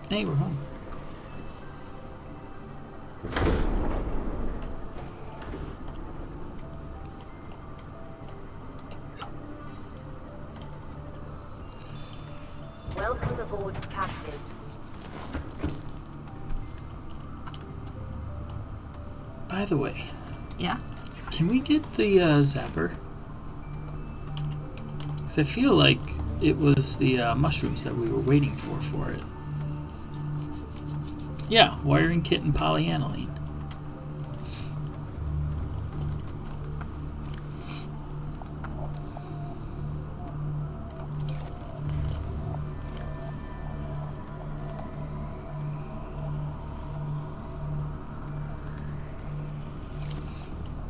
Hey, we're home. Welcome aboard, Captain. By the way, Yeah? can we get the zapper? Because I feel like it was the mushrooms that we were waiting for it. Yeah, wiring kit and polyaniline.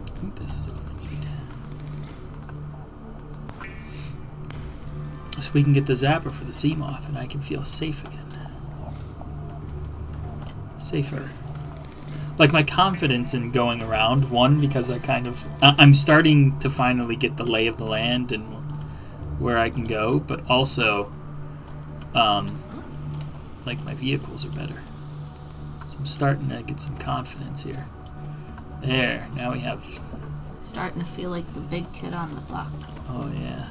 I think this is what we need. So we can get the zapper for the sea moth and I can feel safe again. Safer. Like my confidence in going around, one, because I'm starting to finally get the lay of the land and where I can go, but also, like my vehicles are better. So I'm starting to get some confidence here. There, now we have... Starting to feel like the big kid on the block. Oh yeah.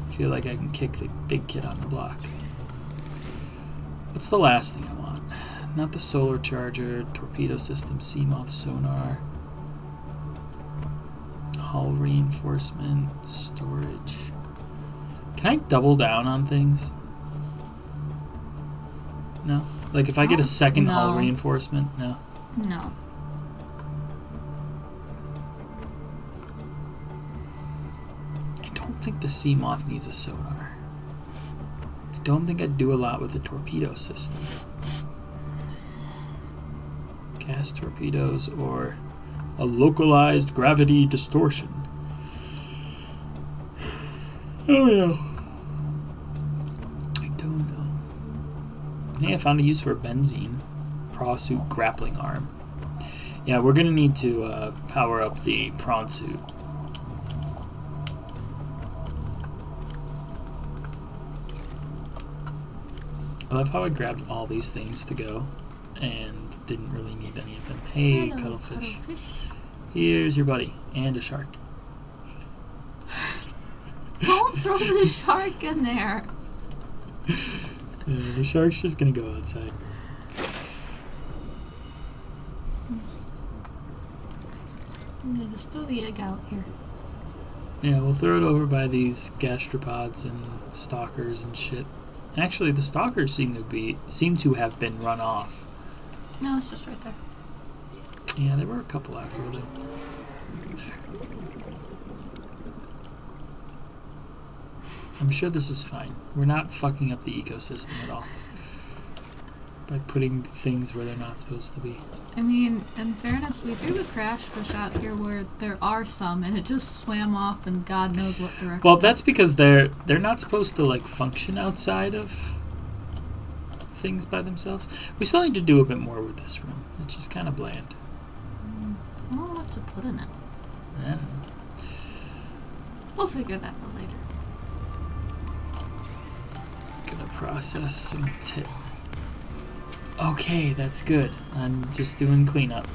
I feel like I can kick the big kid on the block. What's the last thing I want? Not the solar charger, torpedo system, Seamoth sonar, hull reinforcement, storage. Can I double down on things? No? Like if I get a second hull No. reinforcement? No. No. I don't think the Seamoth needs a sonar. I don't think I'd do a lot with the torpedo system. Gas torpedoes or a localized gravity distortion. Oh no. I don't know. I think I found a use for a benzene. Praw suit grappling arm. Yeah, we're gonna need to power up the prawn suit. I love how I grabbed all these things to go and didn't really need any of them. Hey, Hello, cuttlefish. cuttlefish. Here's your buddy. And a shark. Don't throw the shark in there. Yeah, the shark's just gonna go outside. Yeah, just throw the egg out here. Yeah, we'll throw it over by these gastropods and stalkers and shit. Actually, the stalkers seem to have been run off. No, it's just right there. Yeah, there were a couple out here, though. There. I'm sure this is fine. We're not fucking up the ecosystem at all by putting things where they're not supposed to be. I mean, in fairness, we threw a crash fish out here where there are some, and it just swam off in God knows what direction. Well, that's because they're not supposed to like function outside of things by themselves. We still need to do a bit more with this room. It's just kind of bland. I don't know what to put in it. Yeah. We'll figure that out later. Gonna process some Okay, that's good. I'm just doing cleanup.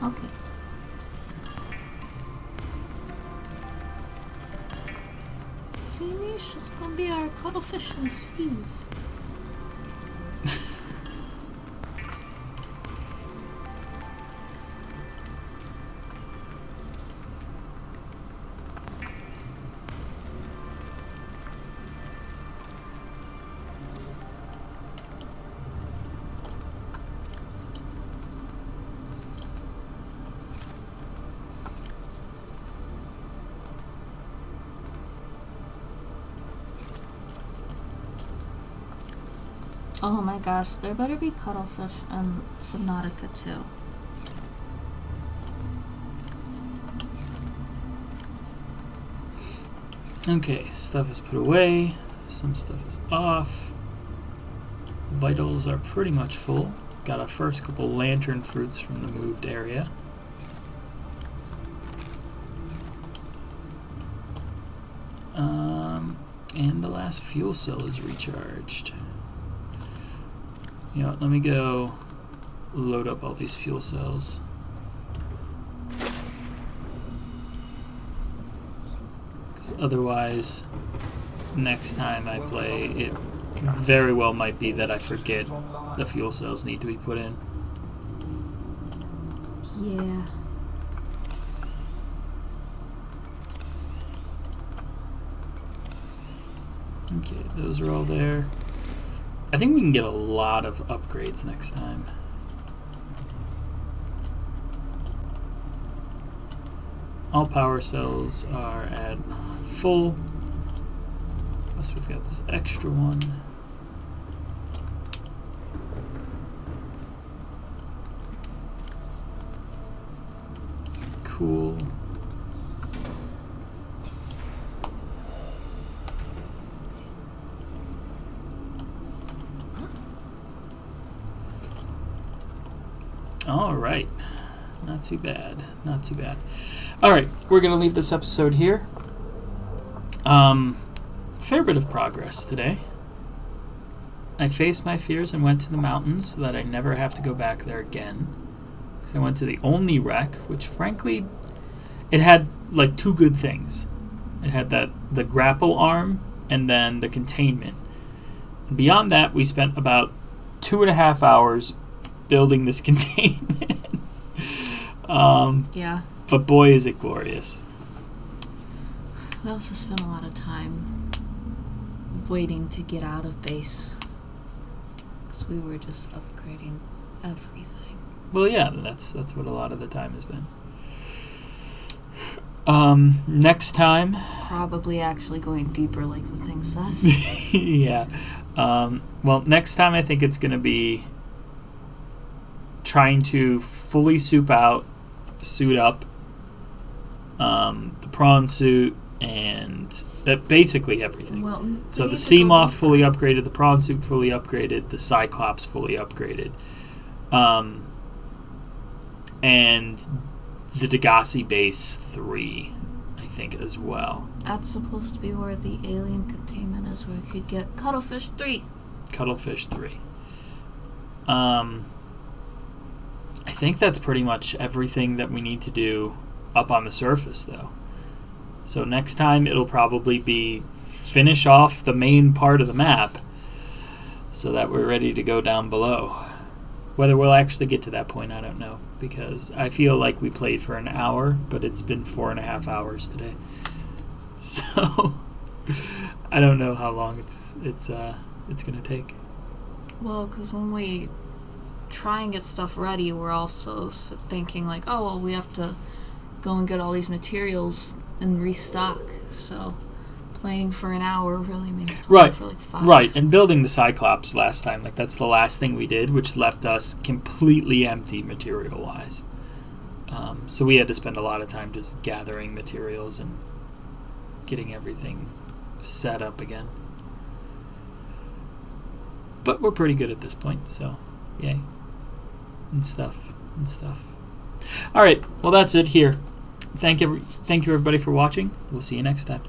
Okay. See, Mish, it's gonna be our cuttlefish and Steve. Oh my gosh, there better be cuttlefish and Subnautica too. Okay, stuff is put away. Some stuff is off. Vitals are pretty much full. Got our first couple lantern fruits from the moved area. And the last fuel cell is recharged. You know what, let me go load up all these fuel cells. Because otherwise, next time I play, it very well might be that I forget the fuel cells need to be put in. Yeah. Okay, those are all there. I think we can get a lot of upgrades next time. All power cells are at full. Plus we've got this extra one. Cool. All right. Not too bad. Not too bad. All right. We're going to leave this episode here. Fair bit of progress today. I faced my fears and went to the mountains so that I never have to go back there again. Because I went to the only wreck, which frankly, it had like two good things. It had the grapple arm and then the containment. And beyond that, we spent about 2.5 hours building this containment. Yeah. But boy, is it glorious. We also spent a lot of time waiting to get out of base. Because we were just upgrading everything. Well, yeah, that's what a lot of the time has been. Next time... Probably actually going deeper like the thing says. Yeah. Well, next time I think it's going to be trying to fully suit up the prawn suit and basically everything. Well, so the Seamoth fully upgraded, the prawn suit fully upgraded, the Cyclops fully upgraded, and the Degassi base 3, I think, as well. That's supposed to be where the alien containment is, where we could get Cuttlefish 3. Cuttlefish 3. I think that's pretty much everything that we need to do up on the surface, though. So next time it'll probably be finish off the main part of the map so that we're ready to go down below. Whether we'll actually get to that point, I don't know, because I feel like we played for an hour, but it's been 4.5 hours today. So I don't know how long it's going to take. Well, because when we try and get stuff ready, we're also thinking like, oh, well, we have to go and get all these materials and restock. So playing for an hour really means playing for like 5. Right, and building the Cyclops last time, like that's the last thing we did, which left us completely empty material-wise. So we had to spend a lot of time just gathering materials and getting everything set up again. But we're pretty good at this point, so yay. And stuff. All right, well that's it here. Thank you everybody for watching. We'll see you next time.